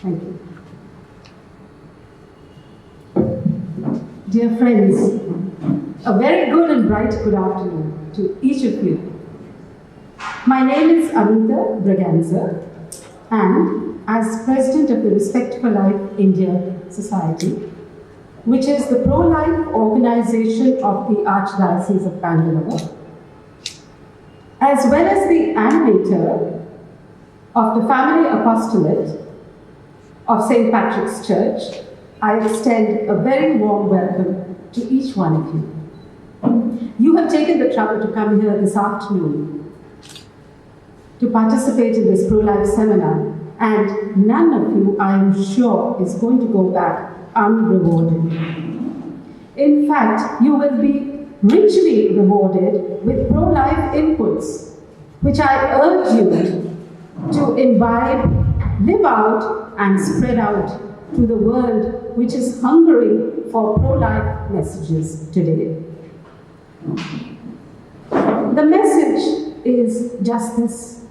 Thank you. Dear friends, a very good and bright good afternoon to each of you. My name is Anita Braganza, and as President of the Respect for Life India Society, which is the pro-life organization of the Archdiocese of Bangalore, as well as the animator of the Family Apostolate of St. Patrick's Church, I extend a very warm welcome to each one of you. You have taken the trouble to come here this afternoon to participate in this pro-life seminar, and none of you, I am sure, is going to go back unrewarded. In fact, you will be richly rewarded with pro-life inputs, which I urge you to imbibe, live out, and spread out to the world which is hungering for pro-life messages today. The message is just this: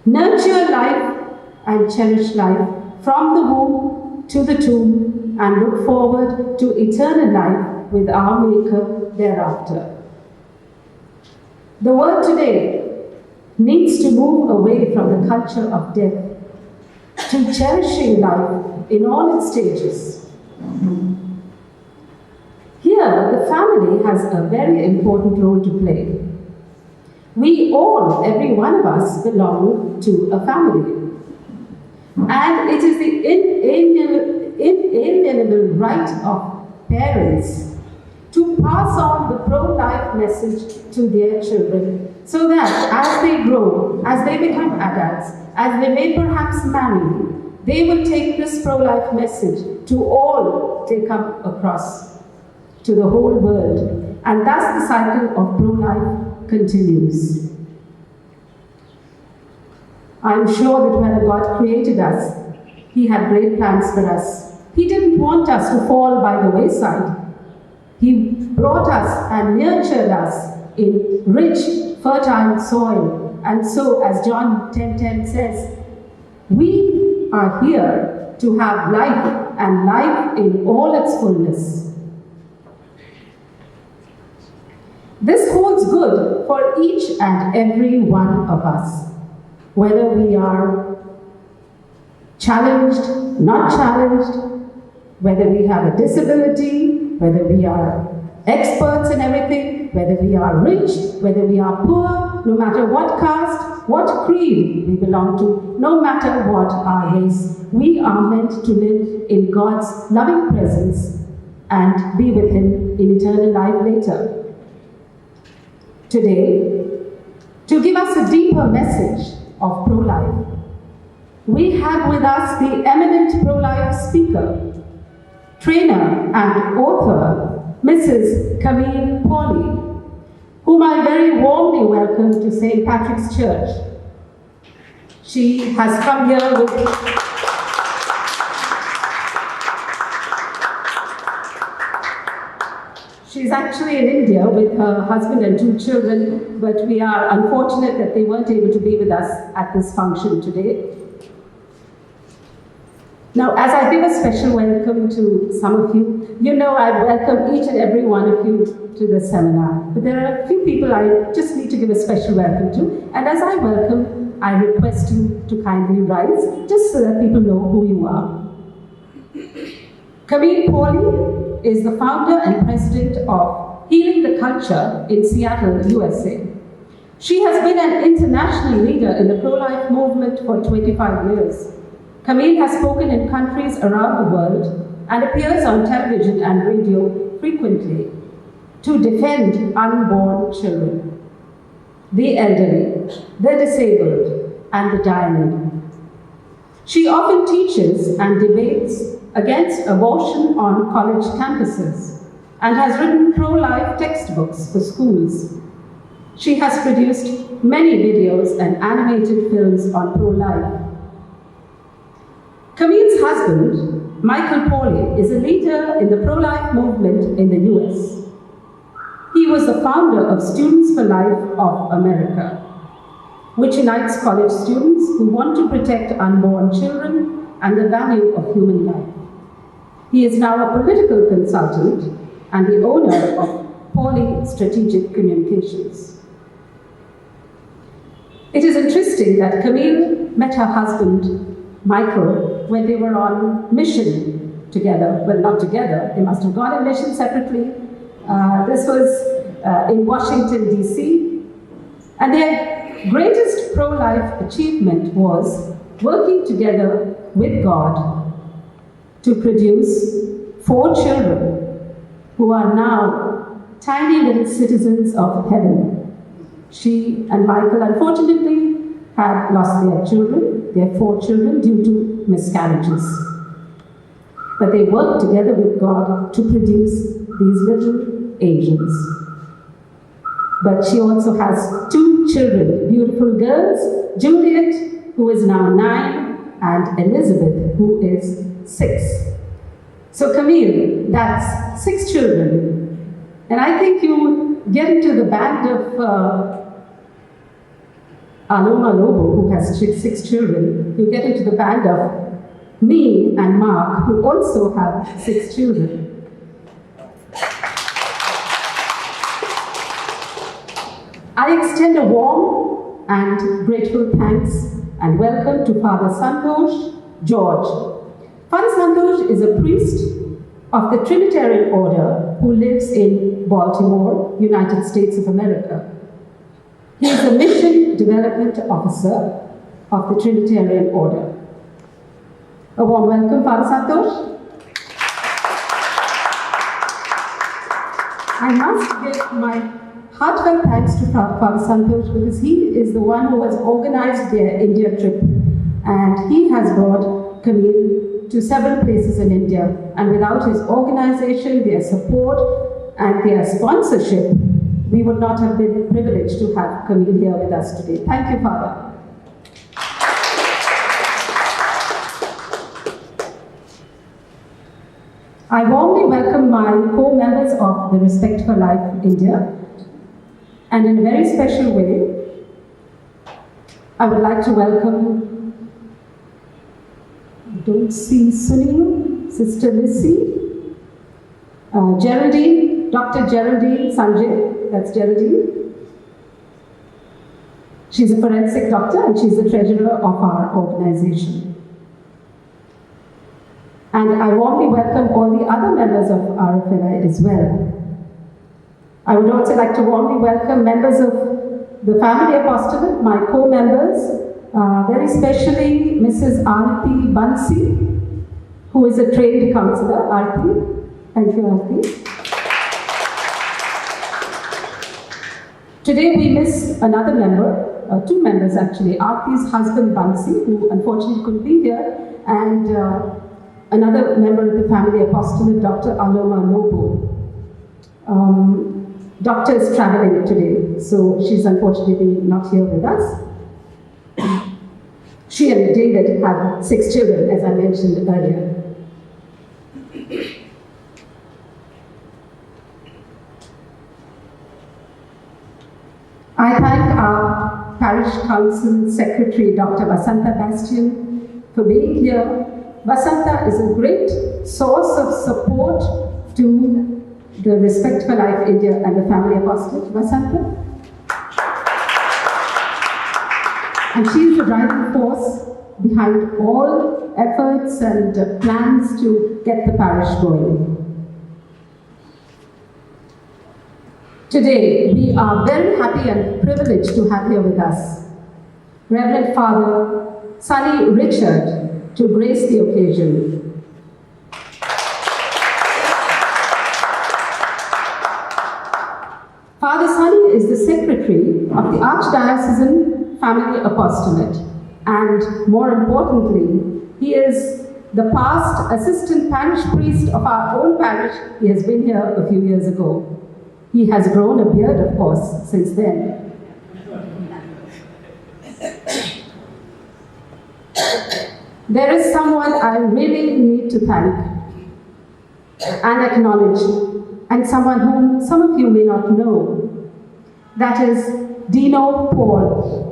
nurture life and cherish life from the womb to the tomb, and look forward to eternal life with our Maker thereafter. The world today needs to move away from the culture of death to cherishing life in all its stages. Here, the family has a very important role to play. We all, every one of us, belong to a family. And it is the inalienable right of parents to pass on the pro-life message to their children, so that as they grow, as they become adults, as they may perhaps marry, they will take this pro-life message to all they come across, to the whole world. And thus the cycle of pro-life continues. I'm sure that when God created us, He had great plans for us. He didn't want us to fall by the wayside. He brought us and nurtured us in rich, fertile soil. And so, as John 10:10 says, we are here to have life, and life in all its fullness. This holds good for each and every one of us, whether we are challenged, not challenged, whether we have a disability, whether we are experts in everything, whether we are rich, whether we are poor, no matter what caste, what creed we belong to, no matter what our race, we are meant to live in God's loving presence and be with Him in eternal life later. Today, to give us a deeper message of pro-life, we have with us the eminent pro-life speaker, trainer and author, Mrs. Camille Pauley, whom I very warmly welcome to St. Patrick's Church. She has come here with She's actually in India with her husband and 2 children, but we are unfortunate that they weren't able to be with us at this function today. Now, as I give a special welcome to some of you, you know I welcome each and every one of you to the seminar. But there are a few people I just need to give a special welcome to. And as I welcome, I request you to kindly rise, just so that people know who you are. Camille Pauley is the founder and president of Healing the Culture in Seattle, USA. She has been an international leader in the pro-life movement for 25 years. Camille has spoken in countries around the world and appears on television and radio frequently to defend unborn children, the elderly, the disabled, and the dying. She often teaches and debates against abortion on college campuses and has written pro-life textbooks for schools. She has produced many videos and animated films on pro-life. Camille's husband, Michael Pauley, is a leader in the pro-life movement in the US. He was the founder of Students for Life of America, which unites college students who want to protect unborn children and the value of human life. He is now a political consultant and the owner of Pauley Strategic Communications. It is interesting that Camille met her husband, Michael, when they were on mission together. Well, not together, they must have gone on mission separately. This was in Washington, D.C. And their greatest pro-life achievement was working together with God to produce 4 children who are now tiny little citizens of heaven. She and Michael, unfortunately, had lost their 4 children, due to miscarriages. But they worked together with God to produce these little angels. But she also has 2 children, beautiful girls, Juliet, who is now 9, and Elizabeth, who is 6. So Camille, that's 6 children. And I think you get into the band of Aloma Lobo, who has 6 children. You get into the band of me and Mark, who also have 6 children. I extend a warm and grateful thanks and welcome to Father Santosh George. Father Santosh is a priest of the Trinitarian Order who lives in Baltimore, United States of America. He is the Mission Development Officer of the Trinitarian Order. A warm welcome, Father Santosh. I must give my heartfelt thanks to Father Santosh because he is the one who has organized their India trip, and he has brought Camille to several places in India. And without his organization, their support, and their sponsorship, we would not have been privileged to have Camille here with us today. Thank you, Father. I warmly welcome my co-members of the Respect for Life India. And in a very special way, I would like to welcome, I don't see Sunil, Sister Lissy, Geraldine, Dr. Geraldine Sanjay, that's Geraldine. She's a forensic doctor and she's the treasurer of our organization. And I warmly welcome all the other members of RFLI as well. I would also like to warmly welcome members of the family apostolate, my co-members, very especially Mrs. Arati Bansi, who is a trained counselor. Arati, thank you, Arati. Today we miss another member, 2 members actually, Arati's husband Bansi, who unfortunately couldn't be here, and another member of the family apostolate, Dr. Aloma Lobo. Doctor is traveling today, so she's unfortunately not here with us. She and David have 6 children, as I mentioned earlier. I thank our Parish Council Secretary, Dr. Vasanta Bastian, for being here. Vasanta is a great source of support to the Respect for Life India and the Family Apostolate. Vasanta. And she is the driving force behind all efforts and plans to get the parish going. Today, we are very happy and privileged to have here with us Reverend Father Sunny Richard to grace the occasion. Father Sunny is the secretary of the Archdiocesan Family Apostolate, and more importantly, he is the past assistant parish priest of our own parish. He has been here a few years ago. He has grown a beard, of course, since then. There is someone I really need to thank and acknowledge, and someone whom some of you may not know. That is Dino Paul.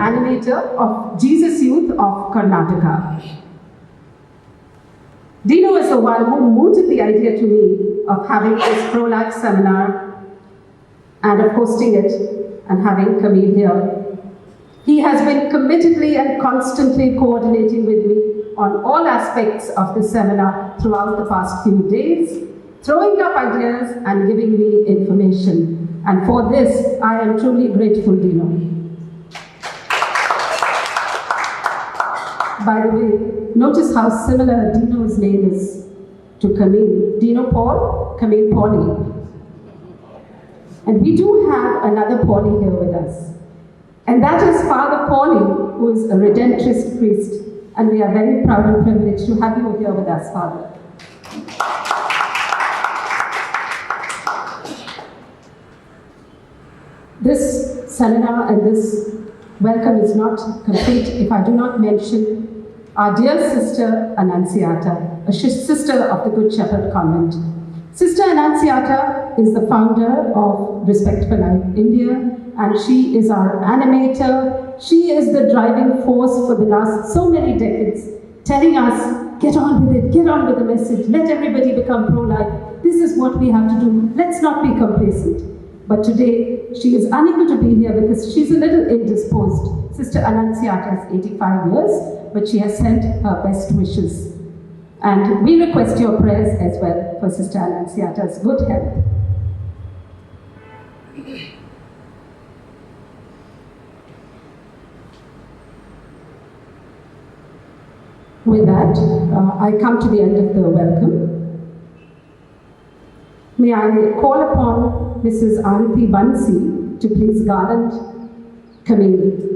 animator of Jesus Youth of Karnataka. Dino is the one who mooted the idea to me of having this pro-life seminar and of hosting it and having Camille here. He has been committedly and constantly coordinating with me on all aspects of the seminar throughout the past few days, throwing up ideas and giving me information. And for this, I am truly grateful, Dino. By the way, notice how similar Dino's name is to Camille. Dino Paul, Camille Pauley. And we do have another Pauley here with us. And that is Father Pauley, who is a Redemptorist priest. And we are very proud and privileged to have you here with us, Father. This seminar and this welcome is not complete if I do not mention our dear sister Annunziata, a sister of the Good Shepherd Convent. Sister Annunziata is the founder of Respect for Life India, and she is our animator. She is the driving force for the last so many decades, telling us, get on with it, get on with the message, let everybody become pro-life. This is what we have to do. Let's not be complacent. But today, she is unable to be here because she's a little indisposed. Sister Annunziata is 85 years, but she has sent her best wishes. And we request your prayers as well for Sister Annunziata's good health. With that, I come to the end of the welcome. May I call upon Mrs. Arati Bansi to please garland Camille.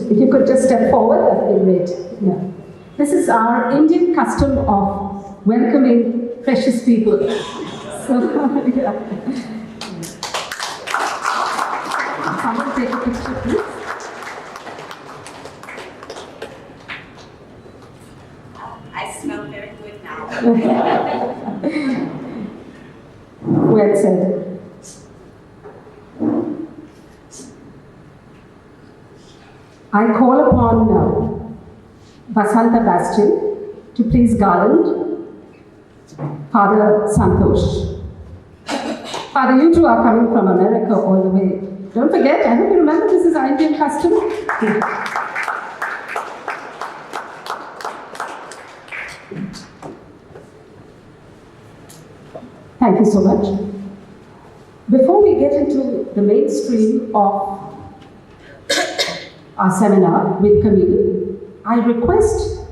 If you could just step forward, that would be great. Yeah. This is our Indian custom of welcoming precious people. So, yeah. Someone take a picture, please. I smell very good now. Well said. I call upon Vasanta Bastian to please garland Father Santosh. Father, you two are coming from America all the way. Don't forget, I hope you remember this is our Indian custom. Thank you so much. Before we get into the mainstream of our seminar with Camille, I request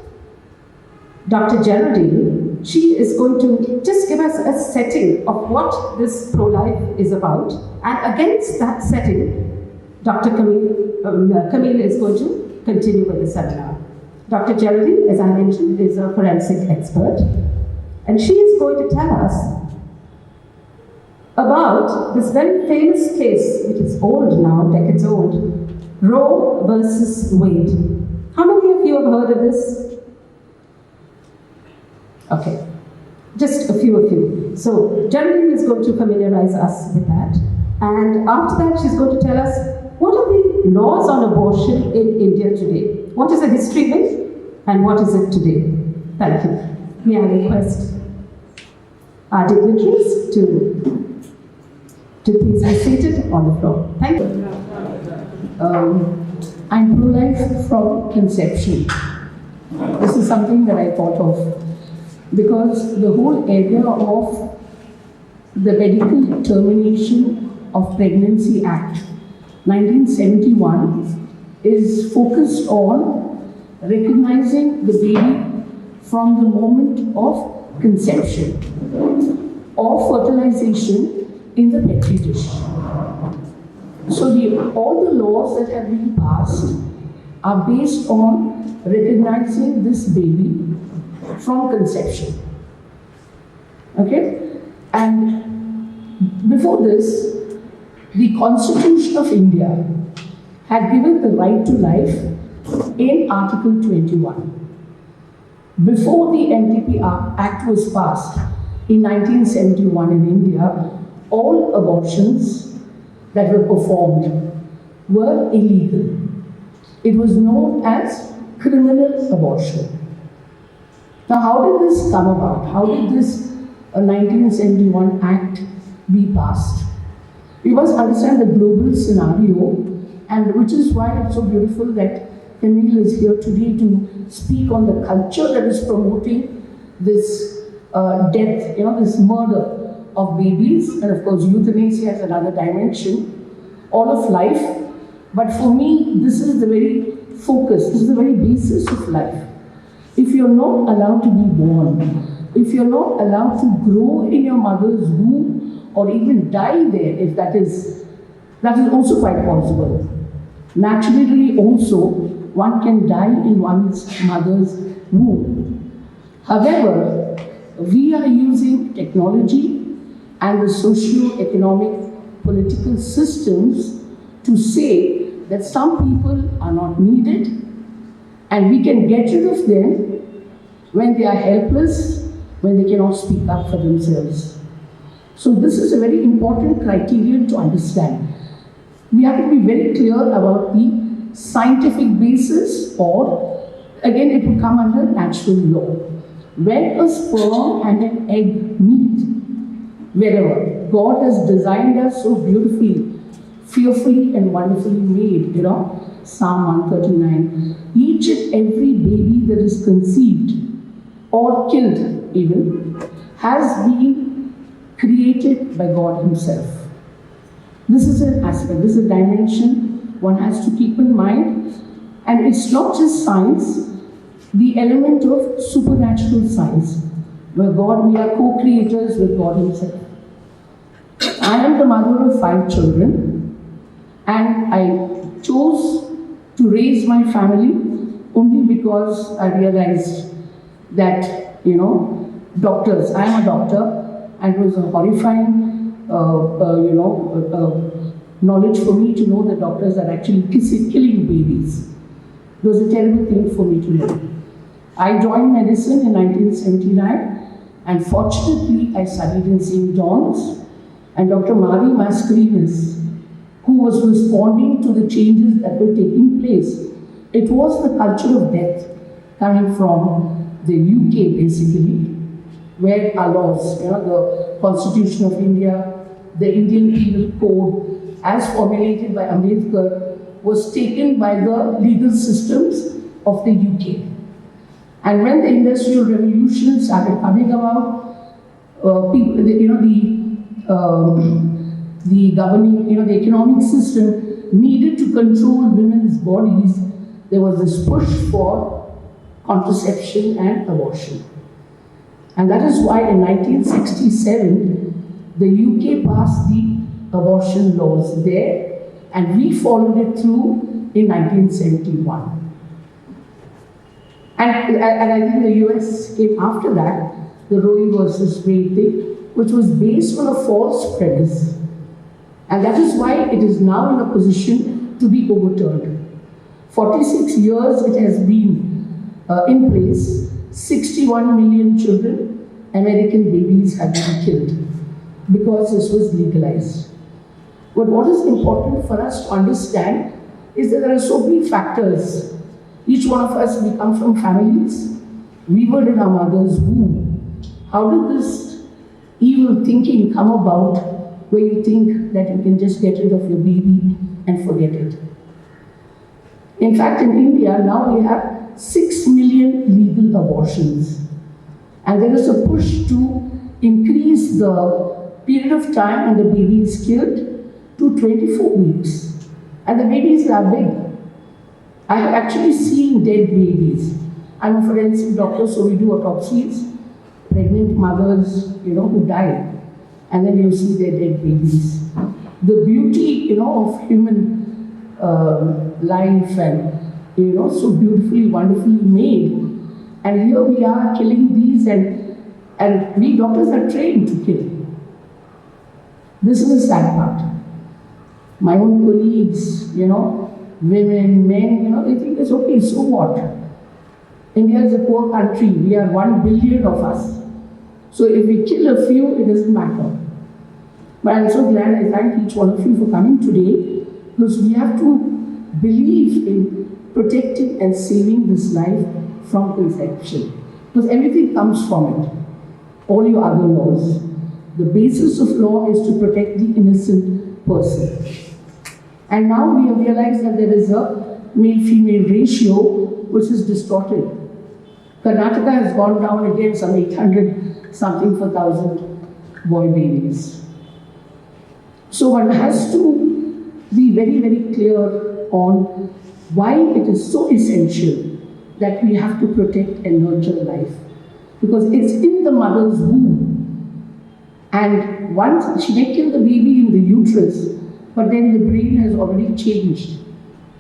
Dr. Geraldine. She is going to just give us a setting of what this pro-life is about, and against that setting, Dr. Camille is going to continue with the seminar. Dr. Geraldine, as I mentioned, is a forensic expert, and she is going to tell us about this very famous case, which is old now, decades old, Roe versus Wade. How many of you have heard of this? Okay, just a few of you. So Geraldine is going to familiarize us with that. And after that, she's going to tell us what are the laws on abortion in India today? What is the history of it and what is it today? Thank you. May I request our dignitaries to please be seated on the floor. Thank you. I'm pro-life from conception. This is something that I thought of because the whole area of the Medical Termination of Pregnancy Act 1971 is focused on recognizing the baby from the moment of conception or fertilization in the petri dish. So all the laws that have been passed are based on recognizing this baby from conception. Okay? And before this, The Constitution of India had given the right to life in Article 21. Before the NTP Act was passed in 1971 in India, all abortions that were performed were illegal. It was known as criminal abortion. Now, how did this come about? How did this 1971 Act be passed? We must understand the global scenario, and which is why it's so beautiful that Camille is here today to speak on the culture that is promoting this death, this murder of babies, and of course euthanasia is another dimension, all of life. But for me, this is the very focus, this is the very basis of life. If you're not allowed to be born, if you're not allowed to grow in your mother's womb or even die there, if that is also quite possible. Naturally also, one can die in one's mother's womb. However, we are using technology and the socio-economic political systems to say that some people are not needed and we can get rid of them when they are helpless, when they cannot speak up for themselves. So this is a very important criterion to understand. We have to be very clear about the scientific basis, or again it will come under natural law. When a sperm and an egg meet, wherever, God has designed us so beautifully, fearfully and wonderfully made, Psalm 139. Each and every baby that is conceived or killed even has been created by God Himself. This is an aspect, this is a dimension one has to keep in mind. And it's not just science, the element of supernatural science, where we are co-creators with God Himself. I am the mother of 5 children, and I chose to raise my family only because I realized that, doctors, I am a doctor, and it was a horrifying knowledge for me to know that doctors are actually killing babies. It was a terrible thing for me to know. I joined medicine in 1979, and fortunately I studied in St. John's, and Dr. Mari Mascarenas, who was responding to the changes that were taking place. It was the culture of death coming from the UK basically, where our laws, the Constitution of India, the Indian Penal Code, as formulated by Ambedkar, was taken by the legal systems of the UK. And when the Industrial Revolution started coming about, the governing, the economic system needed to control women's bodies. There was this push for contraception and abortion. And that is why in 1967, the UK passed the abortion laws there, and we followed it through in 1971. And I think the US came after that, the Roe versus Wade thing, which was based on a false premise. And that is why it is now in a position to be overturned. 46 years it has been in place. 61 million children, American babies, have been killed because this was legalized. But what is important for us to understand is that there are so many factors. Each one of us, we come from families. We were in our mother's womb. How did this evil thinking come about where you think that you can just get rid of your baby and forget it? In fact, in India, now we have 6 million legal abortions. And there is a push to increase the period of time when the baby is killed to 24 weeks. And the babies are big. I have actually seen dead babies. I'm a forensic doctor, so we do autopsies. Pregnant mothers, who died. And then you see their dead babies. The beauty, of human life and, so beautifully, wonderfully made. And here we are killing these, and we doctors are trained to kill. This is the sad part. My own colleagues, women, men, they think it's okay, so what? India is a poor country, we are 1 billion of us. So if we kill a few, it doesn't matter. But I'm so glad I thank each one of you for coming today, because we have to believe in protecting and saving this life from conception. Because everything comes from it. All your other laws. The basis of law is to protect the innocent person. And now we have realized that there is a male-female ratio which is distorted. Karnataka has gone down again some 800 something per thousand boy babies. So one has to be very, very clear on why it is so essential that we have to protect and nurture life. Because it's in the mother's womb. And once she may kill the baby in the uterus, but then the brain has already changed.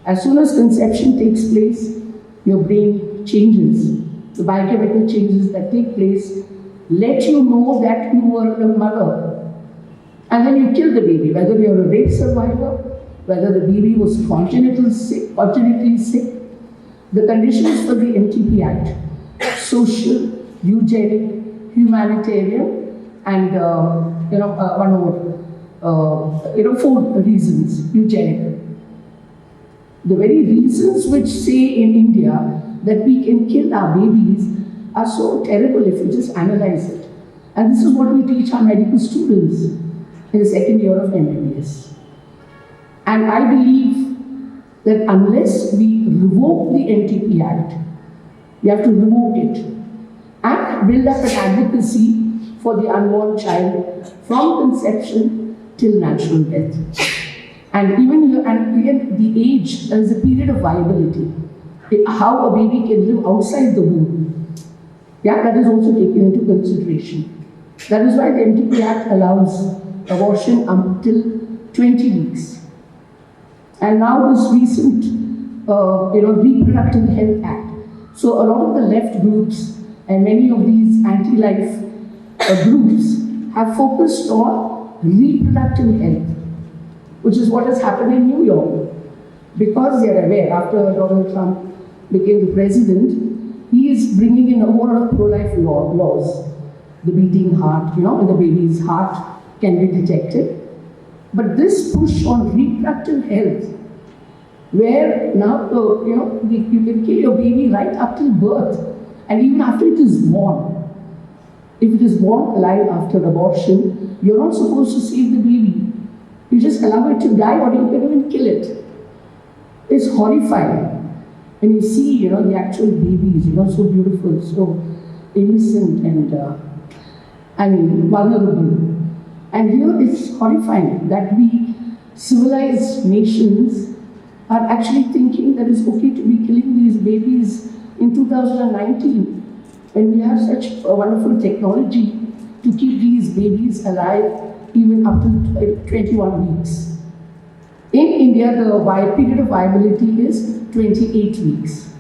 As soon as conception takes place, your brain changes. The biochemical changes that take place let you know that you were a mother. And then you kill the baby, whether you're a rape survivor, whether the baby was congenitally sick. The conditions for the MTP Act, social, eugenic, humanitarian, and one more, 4 reasons, eugenic. The very reasons which say in India that we can kill our babies are so terrible if you just analyze it. And this is what we teach our medical students in the second year of MBBS. And I believe that unless we revoke the NTP Act, we have to revoke it and build up an advocacy for the unborn child from conception till natural death. And even the age, there is a period of viability. How a baby can live outside the womb. Yeah, that is also taken into consideration. That is why the NTP Act allows abortion until 20 weeks. And now this recent, Reproductive Health Act. So a lot of the left groups and many of these anti-life groups have focused on reproductive health, which is what has happened in New York. Because they are aware, after Donald Trump became the president, he is bringing in a whole lot of pro-life laws. The beating heart, when the baby's heart can be detected. But this push on reproductive health, where now, you can kill your baby right up till birth, and even after it is born. If it is born alive after abortion, you're not supposed to save the baby. You just allow it to die, or you can even kill it. It's horrifying. When you see, the actual babies, so beautiful, so innocent and vulnerable. And here it's horrifying that we civilized nations are actually thinking that it's okay to be killing these babies in 2019 when we have such a wonderful technology to keep these babies alive even up to 21 weeks. In India, the period of viability is 28 weeks,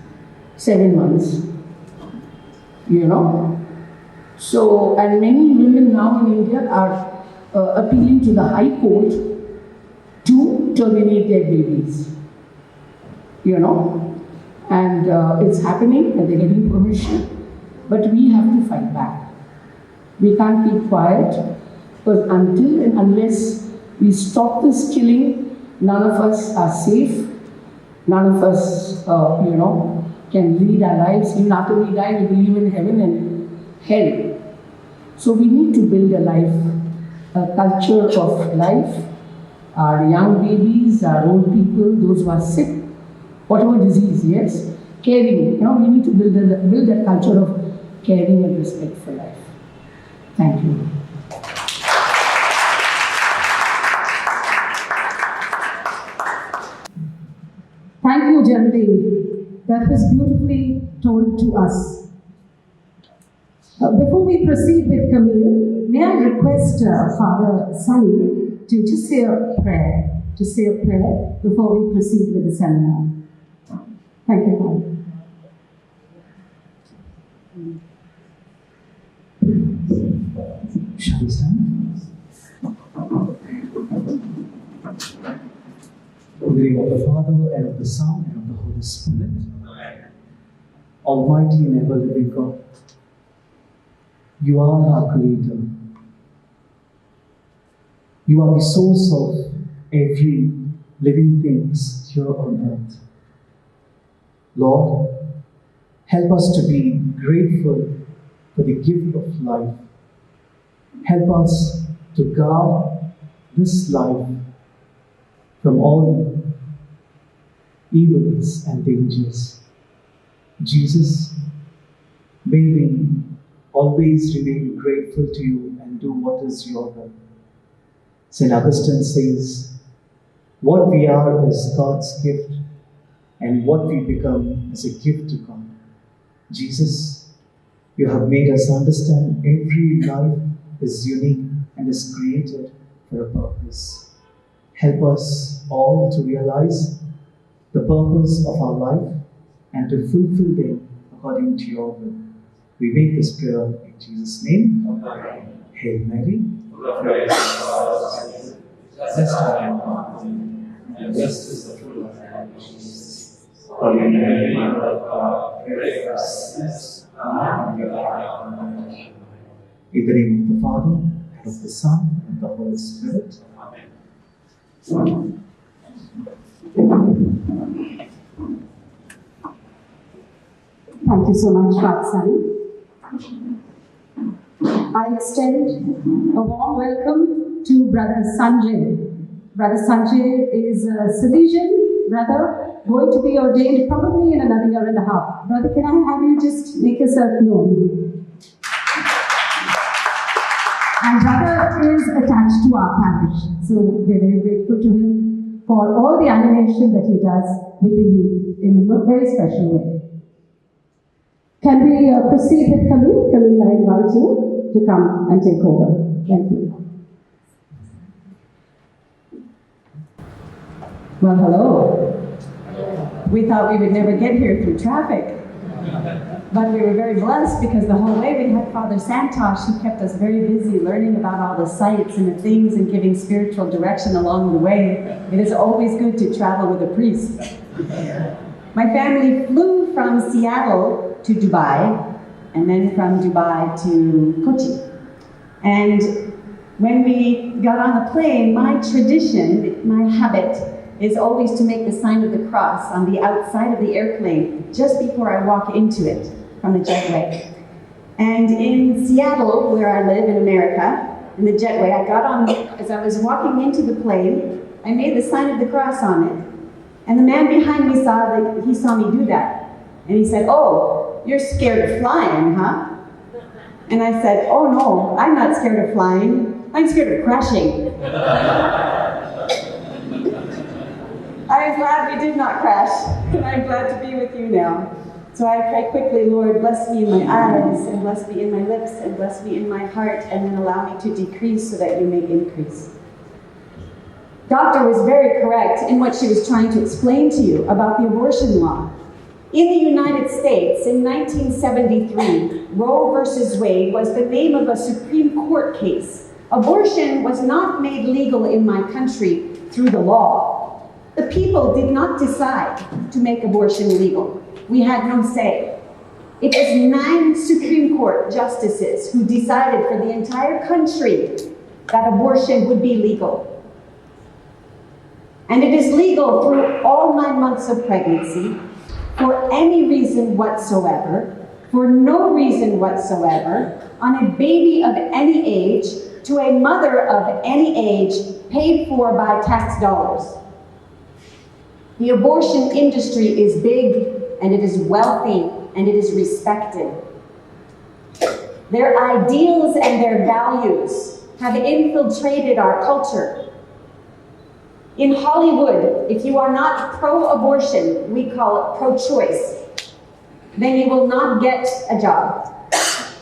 7 months. So, and many women now in India are appealing to the High Court to terminate their babies. And it's happening and they're getting permission, but we have to fight back. We can't keep quiet, because until and unless we stop this killing, none of us are safe, none of us, can lead our lives. Even after we die, we believe in heaven and hell. So we need to build a culture of life. Our young babies, our old people, those who are sick, whatever disease, yes, caring. We need to build that culture of caring and respect for life. Thank you. Thank you, Geraldine. That was beautifully told to us. Before we proceed with Camille, may I request Father Sunny to just say a prayer, before we proceed with the seminar. Thank you, Father. Shall we stand? the name of the Father, and of the Son, and of the Holy Spirit. Almighty and ever-living God, you are our Creator. You are the source of every living thing here on earth. Lord, help us to be grateful for the gift of life. Help us to guard this life from all evils and dangers. Jesus, may we always remain grateful to you and do what is your will. St. Augustine says, what we are is God's gift, and what we become is a gift to God. Jesus, you have made us understand every life is unique and is created for a purpose. Help us all to realize the purpose of our life and to fulfill them according to your will. We make this prayer in Jesus' name. Amen. Hail Mary. Blessed are you and blessed is the fruit of thy womb, Jesus. Holy Mary, Mother of God, pray for us sinners, now and at the hour of our death. In the name of the Father, and of the Son, and of the Holy Spirit. Amen. Thank you so much, Father Sari. I extend a warm welcome to Brother Sanjay. Brother Sanjay is a Salesian brother, going to be ordained probably in another year and a half. Brother, can I have you just make yourself known? And brother is attached to our parish, so we're very grateful to him for all the animation that he does with the youth in a very special way. Can we proceed with Camille? Camille, I invite you to come and take over. Thank you. Well, hello. We thought we would never get here through traffic. But we were very blessed because the whole way we had Father Santosh, who kept us very busy learning about all the sites and the things and giving spiritual direction along the way. It is always good to travel with a priest. My family flew from Seattle to Dubai, and then from Dubai to Kochi. And when we got on the plane, my tradition, my habit, is always to make the sign of the cross on the outside of the airplane just before I walk into it from the jetway. And in Seattle, where I live in America, in the jetway, I got on, as I was walking into the plane, I made the sign of the cross on it. And the man behind me saw me do that. And he said, "Oh, you're scared of flying, huh?" And I said, "Oh no, I'm not scared of flying. I'm scared of crashing." I am glad we did not crash, and I'm glad to be with you now. So I pray quickly, Lord, bless me in my eyes, and bless me in my lips, and bless me in my heart, and then allow me to decrease so that you may increase. Doctor was very correct in what she was trying to explain to you about the abortion law. In the United States, in 1973, Roe versus Wade was the name of a Supreme Court case. Abortion was not made legal in my country through the law. The people did not decide to make abortion legal. We had no say. It was 9 Supreme Court justices who decided for the entire country that abortion would be legal. And it is legal through all 9 months of pregnancy, for any reason whatsoever, for no reason whatsoever, on a baby of any age, to a mother of any age, paid for by tax dollars. The abortion industry is big, and it is wealthy, and it is respected. Their ideals and their values have infiltrated our culture. In Hollywood, if you are not pro-abortion, we call it pro-choice, then you will not get a job.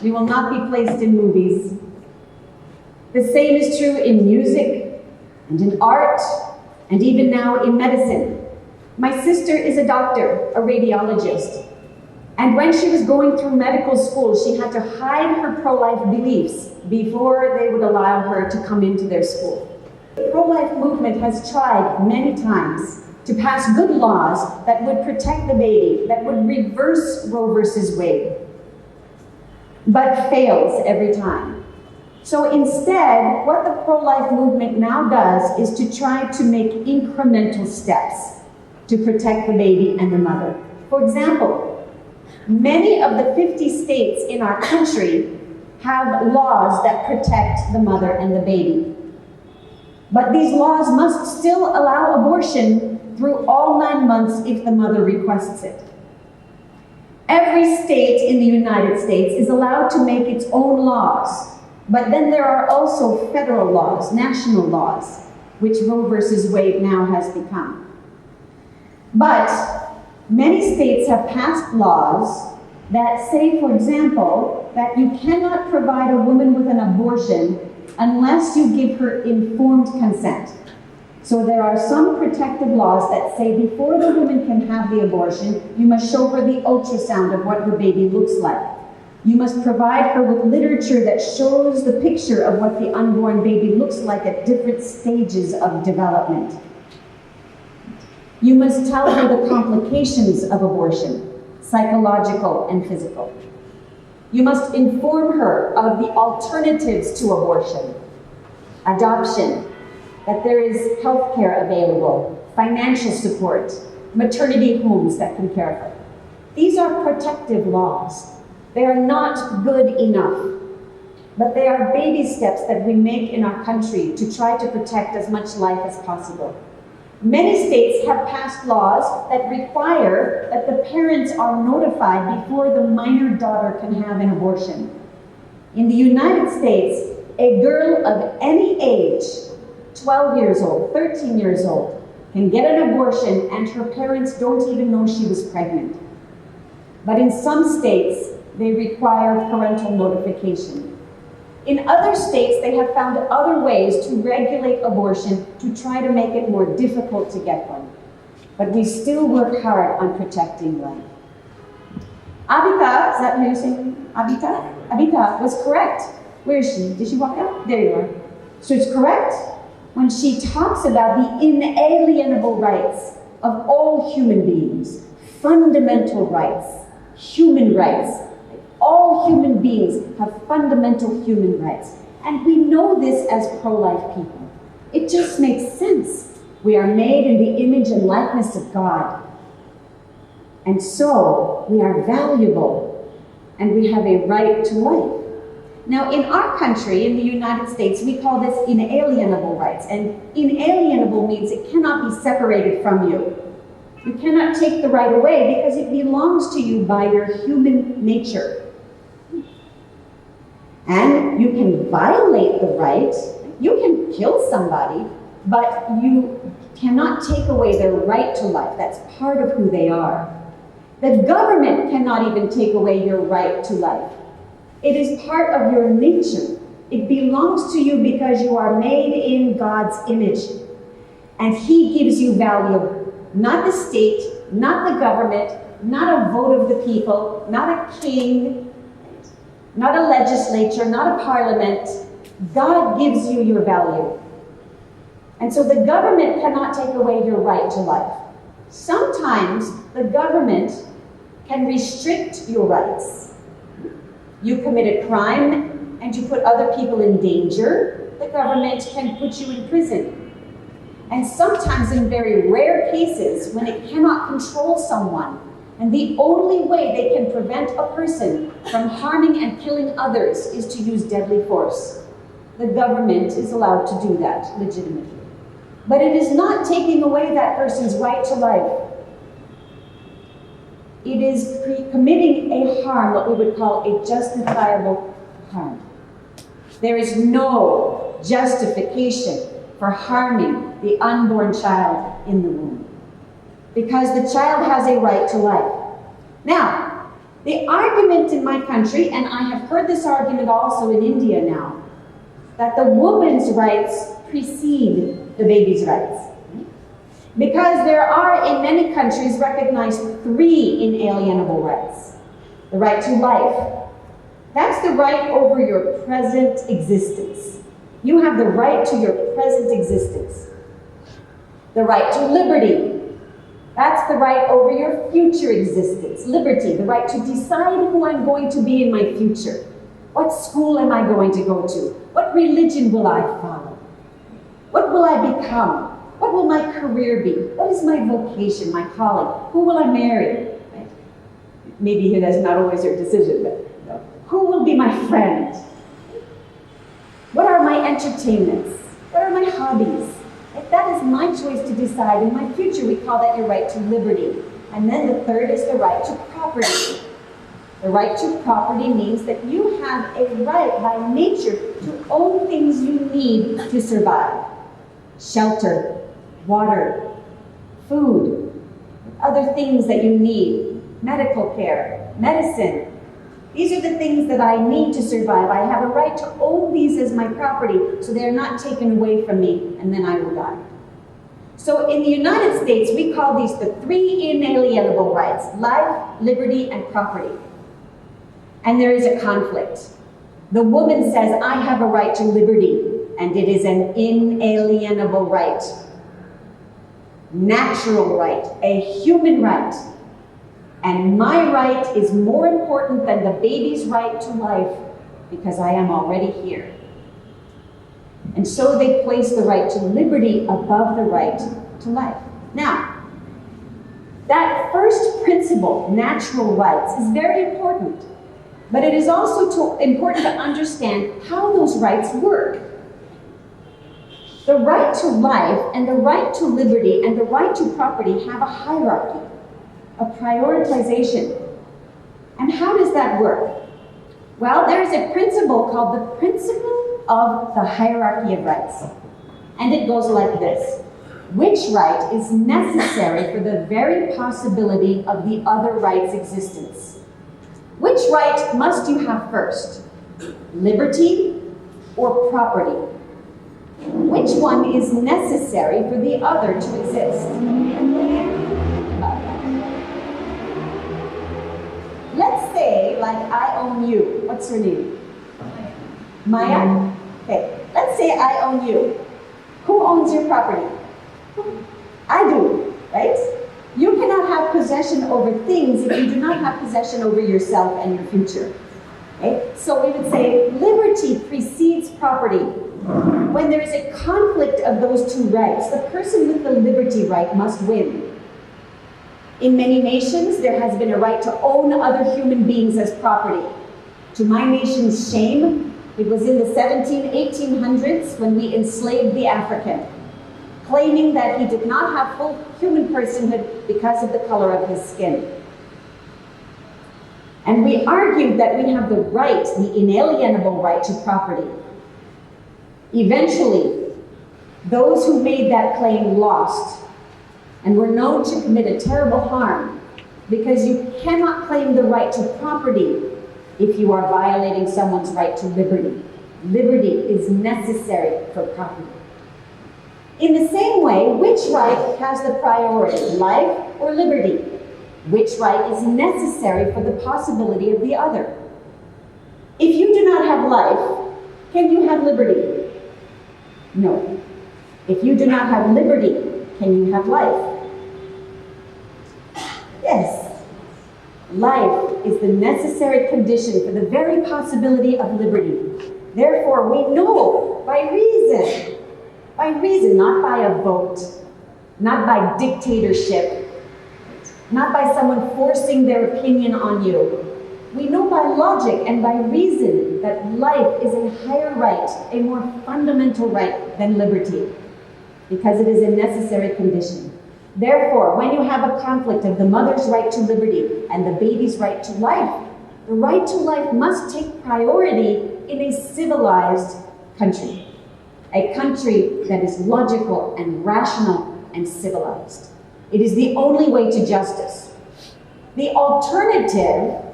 You will not be placed in movies. The same is true in music, and in art, and even now in medicine. My sister is a doctor, a radiologist. And when she was going through medical school, she had to hide her pro-life beliefs before they would allow her to come into their school. The pro-life movement has tried many times to pass good laws that would protect the baby, that would reverse Roe versus Wade, but fails every time. So instead, what the pro-life movement now does is to try to make incremental steps to protect the baby and the mother. For example, many of the 50 states in our country have laws that protect the mother and the baby. But these laws must still allow abortion through all 9 months if the mother requests it. Every state in the United States is allowed to make its own laws, but then there are also federal laws, national laws, which Roe versus Wade now has become. But many states have passed laws that say, for example, that you cannot provide a woman with an abortion unless you give her informed consent. So there are some protective laws that say before the woman can have the abortion, you must show her the ultrasound of what her baby looks like. You must provide her with literature that shows the picture of what the unborn baby looks like at different stages of development. You must tell her the complications of abortion, psychological and physical. You must inform her of the alternatives to abortion, adoption, that there is health care available, financial support, maternity homes that can care for her. These are protective laws. They are not good enough, but they are baby steps that we make in our country to try to protect as much life as possible. Many states have passed laws that require that the parents are notified before the minor daughter can have an abortion. In the United States, a girl of any age, 12 years old, 13 years old, can get an abortion and her parents don't even know she was pregnant. But in some states, they require parental notification. In other states, they have found other ways to regulate abortion to try to make it more difficult to get one. But we still work hard on protecting life. Abita, is that who you're saying? Abita? Abita was correct. Where is she? Did she walk out? There you are. So it's correct when she talks about the inalienable rights of all human beings, fundamental rights, human rights. All human beings have fundamental human rights. And we know this as pro-life people. It just makes sense. We are made in the image and likeness of God. And so we are valuable and we have a right to life. Now in our country, in the United States, we call this inalienable rights. And inalienable means it cannot be separated from you. You cannot take the right away because it belongs to you by your human nature. And you can violate the right, you can kill somebody, but you cannot take away their right to life. That's part of who they are. The government cannot even take away your right to life. It is part of your nature. It belongs to you because you are made in God's image. And He gives you value, not the state, not the government, not a vote of the people, not a king, not a legislature, not a parliament. God gives you your value. And so the government cannot take away your right to life. Sometimes the government can restrict your rights. You commit a crime and you put other people in danger, the government can put you in prison. And sometimes in very rare cases, when it cannot control someone, and the only way they can prevent a person from harming and killing others is to use deadly force. The government is allowed to do that legitimately. But it is not taking away that person's right to life. It is committing a harm, what we would call a justifiable harm. There is no justification for harming the unborn child in the womb, because the child has a right to life. Now, the argument in my country, and I have heard this argument also in India now, that the woman's rights precede the baby's rights. Because there are in many countries recognized 3 inalienable rights. The right to life. That's the right over your present existence. You have the right to your present existence. The right to liberty. That's the right over your future existence. Liberty, the right to decide who I'm going to be in my future. What school am I going to go to? What religion will I follow? What will I become? What will my career be? What is my vocation, my calling? Who will I marry? Right? Maybe that's not always your decision, but who will be my friend? What are my entertainments? What are my hobbies? If that is my choice to decide in my future, we call that your right to liberty. And then the third is the right to property. The right to property means that you have a right by nature to own things you need to survive. Shelter, water, food, other things that you need, medical care, medicine. These are the things that I need to survive. I have a right to own these as my property so they are not taken away from me and then I will die. So in the United States, we call these the three inalienable rights: life, liberty, and property. And there is a conflict. The woman says, I have a right to liberty, and it is an inalienable right. Natural right, a human right. And my right is more important than the baby's right to life because I am already here. And so they place the right to liberty above the right to life. Now, that first principle, natural rights, is very important. But it is also important to understand how those rights work. The right to life and the right to liberty and the right to property have a hierarchy, a prioritization. And how does that work? Well, there's a principle called the principle of the hierarchy of rights. And it goes like this. Which right is necessary for the very possibility of the other right's existence? Which right must you have first? Liberty or property? Which one is necessary for the other to exist? Let's say, like, I own you. What's your name? Maya? Okay. Let's say I own you. Who owns your property? I do, right? You cannot have possession over things if you do not have possession over yourself and your future. Okay? So we would say liberty precedes property. When there is a conflict of those two rights, the person with the liberty right must win. In many nations, there has been a right to own other human beings as property. To my nation's shame, it was in the 1800s when we enslaved the African, claiming that he did not have full human personhood because of the color of his skin. And we argued that we have the right, the inalienable right to property. Eventually, those who made that claim lost and were known to commit a terrible harm because you cannot claim the right to property if you are violating someone's right to liberty. Liberty is necessary for property. In the same way, which right has the priority, life or liberty? Which right is necessary for the possibility of the other? If you do not have life, can you have liberty? No. If you do not have liberty, can you have life? Yes. Life is the necessary condition for the very possibility of liberty. Therefore, we know by reason, not by a vote, not by dictatorship, not by someone forcing their opinion on you. We know by logic and by reason that life is a higher right, a more fundamental right than liberty, because it is a necessary condition. Therefore, when you have a conflict of the mother's right to liberty and the baby's right to life, the right to life must take priority in a civilized country, a country that is logical and rational and civilized. It is the only way to justice. The alternative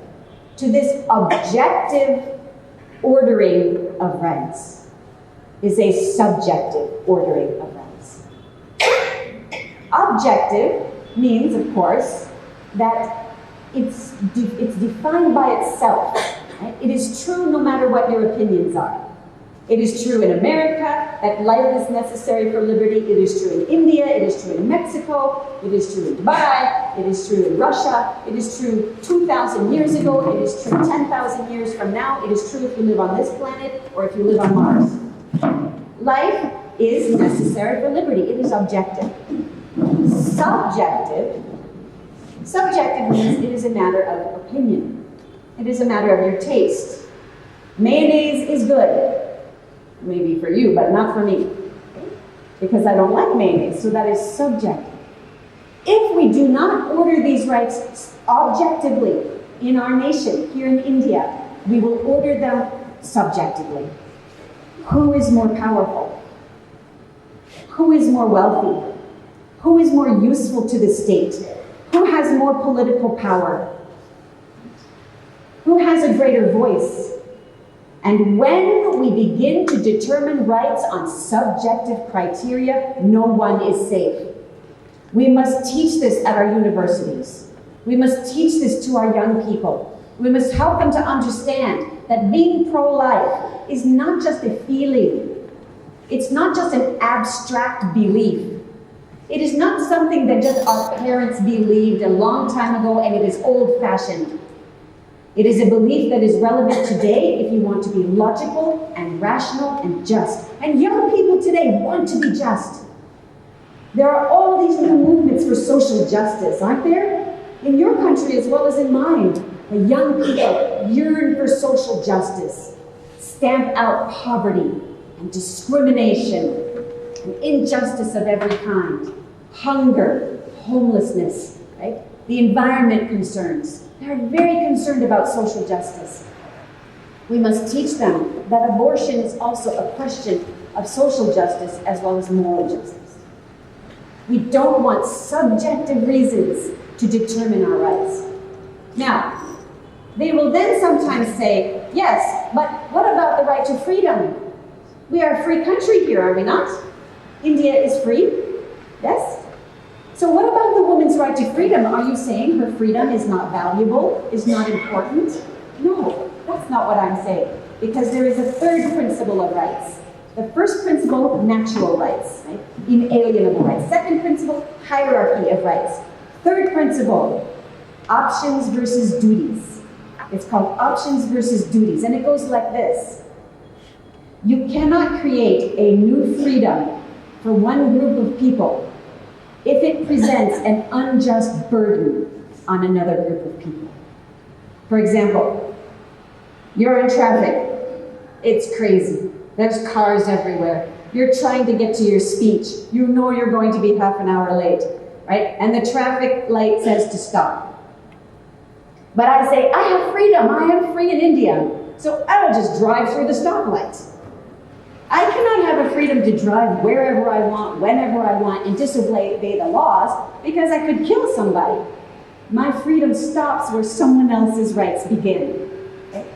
to this objective ordering of rights is a subjective ordering of rights. Objective means, of course, that it's defined by itself. Right? It is true no matter what your opinions are. It is true in America that life is necessary for liberty. It is true in India. It is true in Mexico. It is true in Dubai. It is true in Russia. It is true 2,000 years ago. It is true 10,000 years from now. It is true if you live on this planet or if you live on Mars. Life is necessary for liberty. It is objective. Subjective means it is a matter of opinion. It is a matter of your taste. Mayonnaise is good. Maybe for you, but not for me. Because I don't like mayonnaise, so that is subjective. If we do not order these rights objectively in our nation, here in India, we will order them subjectively. Who is more powerful? Who is more wealthy? Who is more useful to the state? Who has more political power? Who has a greater voice? And when we begin to determine rights on subjective criteria, no one is safe. We must teach this at our universities. We must teach this to our young people. We must help them to understand that being pro-life is not just a feeling. It's not just an abstract belief. It is not something that just our parents believed a long time ago and it is old-fashioned. It is a belief that is relevant today if you want to be logical and rational and just. And young people today want to be just. There are all these new movements for social justice, aren't there? In your country as well as in mine, the young people yearn for social justice, stamp out poverty and discrimination and injustice of every kind, hunger, homelessness, right? The environment concerns. They're very concerned about social justice. We must teach them that abortion is also a question of social justice as well as moral justice. We don't want subjective reasons to determine our rights. Now, they will then sometimes say, yes, but what about the right to freedom? We are a free country here, are we not? India is free, yes? So what about the woman's right to freedom? Are you saying her freedom is not valuable, is not important? No, that's not what I'm saying. Because there is a third principle of rights. The first principle, natural rights, right? Inalienable rights. Second principle, hierarchy of rights. Third principle, options versus duties. It's called options versus duties. And it goes like this. You cannot create a new freedom for one group of people if it presents an unjust burden on another group of people. For example, you're in traffic. It's crazy. There's cars everywhere. You're trying to get to your speech. You know you're going to be half an hour late, right? And the traffic light says to stop. But I say, I have freedom. I am free in India. So I'll just drive through the stoplight. I cannot have a freedom to drive wherever I want, whenever I want, and disobey the laws because I could kill somebody. My freedom stops where someone else's rights begin. Okay?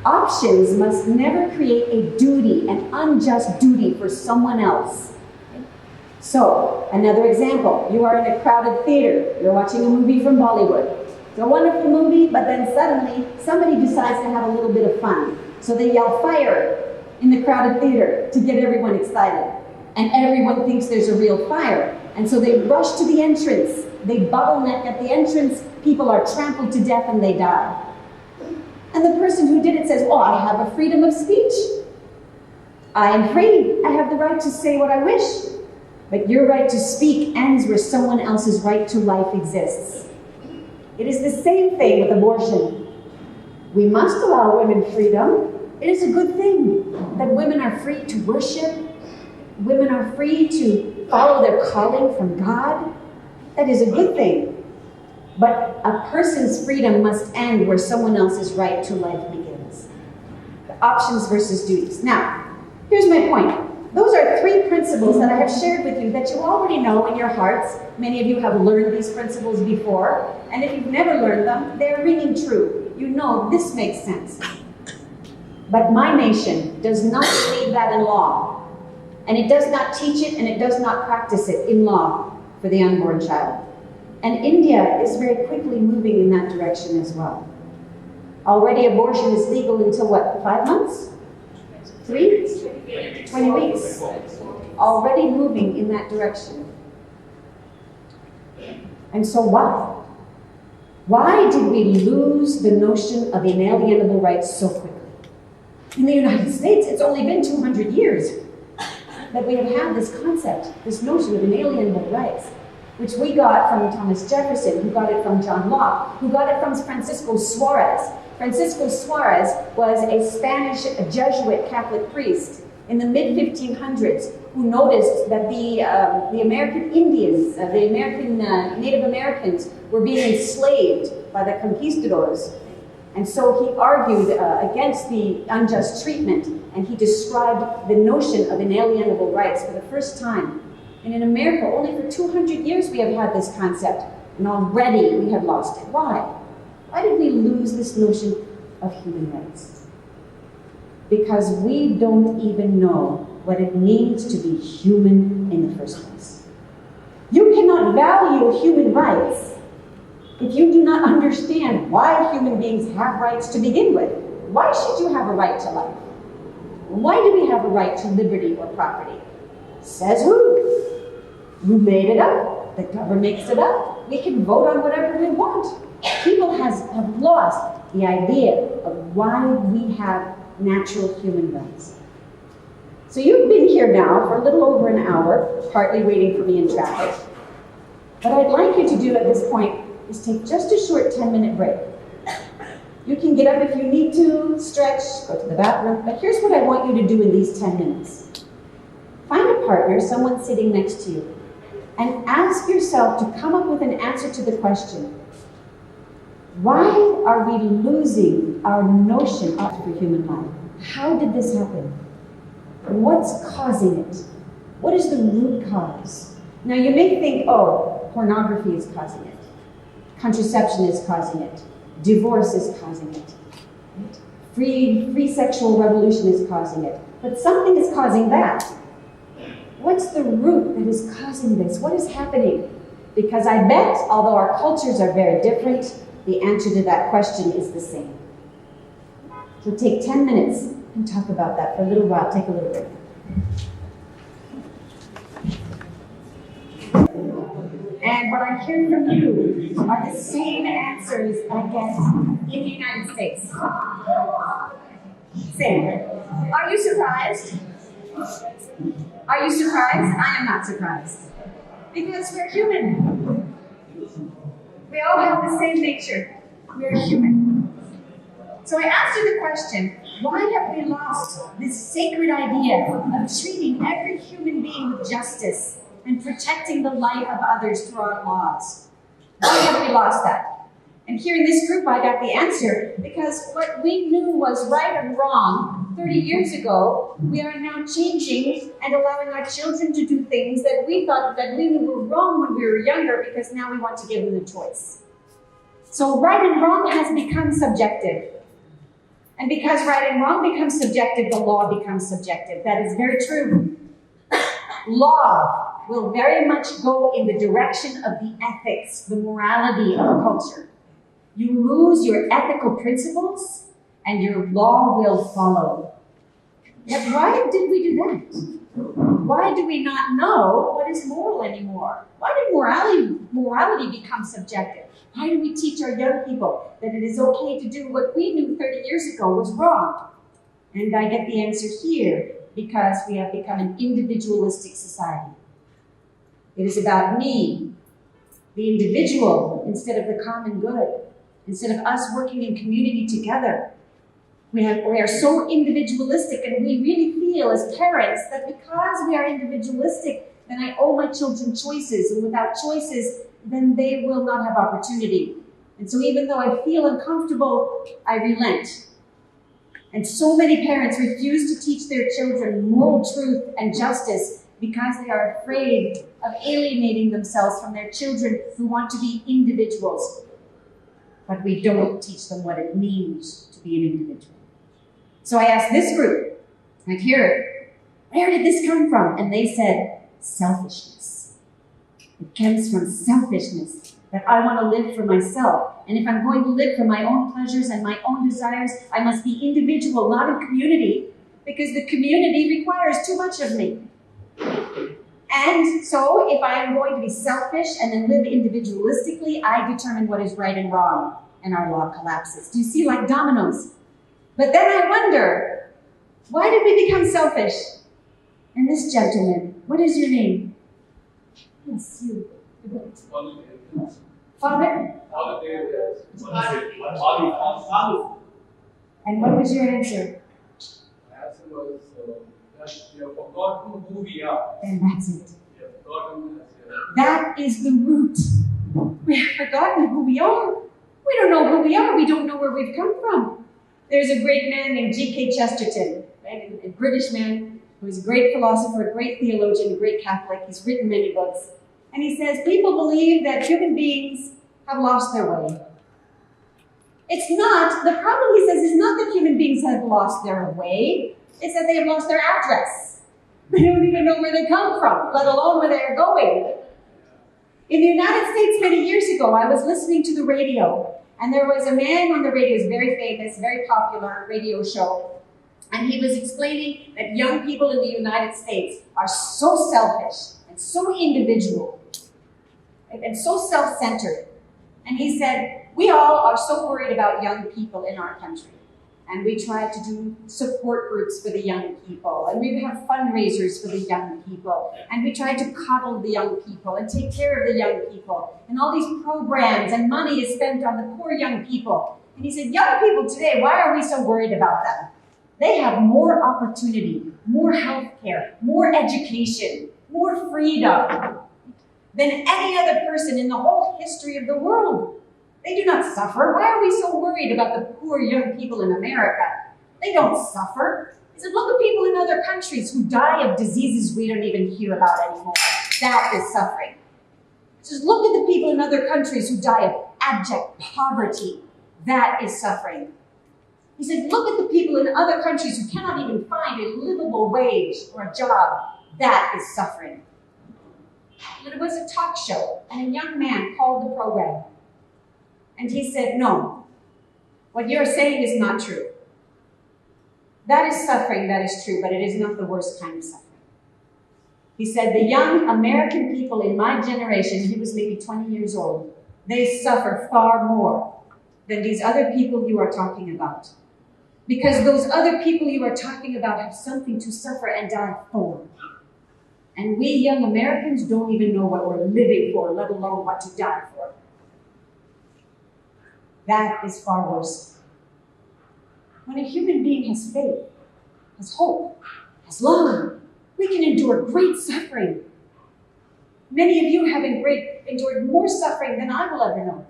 Options must never create a duty, an unjust duty for someone else. Okay? So, another example, you are in a crowded theater. You're watching a movie from Bollywood. It's a wonderful movie, but then suddenly somebody decides to have a little bit of fun. So they yell fire in the crowded theater to get everyone excited. And everyone thinks there's a real fire. And so they rush to the entrance. They bottleneck at the entrance. People are trampled to death and they die. And the person who did it says, oh, I have a freedom of speech. I am free. I have the right to say what I wish. But your right to speak ends where someone else's right to life exists. It is the same thing with abortion. We must allow women freedom. It is a good thing that women are free to worship. Women are free to follow their calling from God. That is a good thing. But a person's freedom must end where someone else's right to life begins. The options versus duties. Now, here's my point. Those are three principles that I have shared with you that you already know in your hearts. Many of you have learned these principles before. And if you've never learned them, they're ringing true. You know this makes sense. But my nation does not believe that in law. And it does not teach it and it does not practice it in law for the unborn child. And India is very quickly moving in that direction as well. Already abortion is legal until what, 5 months? 20 weeks. Already moving in that direction. And so why? Why did we lose the notion of inalienable rights so quickly? In the United States, it's only been 200 years that we have had this concept, this notion of inalienable rights, which we got from Thomas Jefferson, who got it from John Locke, who got it from Francisco Suarez. Francisco Suarez was a Spanish Jesuit Catholic priest in the mid-1500s who noticed that the American Indians, the American Native Americans were being enslaved by the conquistadors. And so he argued against the unjust treatment, and he described the notion of inalienable rights for the first time. And in America, only for 200 years we have had this concept, and already we have lost it. Why? Why did we lose this notion of human rights? Because we don't even know what it means to be human in the first place. You cannot value human rights if you do not understand why human beings have rights to begin with. Why should you have a right to life? Why do we have a right to liberty or property? Says who? You made it up. The government makes it up. We can vote on whatever we want. People have lost the idea of why we have natural human rights. So you've been here now for a little over an hour, partly waiting for me in traffic. What I'd like you to do at this point is take just a short 10-minute break. You can get up if you need to, stretch, go to the bathroom, but here's what I want you to do in these 10 minutes. Find a partner, someone sitting next to you, and ask yourself to come up with an answer to the question, why are we losing our notion for human life? How did this happen? What's causing it? What is the root cause? Now you may think, oh, pornography is causing it. Contraception is causing it. Divorce is causing it. Free sexual revolution is causing it. But something is causing that. What's the root that is causing this? What is happening? Because I bet, although our cultures are very different, the answer to that question is the same. So take 10 minutes and talk about that for a little while. Take a little break. And what I hear from you are the same answers I get in the United States. Same. Are you surprised? Are you surprised? I am not surprised. Because we're human. We all have the same nature. We're human. So I asked you the question, why have we lost this sacred idea of treating every human being with justice and protecting the life of others through our laws? Why have we lost that? And here in this group, I got the answer, because what we knew was right and wrong 30 years ago, we are now changing and allowing our children to do things that we thought that we knew were wrong when we were younger, because now we want to give them the choice. So right and wrong has become subjective. And because right and wrong becomes subjective, the law becomes subjective. That is very true. Law will very much go in the direction of the ethics, the morality of a culture. You lose your ethical principles, and your law will follow. Yet why did we do that? Why do we not know what is moral anymore? Why did morality become subjective? Why do we teach our young people that it is okay to do what we knew 30 years ago was wrong? And I get the answer here, because we have become an individualistic society. It is about me, the individual, instead of the common good, instead of us working in community together. We are so individualistic, and we really feel as parents that because we are individualistic, then I owe my children choices, and without choices, then they will not have opportunity. And so even though I feel uncomfortable, I relent. And so many parents refuse to teach their children moral truth and justice because they are afraid of alienating themselves from their children who want to be individuals. But we don't teach them what it means to be an individual. So I asked this group, right here, where did this come from? And they said, selfishness. It comes from selfishness, that I want to live for myself. And if I'm going to live for my own pleasures and my own desires, I must be individual, not in community. because the community requires too much of me. And so if I am going to be selfish and then live individualistically, I determine what is right and wrong, and our law collapses. Do you see, like dominoes? But then I wonder, why did we become selfish? And this gentleman, what is your name? Yes, you. Father? And what was your answer? My answer was that we have forgotten who we are. And that's it. We have forgotten That is the root. We have forgotten who we are. We don't know who we are. We don't know where we've come from. There's a great man named G.K. Chesterton, right? A British man who is a great philosopher, a great theologian, a great Catholic. He's written many books. And he says, people believe that human beings have lost their way. It's not, the problem, he says, is not that human beings have lost their way. It's that they have lost their address. They don't even know where they come from, let alone where they're going. In the United States many years ago, I was listening to the radio, and there was a man on the radio, he was very famous, very popular radio show, and he was explaining that young people in the United States are so selfish and so individual and so self-centered. And he said, we all are so worried about young people in our country. And we try to do support groups for the young people. And we have fundraisers for the young people. And we try to coddle the young people and take care of the young people. And all these programs and money is spent on the poor young people. And he said, young people today, why are we so worried about them? They have more opportunity, more health care, more education, more freedom than any other person in the whole history of the world. They do not suffer. Why are we so worried about the poor young people in America? They don't suffer. He said, look at people in other countries who die of diseases we don't even hear about anymore. That is suffering. He says, look at the people in other countries who die of abject poverty. That is suffering. He said, look at the people in other countries who cannot even find a livable wage or a job. That is suffering. But it was a talk show, and a young man called the program. And he said, no, what you're saying is not true. That is suffering, that is true, but it is not the worst kind of suffering. He said, the young American people in my generation, he was maybe 20 years old, they suffer far more than these other people you are talking about. Because those other people you are talking about have something to suffer and die for. And we young Americans don't even know what we're living for, let alone what to die for. That is far worse. When a human being has faith, has hope, has love, we can endure great suffering. Many of you have endured more suffering than I will ever know.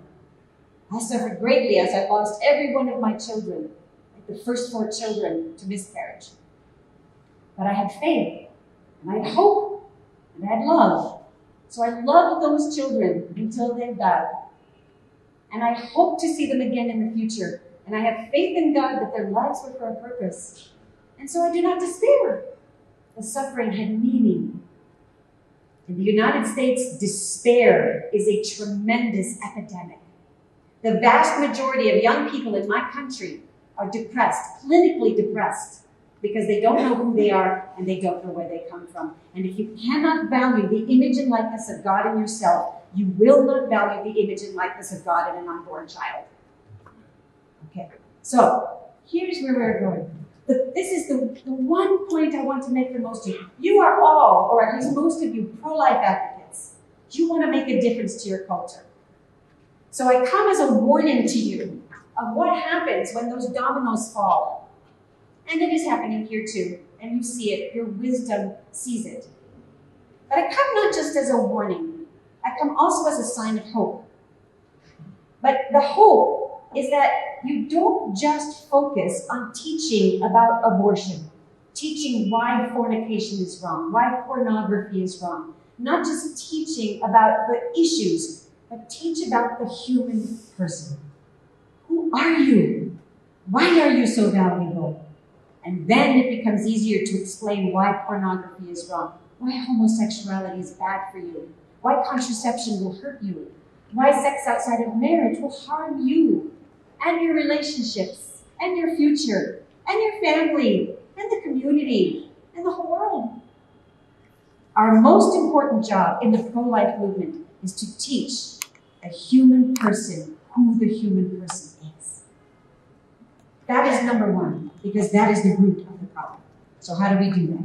I suffered greatly as I lost every one of my children, like the first 4 children, to miscarriage. But I had faith, and I had hope, and I had love. So I loved those children until they died. And I hope to see them again in the future. And I have faith in God that their lives were for a purpose. And so I do not despair. The suffering had meaning. In the United States, despair is a tremendous epidemic. The vast majority of young people in my country are depressed, clinically depressed, because they don't know who they are and they don't know where they come from. And if you cannot value the image and likeness of God in yourself, you will not value the image and likeness of God in an unborn child. Okay, so here's where we're going. This is the one point I want to make for most of you. You are all, or at least most of you, pro-life advocates. You want to make a difference to your culture. So I come as a warning to you of what happens when those dominoes fall. And it is happening here too, and you see it. Your wisdom sees it. But I come not just as a warning. I come also as a sign of hope. But the hope is that you don't just focus on teaching about abortion, teaching why fornication is wrong, why pornography is wrong, not just teaching about the issues, but teach about the human person. Who are you? Why are you so valuable? And then it becomes easier to explain why pornography is wrong, why homosexuality is bad for you, why contraception will hurt you, why sex outside of marriage will harm you and your relationships and your future and your family and the community and the whole world. Our most important job in the pro-life movement is to teach a human person who the human person is. That is number one, because that is the root of the problem. So how do we do that?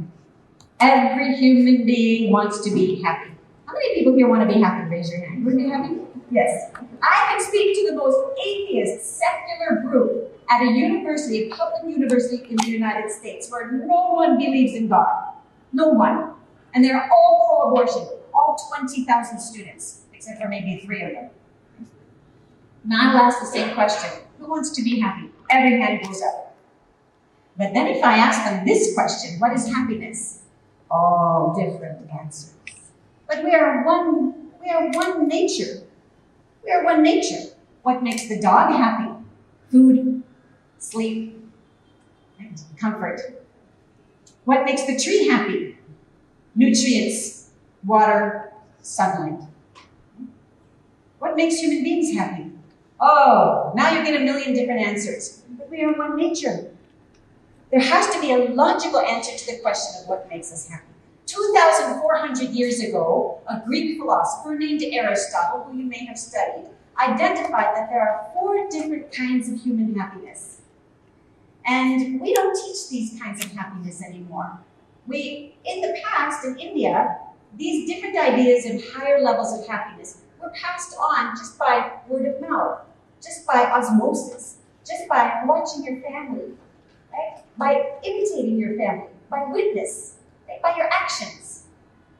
Every human being wants to be happy. How many people here want to be happy? Raise your hand. Would you be happy? Yes. I can speak to the most atheist, secular group at a university, a public university in the United States, where no one believes in God. No one. And they're all pro-abortion, all 20,000 students, except for maybe 3 of them. Now I'll ask the same question. Who wants to be happy? Every hand goes up. But then if I ask them this question, what is happiness? All different answers. But we are one nature. We are one nature. What makes the dog happy? Food, sleep, and comfort. What makes the tree happy? Nutrients, water, sunlight. What makes human beings happy? Oh, now you get a million different answers. But we are one nature. There has to be a logical answer to the question of what makes us happy. 2,400 years ago, a Greek philosopher named Aristotle, who you may have studied, identified that there are 4 different kinds of human happiness. And we don't teach these kinds of happiness anymore. In the past, in India, these different ideas and higher levels of happiness were passed on just by word of mouth, just by osmosis, just by watching your family, right? By imitating your family, by witness, right? By your actions.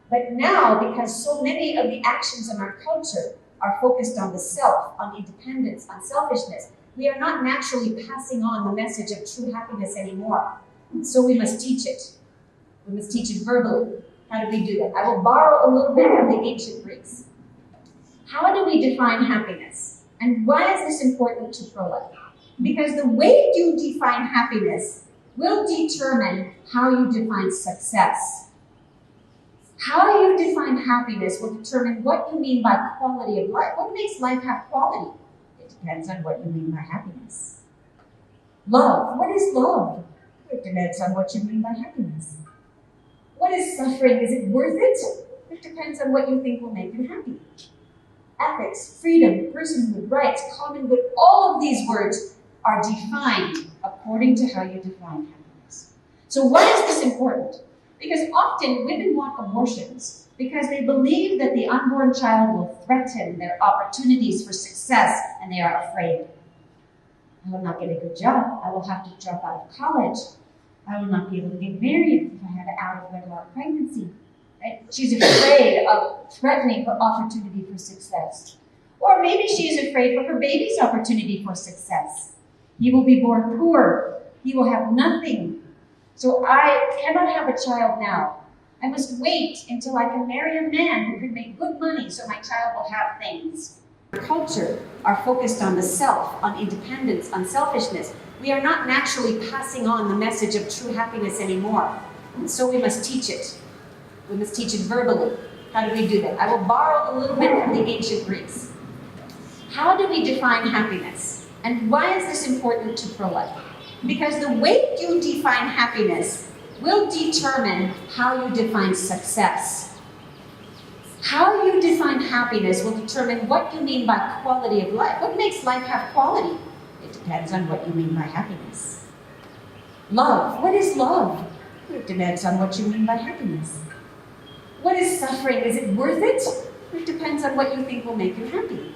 But now, because so many of the actions in our culture are focused on the self, on independence, on selfishness, we are not naturally passing on the message of true happiness anymore. So we must teach it. We must teach it verbally. How do we do that? I will borrow a little bit from the ancient Greeks. How do we define happiness? And why is this important to pro-life? Because the way you define happiness will determine how you define success. How you define happiness will determine what you mean by quality of life. What makes life have quality? It depends on what you mean by happiness. Love. What is love? It depends on what you mean by happiness. What is suffering? Is it worth it? It depends on what you think will make you happy. Ethics, freedom, personhood, rights, common good, all of these words are defined according to how you define happiness. So why is this important? Because often women want abortions because they believe that the unborn child will threaten their opportunities for success and they are afraid. I will not get a good job. I will have to drop out of college. I will not be able to get married if I have an out-of-wedlock pregnancy. Right? She's afraid of threatening her opportunity for success. Or maybe she is afraid for her baby's opportunity for success. He will be born poor. He will have nothing. So I cannot have a child now. I must wait until I can marry a man who can make good money so my child will have things. Culture are focused on the self, on independence, on selfishness. We are not naturally passing on the message of true happiness anymore. And so we must teach it. We must teach it verbally. How do we do that? I will borrow a little bit from the ancient Greeks. How do we define happiness? And why is this important to pro-life? Because the way you define happiness will determine how you define success. How you define happiness will determine what you mean by quality of life. What makes life have quality? It depends on what you mean by happiness. Love. What is love? It depends on what you mean by happiness. What is suffering? Is it worth it? It depends on what you think will make you happy.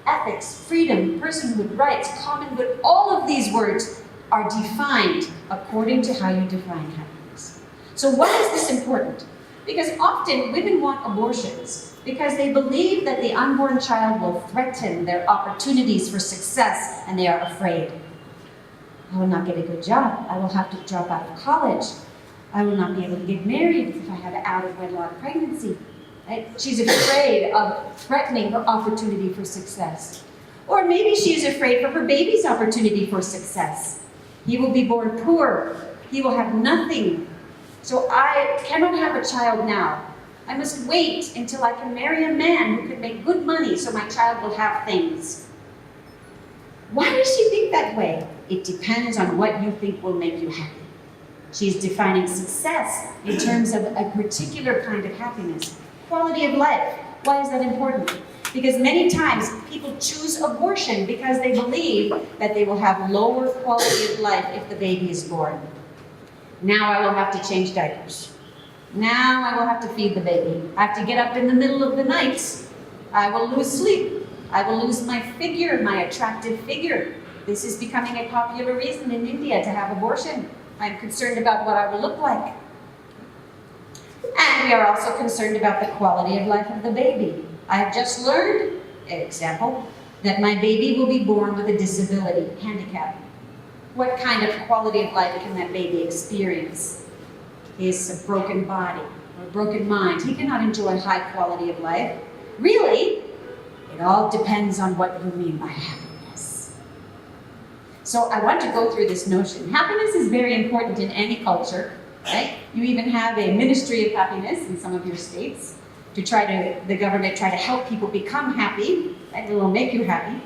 Ethics, freedom, personhood, rights, common good, all of these words are defined according to how you define happiness. So why is this important? Because often women want abortions because they believe that the unborn child will threaten their opportunities for success and they are afraid. I will not get a good job. I will have to drop out of college. I will not be able to get married if I have an out-of-wedlock pregnancy. Right? She's afraid of threatening her opportunity for success. Or maybe she's afraid for her baby's opportunity for success. He will be born poor. He will have nothing. So I cannot have a child now. I must wait until I can marry a man who can make good money so my child will have things. Why does she think that way? It depends on what you think will make you happy. She's defining success in terms of a particular kind of happiness. Quality of life. Why is that important? Because many times people choose abortion because they believe that they will have lower quality of life if the baby is born. Now I will have to change diapers. Now I will have to feed the baby. I have to get up in the middle of the night. I will lose sleep. I will lose my figure, my attractive figure. This is becoming a popular reason in India to have abortion. I'm concerned about what I will look like. And we are also concerned about the quality of life of the baby. I have just learned, example, that my baby will be born with a disability, handicap. What kind of quality of life can that baby experience? Is a broken body or a broken mind. He cannot enjoy high quality of life. Really, it all depends on what you mean by happiness. So I want to go through this notion. Happiness is very important in any culture, right? You even have a ministry of happiness in some of your states the government try to help people become happy, right? It will make you happy.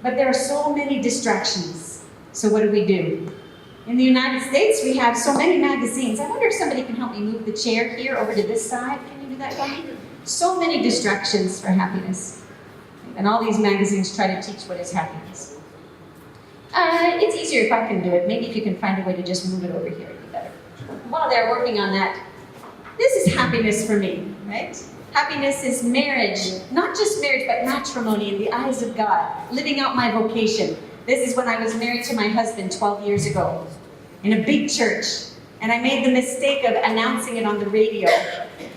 But there are so many distractions. So what do? In the United States, we have so many magazines. I wonder if somebody can help me move the chair here over to this side. Can you do that for me? So many distractions for happiness. And all these magazines try to teach what is happiness. It's easier if I can do it. Maybe if you can find a way to just move it over here, it'd be better. While they're working on that, this is happiness for me, right? Happiness is marriage. Not just marriage, but matrimony in the eyes of God. Living out my vocation. This is when I was married to my husband 12 years ago in a big church. And I made the mistake of announcing it on the radio.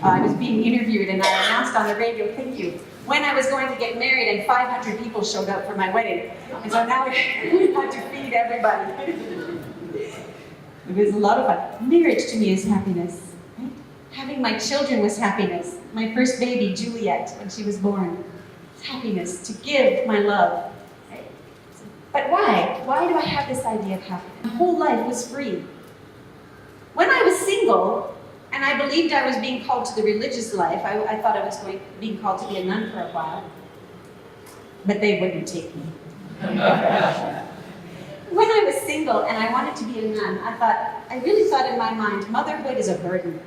I was being interviewed and I announced on the radio, thank you, when I was going to get married and 500 people showed up for my wedding. And so now we had to feed everybody. It was a lot of fun. Marriage to me is happiness. Right? Having my children was happiness. My first baby, Juliet, when she was born. It's happiness to give my love. But why? Why do I have this idea of happiness? My whole life was free. When I was single, and I believed I was being called to the religious life, I thought I was being called to be a nun for a while. But they wouldn't take me. When I was single and I wanted to be a nun, I really thought in my mind, motherhood is a burden.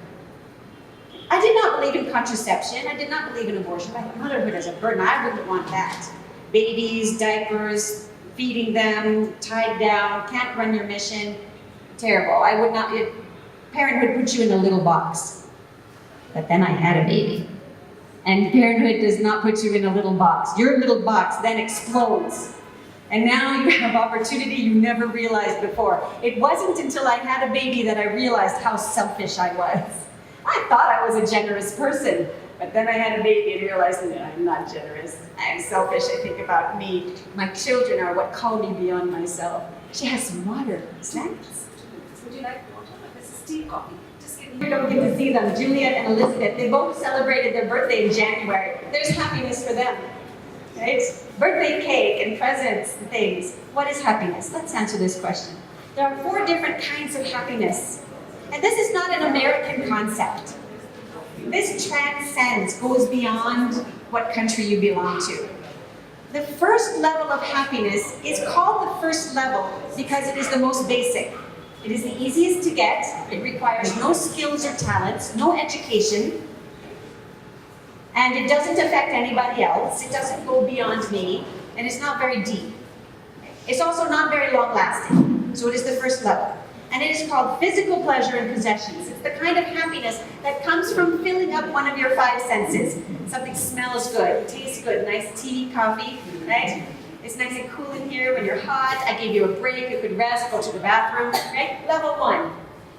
I did not believe in contraception. I did not believe in abortion. But motherhood is a burden. I wouldn't want that. Babies, diapers, feeding them, tied down, can't run your mission. Terrible. I would not. Parenthood puts you in a little box. But then I had a baby. And parenthood does not put you in a little box. Your little box then explodes. And now you have opportunity you never realized before. It wasn't until I had a baby that I realized how selfish I was. I thought I was a generous person, but then I had a baby and realized that I'm not generous. I'm selfish. I think about me. My children are what call me beyond myself. She has some water. Snacks? Would you like water? This is tea coffee. Just kidding. We don't get to see them. Juliet and Elizabeth, they both celebrated their birthday in January. There's happiness for them. Right? Birthday cake and presents and things. What is happiness? Let's answer this question. There are 4 different kinds of happiness. And this is not an American concept. This transcends, goes beyond what country you belong to. The first level of happiness is called the first level because it is the most basic. It is the easiest to get. It requires no skills or talents, no education. And it doesn't affect anybody else. It doesn't go beyond me. And it's not very deep. It's also not very long-lasting. So it is the first level. And it is called physical pleasure and possessions. It's the kind of happiness that comes from filling up one of your 5 senses. Something smells good, tastes good, nice tea, coffee, right? It's nice and cool in here when you're hot. I gave you a break, you could rest, go to the bathroom, right? Level 1.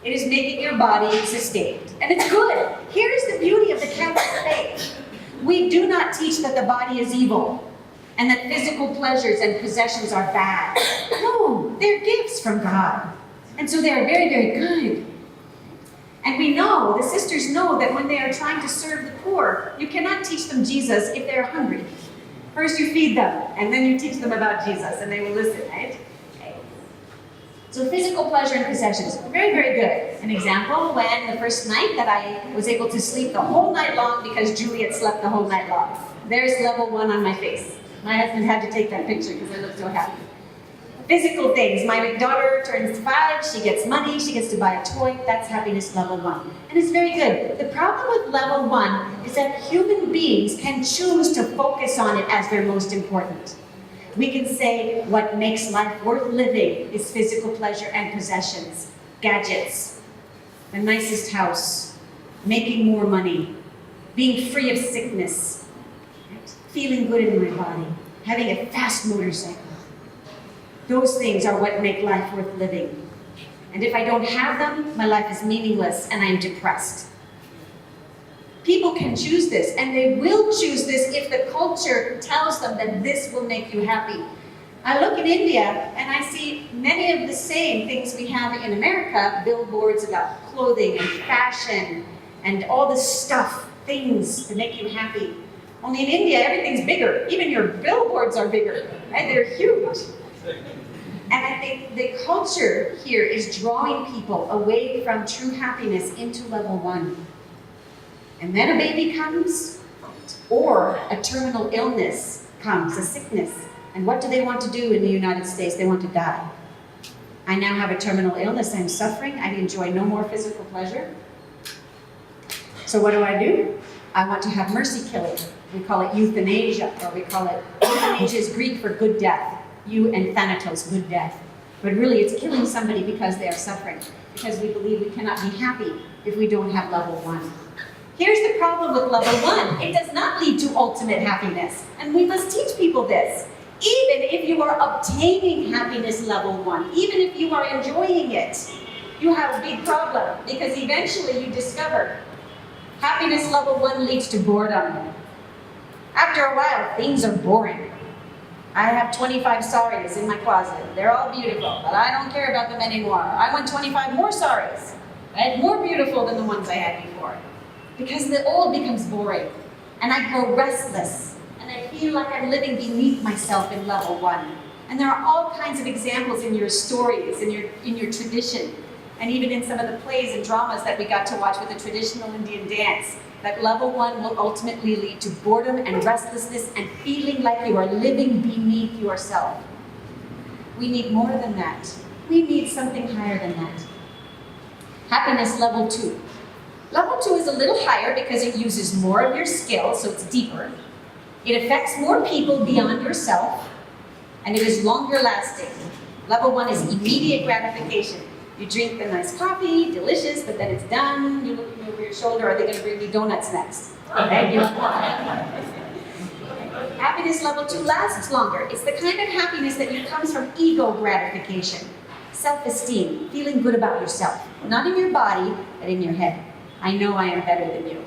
It is making your body sustained. And it's good. Here's the beauty of the Catholic faith. We do not teach that the body is evil and that physical pleasures and possessions are bad. No, they're gifts from God. And so they are very, very good. And we know, the sisters know that when they are trying to serve the poor, you cannot teach them Jesus if they're hungry. First you feed them, and then you teach them about Jesus, and they will listen, right? Okay. So physical pleasure and possessions, very, very good. An example, when the first night that I was able to sleep the whole night long because Juliet slept the whole night long. There's level 1 on my face. My husband had to take that picture because I looked so happy. Physical things. My daughter turns 5, she gets money, she gets to buy a toy. That's happiness level 1. And it's very good. The problem with level 1 is that human beings can choose to focus on it as their most important. We can say what makes life worth living is physical pleasure and possessions, gadgets, the nicest house, making more money, being free of sickness, right? Feeling good in my body, having a fast motorcycle. Those things are what make life worth living. And if I don't have them, my life is meaningless and I'm depressed. People can choose this, and they will choose this if the culture tells them that this will make you happy. I look in India and I see many of the same things we have in America, billboards about clothing and fashion and all this stuff, things to make you happy. Only in India, everything's bigger. Even your billboards are bigger, right? They're huge. And I think the culture here is drawing people away from true happiness into level 1. And then a baby comes, or a terminal illness comes, a sickness. And what do they want to do in the United States? They want to die. I now have a terminal illness, I'm suffering, I enjoy no more physical pleasure. So what do? I want to have mercy killing. We call it euthanasia, or we call it, euthanasia is Greek for good death. You and thanatos, good death. But really it's killing somebody because they are suffering, because we believe we cannot be happy if we don't have level 1. Here's the problem with level 1. It does not lead to ultimate happiness. And we must teach people this. Even if you are obtaining happiness level 1, even if you are enjoying it, you have a big problem, because eventually you discover happiness level 1 leads to boredom. After a while, things are boring. I have 25 saris in my closet. They're all beautiful, but I don't care about them anymore. I want 25 more saris, right? More beautiful than the ones I had before. Because the old becomes boring, and I grow restless, and I feel like I'm living beneath myself in level 1. And there are all kinds of examples in your stories, in your tradition, and even in some of the plays and dramas that we got to watch with the traditional Indian dance, that level 1 will ultimately lead to boredom and restlessness and feeling like you are living beneath yourself. We need more than that. We need something higher than that. Happiness level 2. Level 2 is a little higher because it uses more of your skill, so it's deeper. It affects more people beyond yourself, and it is longer lasting. Level 1 is immediate gratification. You drink the nice coffee, delicious, but then it's done. You're looking over your shoulder, are they going to bring me donuts next? Okay? Happiness level 2 lasts longer. It's the kind of happiness that comes from ego gratification, self-esteem, feeling good about yourself. Not in your body, but in your head. I know I am better than you.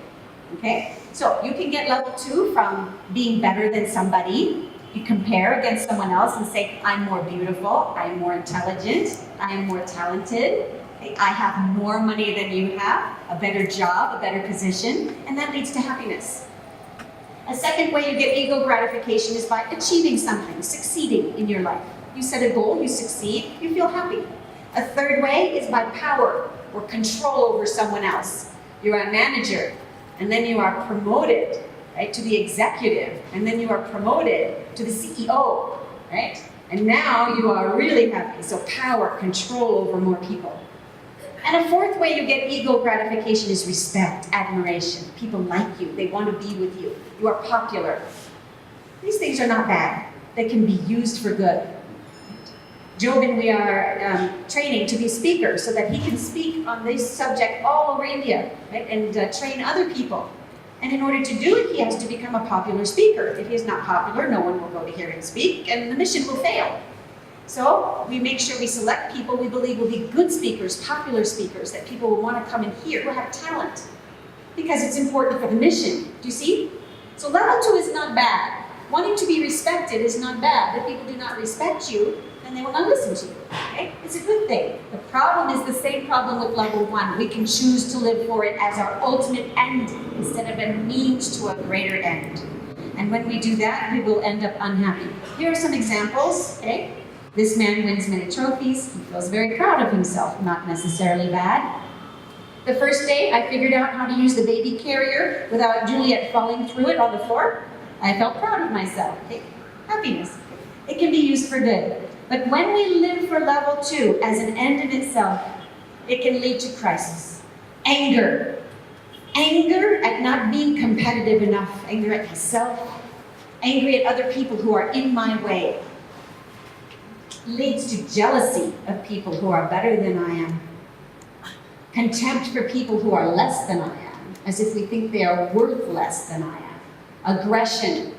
Okay? So you can get level 2 from being better than somebody. You compare against someone else and say, I'm more beautiful, I'm more intelligent, I am more talented, I have more money than you have, a better job, a better position, and that leads to happiness. A second way you get ego gratification is by achieving something, succeeding in your life. You set a goal, you succeed, you feel happy. A third way is by power or control over someone else. You're a manager, and then you are promoted, right, to the executive, and then you are promoted to the CEO, right? And now you are really happy. So power, control over more people. And a fourth way you get ego gratification is respect, admiration. People like you, they want to be with you. You are popular. These things are not bad. They can be used for good. Jobin, we are training to be speaker so that he can speak on this subject all over India, right? And train other people. And in order to do it, he has to become a popular speaker. If he is not popular, no one will go to hear him speak, and the mission will fail. So we make sure we select people we believe will be good speakers, popular speakers, that people will want to come and hear, who have talent, because it's important for the mission. Do you see? So level 2 is not bad. Wanting to be respected is not bad. If people do not respect you, then they will not listen to you. Okay? It's a good thing. The problem is the same problem with level 1. We can choose to live for it as our ultimate end instead of a means to a greater end. And when we do that, we will end up unhappy. Here are some examples. Okay? This man wins many trophies. He feels very proud of himself. Not necessarily bad. The first day, I figured out how to use the baby carrier without Juliet falling through it on the floor. I felt proud of myself. Okay? Happiness. It can be used for good. But when we live for level 2 as an end in itself, it can lead to crisis. Anger. Anger at not being competitive enough. Anger at myself. Angry at other people who are in my way. Leads to jealousy of people who are better than I am. Contempt for people who are less than I am, as if we think they are worth less than I am. Aggression,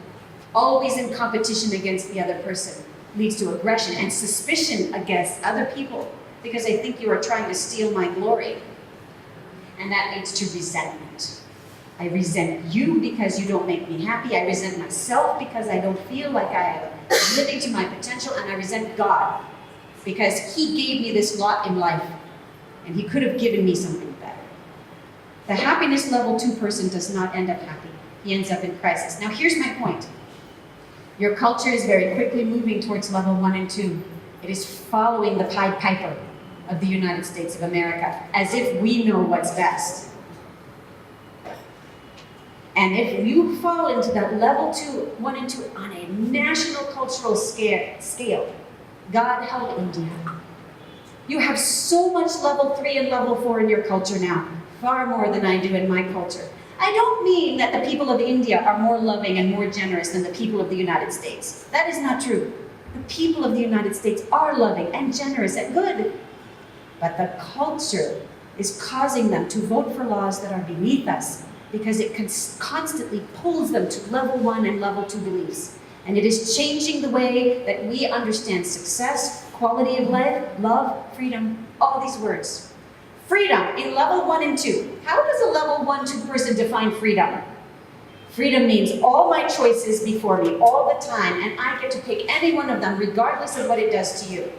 always in competition against the other person, leads to aggression and suspicion against other people because they think you are trying to steal my glory. And that leads to resentment. I resent you because you don't make me happy. I resent myself because I don't feel like I am living to my potential. And I resent God because He gave me this lot in life and He could have given me something better. The happiness level 2 person does not end up happy. He ends up in crisis. Now here's my point. Your culture is very quickly moving towards level 1 and 2. It is following the Pied Piper of the United States of America, as if we know what's best. And if you fall into that level 1 and 2 on a national cultural scale, God help India. You have so much level 3 and level 4 in your culture now, far more than I do in my culture. I don't mean that the people of India are more loving and more generous than the people of the United States. That is not true. The people of the United States are loving and generous and good. But the culture is causing them to vote for laws that are beneath us because it constantly pulls them to level 1 and level 2 beliefs. And it is changing the way that we understand success, quality of life, love, freedom, all these words. Freedom in level 1 and 2. How does a level 1, 2 person define freedom? Freedom means all my choices before me all the time, and I get to pick any one of them regardless of what it does to you.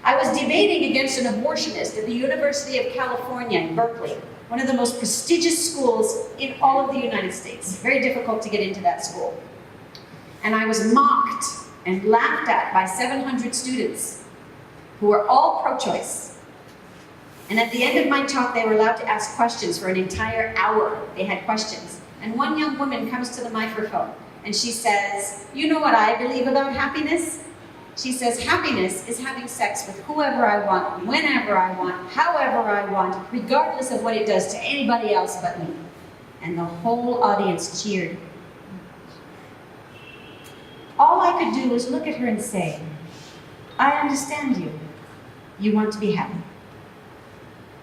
I was debating against an abortionist at the University of California in Berkeley, one of the most prestigious schools in all of the United States. Very difficult to get into that school. And I was mocked and laughed at by 700 students who were all pro-choice. And at the end of my talk, they were allowed to ask questions for an entire hour. They had questions. And one young woman comes to the microphone and she says, "You know what I believe about happiness?" She says, "Happiness is having sex with whoever I want, whenever I want, however I want, regardless of what it does to anybody else but me." And the whole audience cheered. All I could do was look at her and say, "I understand you. You want to be happy.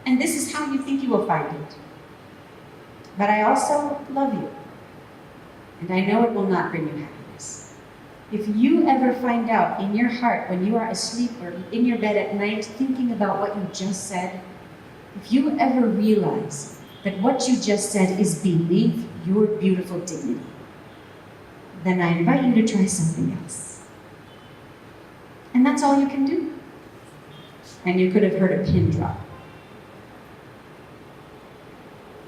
And this is how you think you will find it. But I also love you. And I know it will not bring you happiness. If you ever find out in your heart when you are asleep or in your bed at night thinking about what you just said, if you ever realize that what you just said is beneath your beautiful dignity, then I invite you to try something else." And that's all you can do. And you could have heard a pin drop.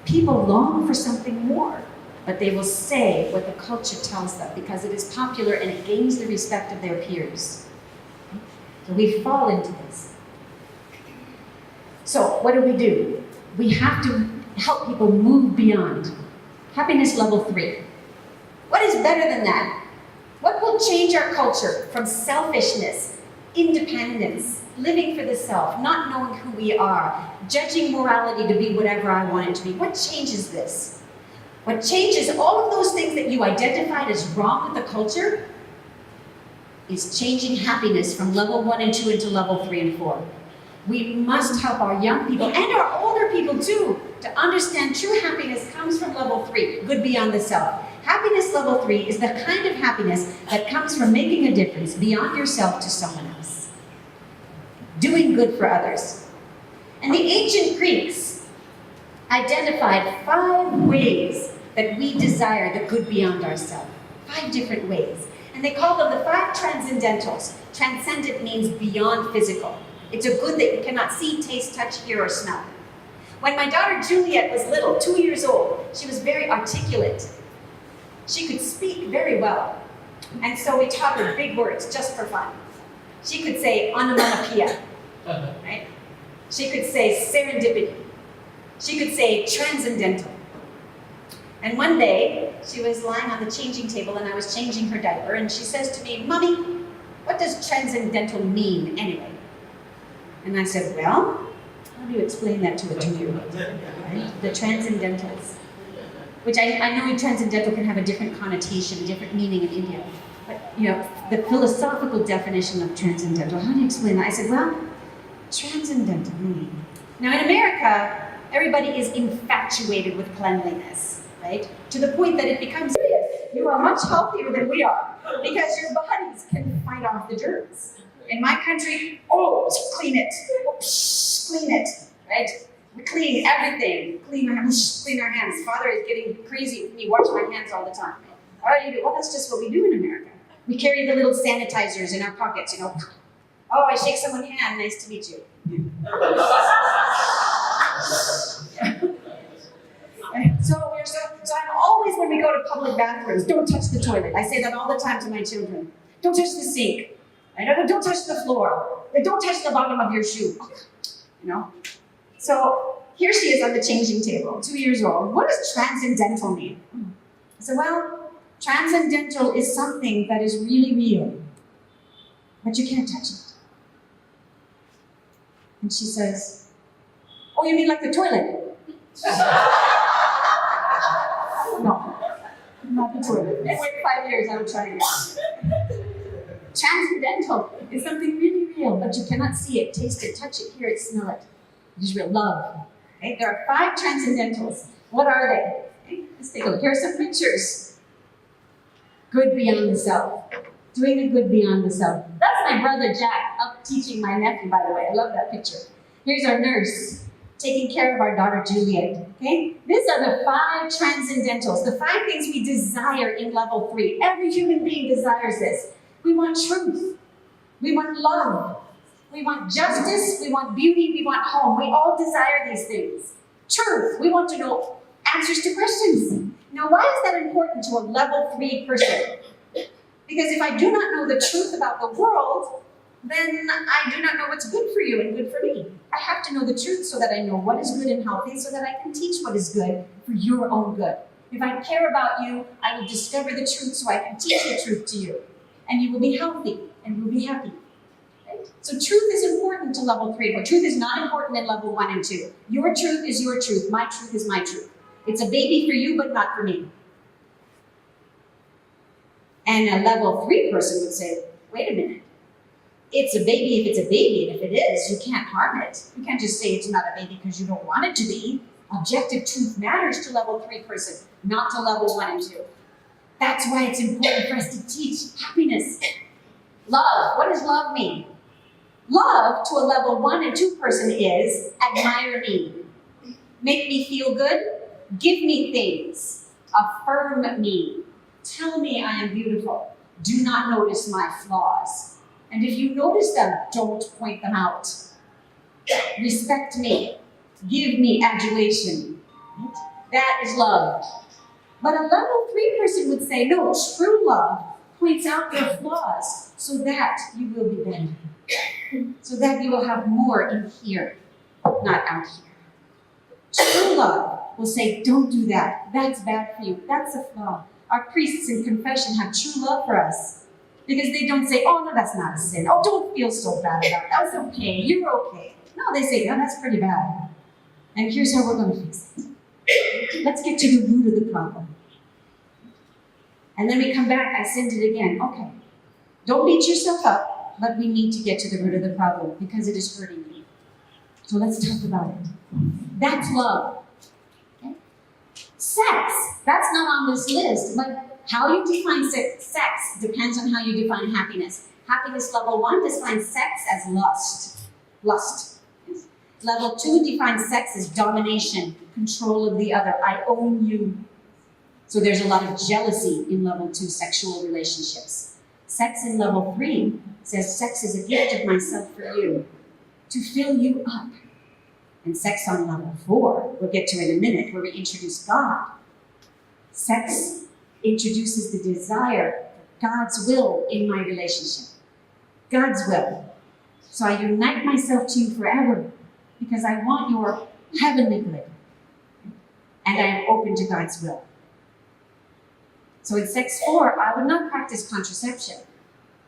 People long for something more, but they will say what the culture tells them because it is popular and it gains the respect of their peers. So we fall into this. So what do? We have to help people move beyond happiness level 3. What is better than that? What will change our culture from selfishness, independence, living for the self, not knowing who we are, judging morality to be whatever I want it to be? What changes this? What changes all of those things that you identified as wrong with the culture is changing happiness from level 1 and 2 into level 3 and 4. We must help our young people and our older people too to understand true happiness comes from level 3, good beyond the self. Happiness level 3 is the kind of happiness that comes from making a difference beyond yourself to someone else. Doing good for others. And the ancient Greeks identified 5 ways that we desire the good beyond ourselves. 5 different ways. And they call them the 5 transcendentals. Transcendent means beyond physical. It's a good that you cannot see, taste, touch, hear, or smell. When my daughter Juliet was little, 2 years old, she was very articulate. She could speak very well. And so we taught her big words just for fun. She could say onomatopoeia, right? She could say serendipity. She could say transcendental. And one day, she was lying on the changing table and I was changing her diaper and she says to me, "Mommy, What does transcendental mean anyway? And I said, well, how do you explain that to a 2-year-old? Right? The transcendentals. Which I know transcendental can have a different connotation, a different meaning in India. But, the philosophical definition of transcendental, how do you explain that? I said, well, transcendental. Now in America, everybody is infatuated with cleanliness, right? To the point that it becomes serious. You are much healthier than we are because your bodies can fight off the germs. In my country, clean it, clean it, right? We clean everything, clean our hands. Father is getting crazy with me, wash my hands all the time. All right, well, that's just what we do in America. We carry the little sanitizers in our pockets, Oh, I shake someone's hand, nice to meet you. So I'm always, when we go to public bathrooms, don't touch the toilet. I say that all the time to my children. Don't touch the sink. Don't touch the floor. Don't touch the bottom of your shoe. So here she is on the changing table, 2 years old. What does transcendental mean? I said, well, transcendental is something that is really real, but you can't touch it. And she says, oh, you mean like the toilet? No, not the toilet. And wait 5 years, I'm trying it. Transcendental is something really real, but you cannot see it, taste it, touch it, hear it, smell it. It is real love. Okay? There are 5 transcendentals. What are they? Okay? Let's take a look. Here are some pictures. Good beyond the self. Doing the good beyond the self. That's my brother Jack up teaching my nephew, by the way. I love that picture. Here's our nurse taking care of our daughter Juliet. Okay? These are the 5 transcendentals, the 5 things we desire in level 3. Every human being desires this. We want truth. We want love. We want justice. We want beauty. We want home. We all desire these things. Truth. We want to know answers to questions. Now, why is that important to a level 3 person? Because if I do not know the truth about the world, then I do not know what's good for you and good for me. I have to know the truth so that I know what is good and healthy, so that I can teach what is good for your own good. If I care about you, I will discover the truth so I can teach the truth to you. And you will be healthy and you will be happy. Right? So truth is important to level 3, but truth is not important in level 1 and 2. Your truth is your truth. My truth is my truth. It's a baby for you, but not for me. And a level 3 person would say, wait a minute. It's a baby if it's a baby, and if it is, you can't harm it. You can't just say it's not a baby because you don't want it to be. Objective truth matters to level 3 person, not to level 1 and 2. That's why it's important for us to teach happiness. Love. What does love mean? Love to a level 1 and 2 person is admire me. Make me feel good. Give me things. Affirm me. Tell me I am beautiful. Do not notice my flaws. And if you notice them, don't point them out. Respect me. Give me adulation. That is love. But a level 3 person would say, no, true love points out their flaws so that you will be better. So that you will have more in here, not out here. True love will say, don't do that. That's bad for you. That's a flaw. Our priests in confession have true love for us because they don't say, oh, no, that's not a sin. Oh, don't feel so bad about it. That's okay. You're okay. No, they say, no, that's pretty bad. And here's how we're going to fix it. Let's get to the root of the problem. And then we come back, I sinned it again. Okay. Don't beat yourself up, but we need to get to the root of the problem because it is hurting me. So let's talk about it. That's love. Okay? Sex, that's not on this list, but how you define sex depends on how you define happiness. Happiness level 1 defines sex as lust. Lust. Yes. Level 2 defines sex as domination, control of the other. I own you. So there's a lot of jealousy in level 2 sexual relationships. Sex in level 3 says sex is a gift of myself for you, to fill you up. And sex on level 4, we'll get to in a minute, where we introduce God. Sex introduces the desire for God's will in my relationship. God's will. So I unite myself to you forever because I want your heavenly good. And I am open to God's will. So in sex 4, I would not practice contraception.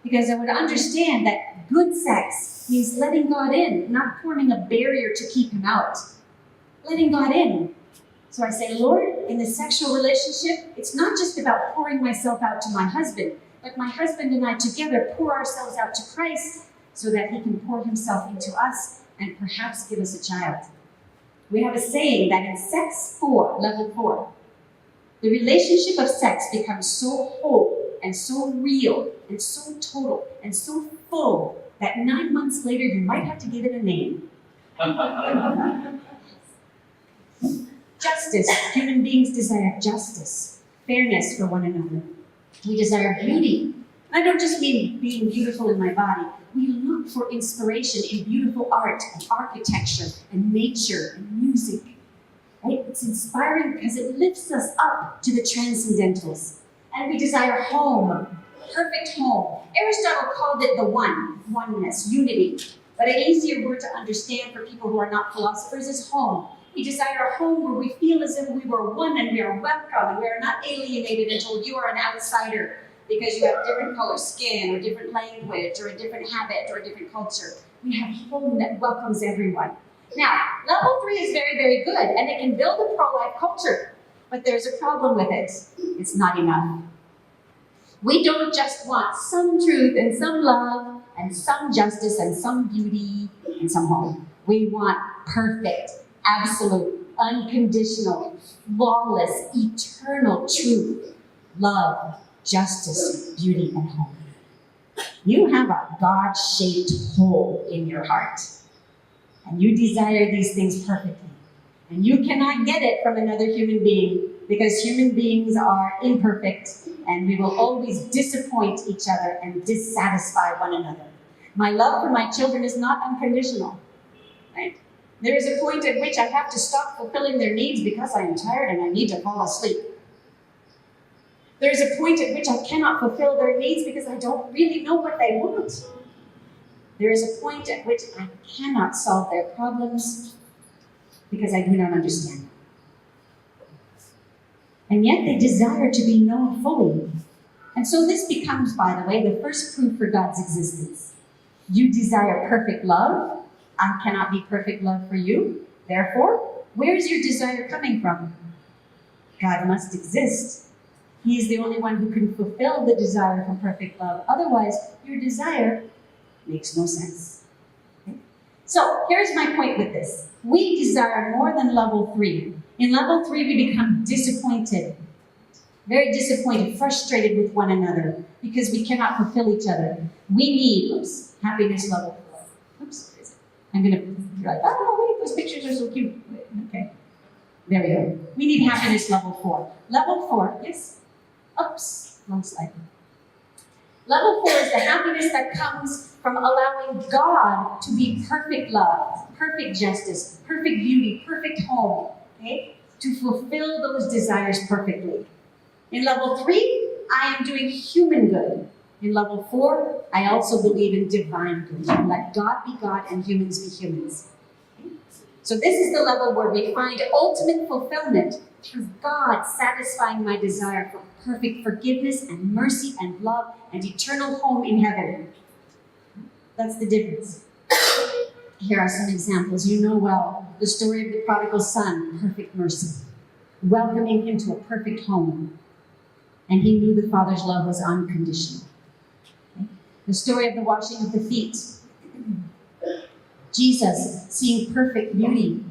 because I would understand that good sex means letting God in, not forming a barrier to keep him out. Letting God in. So I say, Lord, in the sexual relationship, it's not just about pouring myself out to my husband, but my husband and I together pour ourselves out to Christ so that he can pour himself into us and perhaps give us a child. We have a saying that in sex 4, level 4, the relationship of sex becomes so whole and so real and so total and so full that 9 months later you might have to give it a name. Justice. Human beings desire justice, fairness for one another. We desire beauty. And I don't just mean being beautiful in my body. We look for inspiration in beautiful art and architecture and nature and music. Right? It's inspiring because it lifts us up to the transcendentals. And we desire home, perfect home. Aristotle called it the one, oneness, unity. But an easier word to understand for people who are not philosophers is home. We desire a home where we feel as if we were one and we are welcome and we are not alienated and told you are an outsider because you have different color skin or different language or a different habit or a different culture. We have a home that welcomes everyone. Now, level 3 is very, very good and it can build a pro-life culture, but there's a problem with it. It's not enough. We don't just want some truth and some love and some justice and some beauty and some home. We want perfect, absolute, unconditional, flawless, eternal truth, love, justice, beauty, and home. You have a God-shaped hole in your heart, and you desire these things perfectly. And you cannot get it from another human being because human beings are imperfect and we will always disappoint each other and dissatisfy one another. My love for my children is not unconditional, right? There is a point at which I have to stop fulfilling their needs because I am tired and I need to fall asleep. There is a point at which I cannot fulfill their needs because I don't really know what they want. There is a point at which I cannot solve their problems because I do not understand them. And yet they desire to be known fully. And so this becomes, by the way, the first proof for God's existence. You desire perfect love. I cannot be perfect love for you. Therefore, where is your desire coming from? God must exist. He is the only one who can fulfill the desire for perfect love. Otherwise, your desire makes no sense. Okay? So, here's my point with this. We desire more than level 3. In level 3, we become disappointed. Very disappointed, frustrated with one another because we cannot fulfill each other. We need happiness level 4. Oops. I'm going to be like, oh, wait, those pictures are so cute. Okay. There we go. We need happiness level 4. Level 4, yes? Oops, wrong slide. Level 4 is the happiness that comes from allowing God to be perfect love, perfect justice, perfect beauty, perfect home, okay? To fulfill those desires perfectly. In level 3, I am doing human good. In level 4, I also believe in divine good. Let God be God and humans be humans. Okay? So this is the level where we find ultimate fulfillment through God satisfying my desire for perfect forgiveness and mercy and love and eternal home in heaven. That's the difference. Here are some examples. You know well the story of the prodigal son, perfect mercy, welcoming him to a perfect home. And he knew the Father's love was unconditional. Okay? The story of the washing of the feet. Jesus seeing perfect beauty,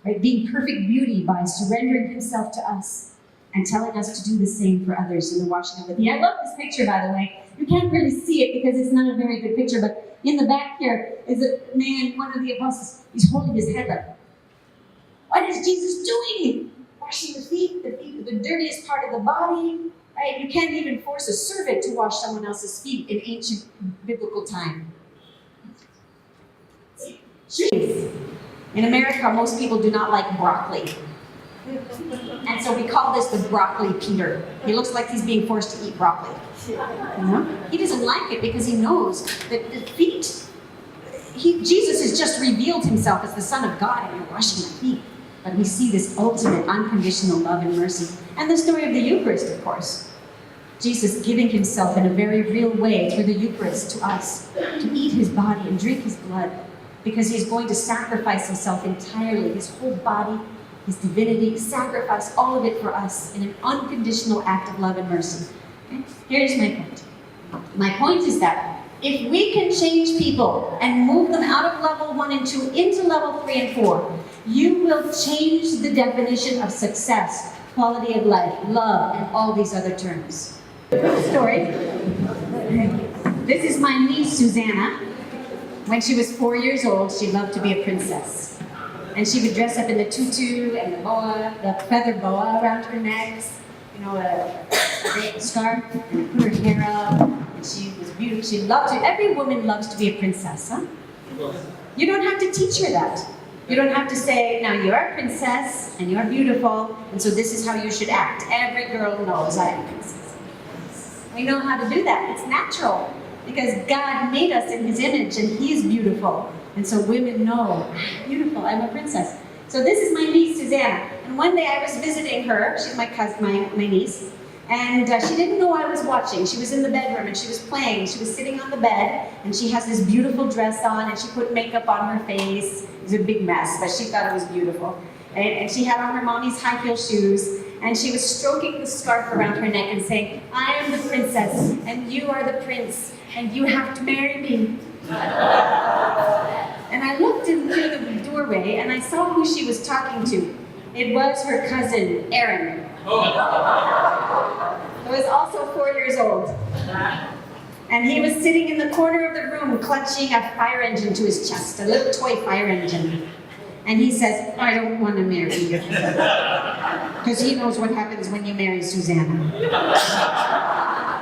right? Being perfect beauty by surrendering himself to us and telling us to do the same for others in the washing of the feet. I love this picture, by the way. You can't really see it because it's not a very good picture, but in the back here is a man, one of the apostles. He's holding his head up. What is Jesus doing? Washing the feet the dirtiest part of the body. Right? You can't even force a servant to wash someone else's feet in ancient biblical time. Jeez. In America, most people do not like broccoli. And so we call this the broccoli Peter. He looks like he's being forced to eat broccoli. You know? He doesn't like it because he knows that the feet, Jesus has just revealed himself as the Son of God and you're washing my feet. But we see this ultimate unconditional love and mercy. And the story of the Eucharist, of course. Jesus giving himself in a very real way through the Eucharist to us, to eat his body and drink his blood, because he's going to sacrifice himself entirely, his whole body, his divinity, sacrifice all of it for us in an unconditional act of love and mercy. Okay? Here's my point. My point is that if we can change people and move them out of level 1 and 2 into level 3 and 4, you will change the definition of success, quality of life, love, and all these other terms. Quick story. This is my niece, Susanna. When she was 4 years old, she loved to be a princess. And she would dress up in the tutu and the boa, the feather boa around her neck, you know, a great scarf, and put her hair up. And she was beautiful. She loved to, every woman loves to be a princess, huh? You don't have to teach her that. You don't have to say, now you're a princess and you're beautiful, and so this is how you should act. Every girl knows I am a princess. We know how to do that. It's natural because God made us in his image and he is beautiful. And so women know, I'm beautiful, I'm a princess. So this is my niece, Susanna. And one day I was visiting her. She's my cousin, my niece. And she didn't know I was watching. She was in the bedroom and she was playing. She was sitting on the bed and she has this beautiful dress on and she put makeup on her face. It was a big mess, but she thought it was beautiful. And she had on her mommy's high heel shoes and she was stroking the scarf around her neck and saying, I am the princess and you are the prince and you have to marry me. And I looked in through the doorway and I saw who she was talking to. It was her cousin, Aaron. Who was also 4 years old. And he was sitting in the corner of the room clutching a fire engine to his chest, a little toy fire engine. And he says, I don't want to marry you. Because he knows what happens when you marry Susanna.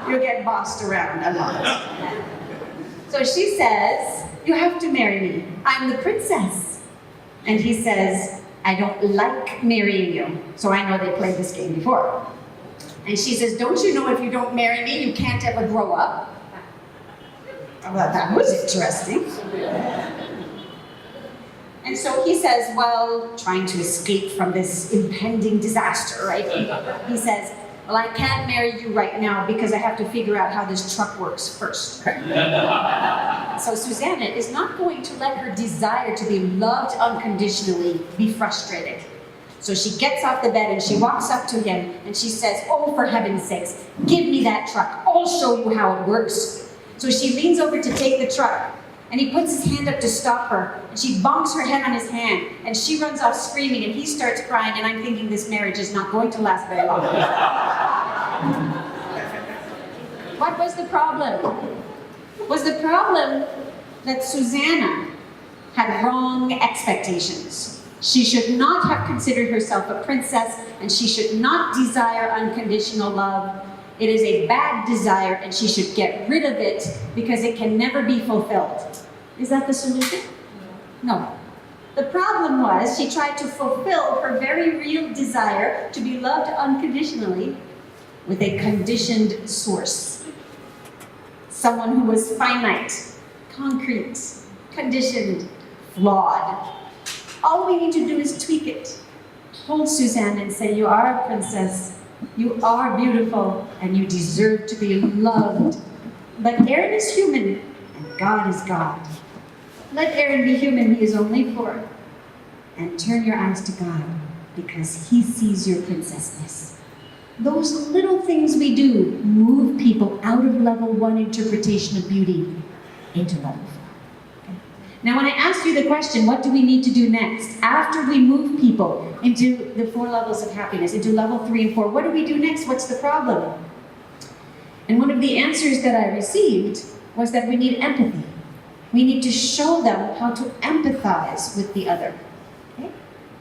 You'll get bossed around a lot. So she says, you have to marry me. I'm the princess. And he says, I don't like marrying you. So I know they played this game before. And she says, don't you know if you don't marry me, you can't ever grow up? I thought that was interesting. And so he says, well, trying to escape from this impending disaster, right? He says, well, I can't marry you right now because I have to figure out how this truck works first. So Susanna is not going to let her desire to be loved unconditionally be frustrated. So she gets off the bed and she walks up to him and she says, oh, for heaven's sakes, give me that truck. I'll show you how it works. So she leans over to take the truck and he puts his hand up to stop her and she bonks her head on his hand and she runs off screaming and he starts crying and I'm thinking this marriage is not going to last very long. What was the problem? Was the problem that Susanna had wrong expectations. She should not have considered herself a princess, and she should not desire unconditional love. It is a bad desire, and she should get rid of it because it can never be fulfilled. Is that the solution? No. The problem was she tried to fulfill her very real desire to be loved unconditionally with a conditioned source. Someone who was finite, concrete, conditioned, flawed. All we need to do is tweak it. Hold Suzanne and say, you are a princess, you are beautiful, and you deserve to be loved. But Aaron is human, and God is God. Let Aaron be human, he is only 4. And turn your eyes to God, because he sees your princessness. Those little things we do move people out of level 1 interpretation of beauty into level 4. Now, when I asked you the question, what do we need to do next? After we move people into the 4 levels of happiness, into level 3 and 4, what do we do next? What's the problem? And one of the answers that I received was that we need empathy. We need to show them how to empathize with the other. Okay?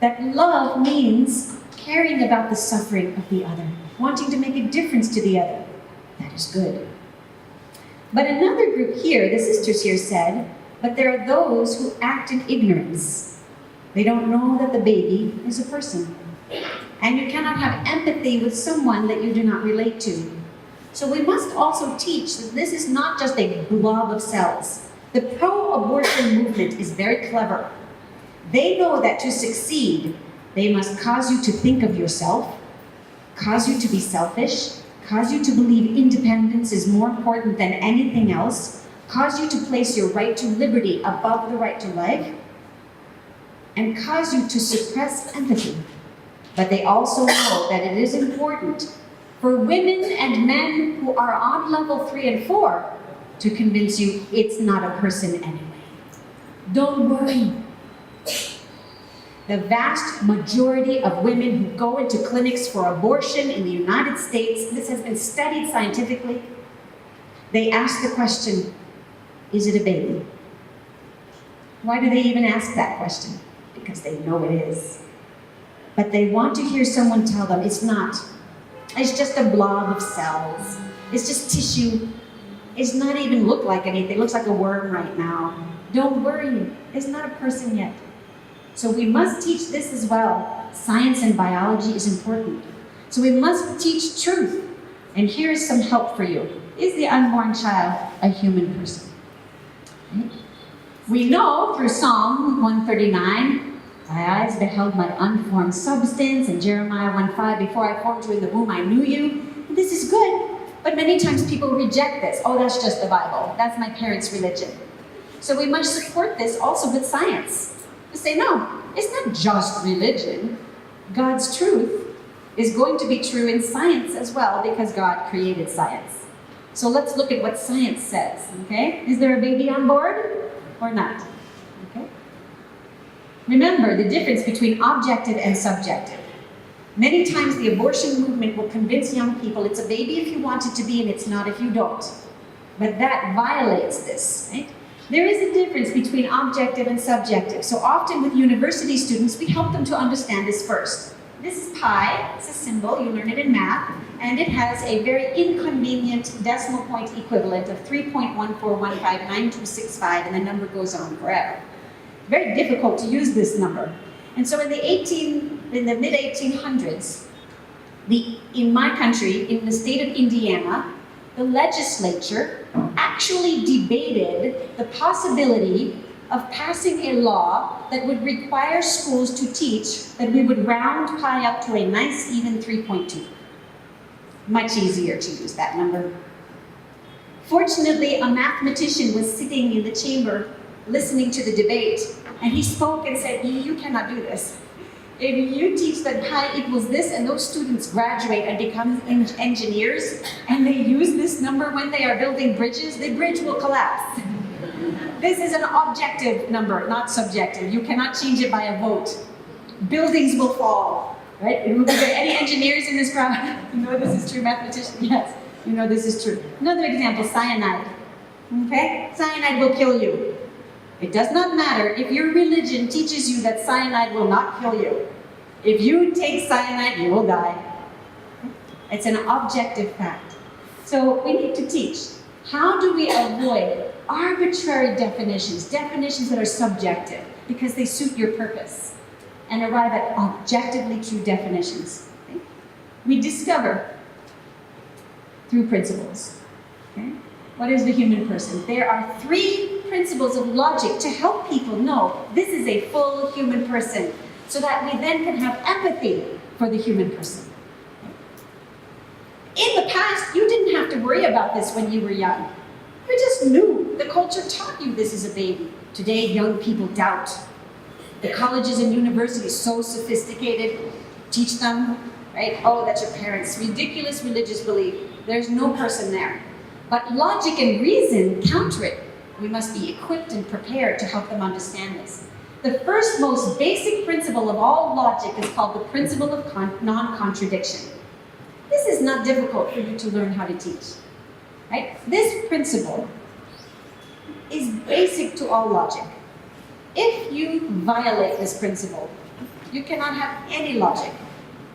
That love means caring about the suffering of the other, wanting to make a difference to the other. That is good. But another group here, the sisters here said, but there are those who act in ignorance. They don't know that the baby is a person. And you cannot have empathy with someone that you do not relate to. So we must also teach that this is not just a blob of cells. The pro-abortion movement is very clever. They know that to succeed, they must cause you to think of yourself, cause you to be selfish, cause you to believe independence is more important than anything else, cause you to place your right to liberty above the right to life, and cause you to suppress empathy. But they also know that it is important for women and men who are on level 3 and 4 to convince you it's not a person anyway. Don't worry. The vast majority of women who go into clinics for abortion in the United States, this has been studied scientifically, they ask the question, is it a baby? Why do they even ask that question? Because they know it is. But they want to hear someone tell them it's not. It's just a blob of cells. It's just tissue. It's not even look like anything. It looks like a worm right now. Don't worry. It's not a person yet. So we must teach this as well. Science and biology is important. So we must teach truth. And here is some help for you. Is the unborn child a human person? We know through Psalm 139, thy eyes beheld my unformed substance, and Jeremiah 1:5, before I formed you in the womb, I knew you. This is good, but many times people reject this. Oh, that's just the Bible. That's my parents' religion. So we must support this also with science. We say, no, it's not just religion. God's truth is going to be true in science as well, because God created science. So let's look at what science says, okay? Is there a baby on board or not? Okay. Remember the difference between objective and subjective. Many times the abortion movement will convince young people it's a baby if you want it to be and it's not if you don't. But that violates this, right? There is a difference between objective and subjective. So often with university students, we help them to understand this first. This is pi, it's a symbol, you learn it in math, and it has a very inconvenient decimal point equivalent of 3.14159265, and the number goes on forever. Very difficult to use this number. And so in the mid-1800s, in my country, in the state of Indiana, the legislature actually debated the possibility of passing a law that would require schools to teach that we would round pi up to a nice even 3.2. Much easier to use that number. Fortunately, a mathematician was sitting in the chamber listening to the debate, and he spoke and said, you cannot do this. If you teach that pi equals this and those students graduate and become engineers and they use this number when they are building bridges, the bridge will collapse. This is an objective number, not subjective. You cannot change it by a vote. Buildings will fall, right? Are there any engineers in this crowd? You know this is true, mathematicians? Yes, you know this is true. Another example, cyanide. Okay? Cyanide will kill you. It does not matter if your religion teaches you that cyanide will not kill you. If you take cyanide, you will die. It's an objective fact. So we need to teach. How do we avoid arbitrary definitions that are subjective because they suit your purpose, and arrive at objectively true definitions? Okay? We discover through principles. Okay? What is the human person? There are 3 principles of logic to help people know this is a full human person, so that we then can have empathy for the human person. In the past, you didn't have to worry about this when you were young. You just knew. The culture taught you this is a baby. Today, young people doubt. The colleges and universities, so sophisticated, teach them, right? Oh, that's your parents' ridiculous religious belief. There's no person there. But logic and reason counter it. We must be equipped and prepared to help them understand this. The first most basic principle of all logic is called the principle of non-contradiction. This is not difficult for you to learn how to teach. Right? This principle is basic to all logic. If you violate this principle, you cannot have any logic.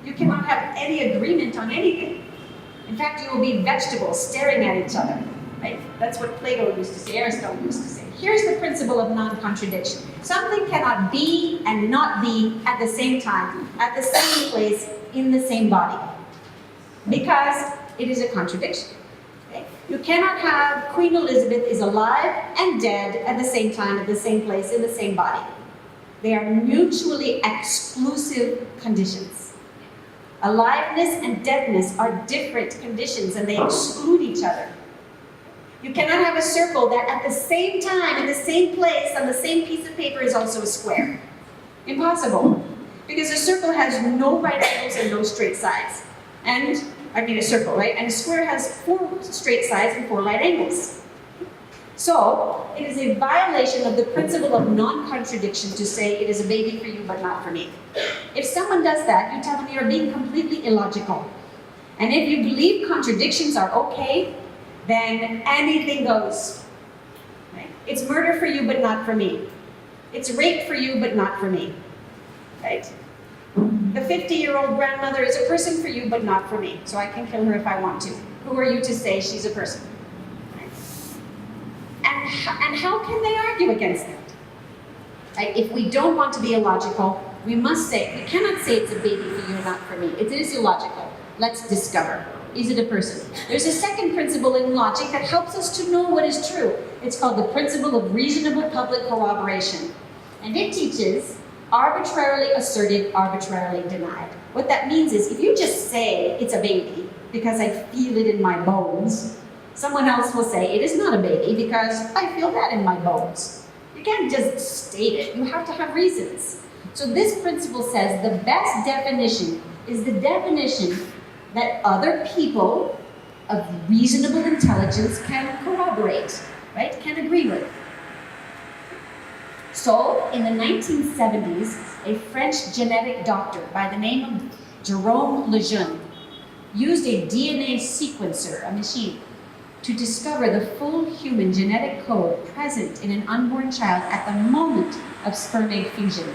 You cannot have any agreement on anything. In fact, you will be vegetables staring at each other. Right? That's what Plato used to say, Aristotle used to say. Here's the principle of non-contradiction. Something cannot be and not be at the same time, at the same place, in the same body, because it is a contradiction. Okay? You cannot have Queen Elizabeth is alive and dead at the same time, at the same place, in the same body. They are mutually exclusive conditions. Aliveness and deadness are different conditions and they exclude each other. You cannot have a circle that at the same time, in the same place, on the same piece of paper is also a square. Impossible. Because a circle has no right angles and no straight sides. And, a circle, right? And a square has 4 straight sides and 4 right angles. So, it is a violation of the principle of non-contradiction to say it is a baby for you but not for me. If someone does that, you tell them you're being completely illogical. And if you believe contradictions are okay, then anything goes. Right? It's murder for you but not for me. It's rape for you but not for me. Right? The 50-year-old grandmother is a person for you but not for me, so I can kill her if I want to. Who are you to say she's a person? And how can they argue against that? Right? If we don't want to be illogical, we cannot say it's a baby for you and not for me. It is illogical. Let's discover. Is it a person? There's a second principle in logic that helps us to know what is true. It's called the principle of reasonable public corroboration. And it teaches arbitrarily asserted, arbitrarily denied. What that means is if you just say it's a baby because I feel it in my bones, someone else will say it is not a baby because I feel that in my bones. You can't just state it. You have to have reasons. So this principle says the best definition is the definition that other people of reasonable intelligence can corroborate, right? Can agree with. So, in the 1970s, a French genetic doctor by the name of Jérôme Lejeune used a DNA sequencer, a machine, to discover the full human genetic code present in an unborn child at the moment of sperm-egg fusion.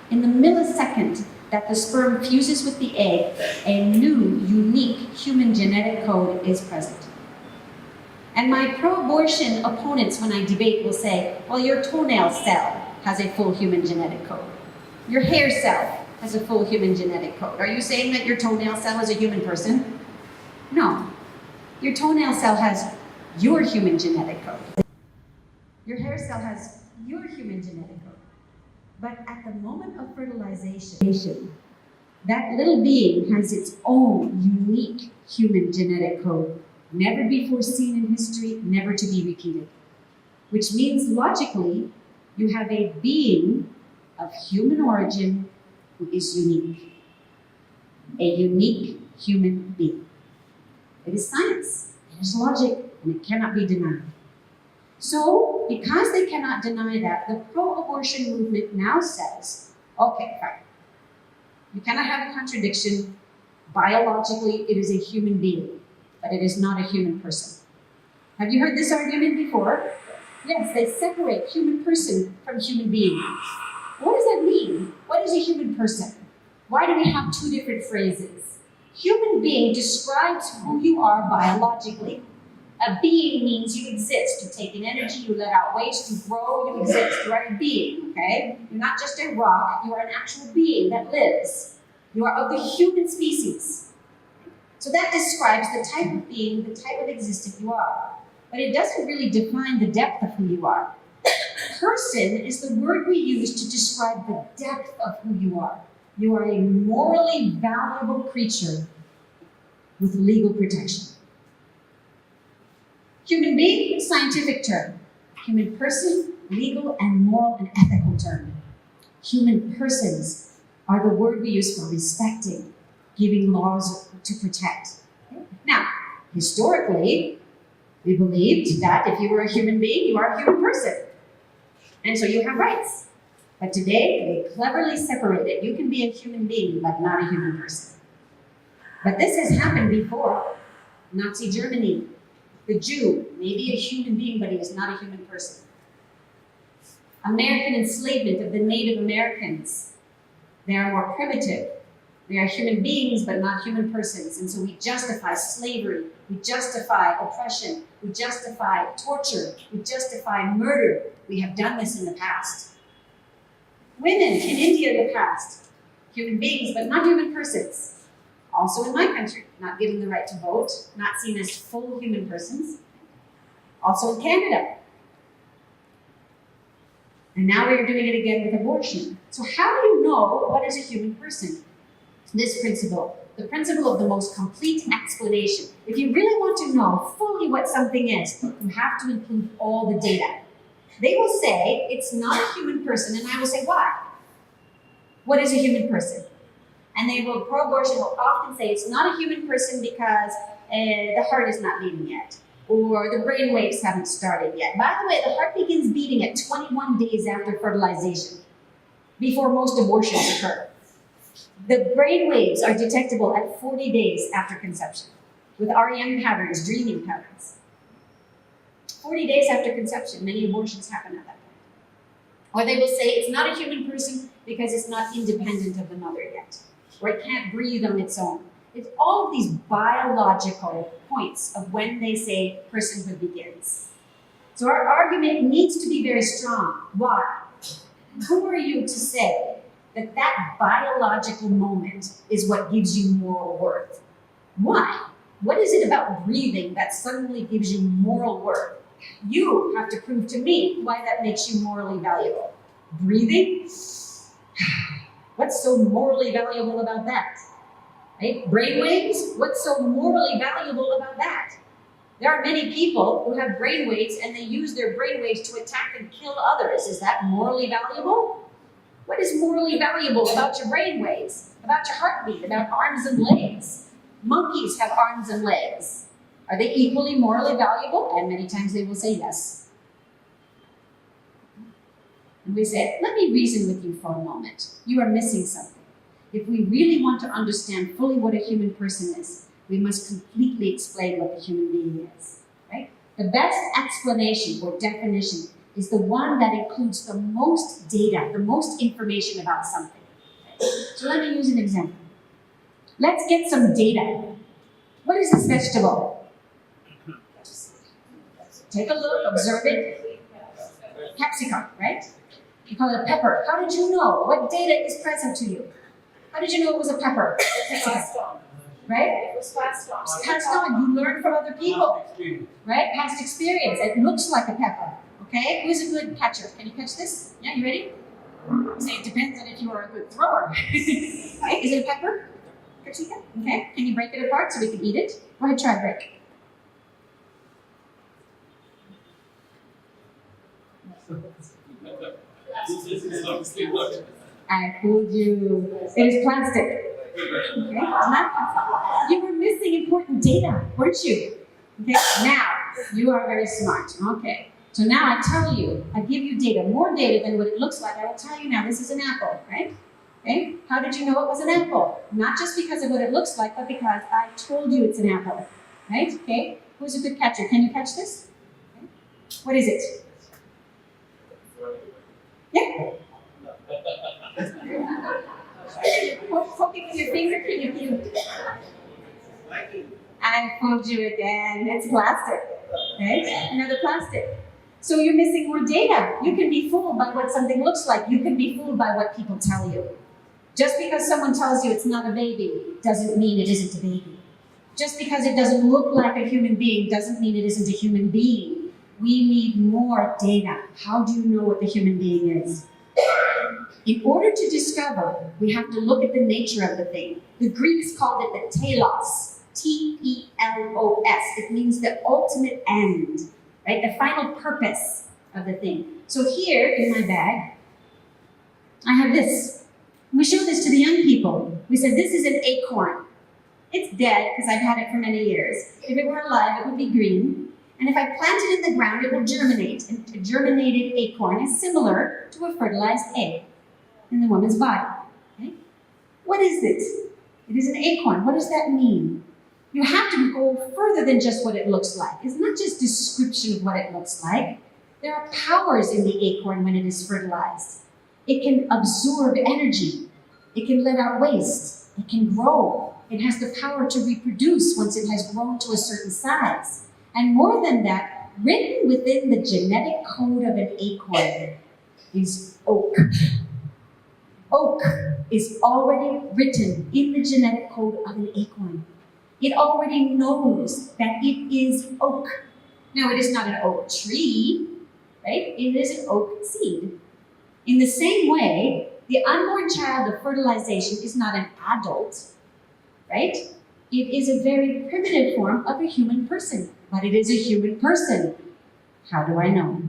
In the millisecond that the sperm fuses with the egg, a new, unique human genetic code is present. And my pro-abortion opponents, when I debate, will say, well, your toenail cell has a full human genetic code. Your hair cell has a full human genetic code. Are you saying that your toenail cell is a human person? No. Your toenail cell has your human genetic code. Your hair cell has your human genetic code. But at the moment of fertilization, that little being has its own unique human genetic code, never before seen in history, never to be repeated. Which means, logically, you have a being of human origin who is unique. A unique human being. It is science, it is logic, and it cannot be denied. So, because they cannot deny that, the pro-abortion movement now says, okay, fine. You cannot have a contradiction. Biologically, it is a human being, but it is not a human person. Have you heard this argument before? Yes, they separate human person from human being. What does that mean? What is a human person? Why do we have 2 different phrases? Human being describes who you are biologically. A being means you exist. You take in energy, you let out waste, you grow, you exist. You are a being, okay? You're not just a rock, you are an actual being that lives. You are of the human species. So that describes the type of being, the type of existence you are. But it doesn't really define the depth of who you are. Person is the word we use to describe the depth of who you are. You are a morally valuable creature with legal protection. Human being, scientific term. Human person, legal and moral and ethical term. Human persons are the word we use for respecting, giving laws to protect. Now, historically, we believed that if you were a human being, you are a human person. And so you have rights. But today, they cleverly separate it. You can be a human being, but not a human person. But this has happened before. Nazi Germany. The Jew may be a human being, but he is not a human person. American enslavement of the Native Americans. They are more primitive. They are human beings, but not human persons. And so we justify slavery. We justify oppression. We justify torture. We justify murder. We have done this in the past. Women in India in the past. Human beings, but not human persons. Also in my country, not given the right to vote, not seen as full human persons. Also in Canada. And now we're doing it again with abortion. So how do you know what is a human person? this principle, the principle of the most complete explanation. If you really want to know fully what something is, you have to include all the data. They will say it's not a human person, and I will say, why? What is a human person? And they will, pro-abortion will often say it's not a human person because the heart is not beating yet, or the brain waves haven't started yet. By the way, the heart begins beating at 21 days after fertilization, before most abortions occur. The brain waves are detectable at 40 days after conception, with REM patterns, dreaming patterns. 40 days after conception, many abortions happen at that point. Or they will say it's not a human person because it's not independent of the mother yet, or it can't breathe on its own. It's all of these biological points of when they say personhood begins. So our argument needs to be very strong. Why? Who are you to say that that biological moment is what gives you moral worth? Why? What is it about breathing that suddenly gives you moral worth? You have to prove to me why that makes you morally valuable. Breathing? What's so morally valuable about that? Right? Brainwaves? What's so morally valuable about that? There are many people who have brainwaves and they use their brainwaves to attack and kill others. Is that morally valuable? What is morally valuable about your brainwaves? About your heartbeat? About arms and legs? Monkeys have arms and legs. Are they equally morally valuable? And many times they will say yes. And we say, let me reason with you for a moment. You are missing something. If we really want to understand fully what a human person is, we must completely explain what the human being is, right? The best explanation or definition is the one that includes the most data, the most information about something. Okay? So let me use an example. Let's get some data. What is this vegetable? Take a look, observe it. Capsicum, right? You call it a pepper. How did you know? What data is present to you? How did you know it was a pepper? Right? It was passed on. It's passed on. You learn from other people, right? Past experience. It looks like a pepper. Okay? Who's a good catcher? Can you catch this? Yeah, you ready? You say it depends on if you are a good thrower. Okay? Is it a pepper? Okay. Can you break it apart so we can eat it? Go ahead, try break. I fooled you. It is plastic. Okay? It's not plastic. You were missing important data, weren't you? Okay? Now, you are very smart. Okay. So now I tell you, I give you data, more data than what it looks like. I will tell you now, this is an apple, right? Okay? How did you know it was an apple? Not just because of what it looks like, but because I told you it's an apple. Right? Okay? Who's a good catcher? Can you catch this? Okay. What is it? Yeah? Poke it with your finger, can you? I fooled you again. It's plastic. Right? Another plastic. So you're missing more data. You can be fooled by what something looks like. You can be fooled by what people tell you. Just because someone tells you it's not a baby doesn't mean it isn't a baby. Just because it doesn't look like a human being doesn't mean it isn't a human being. We need more data. How do you know what the human being is? In order to discover, we have to look at the nature of the thing. The Greeks called it the telos, T-E-L-O-S. It means the ultimate end, right? The final purpose of the thing. So here in my bag, I have this. We show this to the young people. We said, this is an acorn. It's dead because I've had it for many years. If it were alive, it would be green. And if I plant it in the ground, it will germinate. And a germinated acorn is similar to a fertilized egg in the woman's body. Okay? What is it? It is an acorn. What does that mean? You have to go further than just what it looks like. It's not just description of what it looks like. There are powers in the acorn when it is fertilized. It can absorb energy. It can let out waste. It can grow. It has the power to reproduce once it has grown to a certain size. And more than that, written within the genetic code of an acorn is oak. Oak is already written in the genetic code of an acorn. It already knows that it is oak. Now, it is not an oak tree, right? It is an oak seed. In the same way, The unborn child of fertilization is not an adult, right? It is a very primitive form of a human person, but it is a human person. How do I know?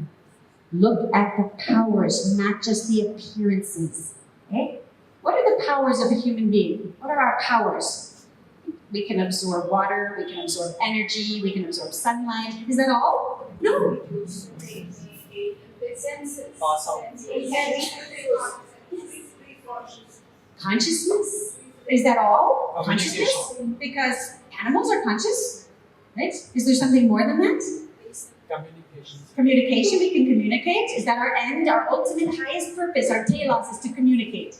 Look at the powers, not just the appearances. Okay? What are the powers of a human being? What are our powers? We can absorb water, we can absorb energy, we can absorb sunlight. Is that all? No. Consciousness? Is that all? Consciousness? Because animals are conscious, right? Is there something more than that? Communication, we can communicate. Is that our end? Our ultimate highest purpose, our telos, is to communicate.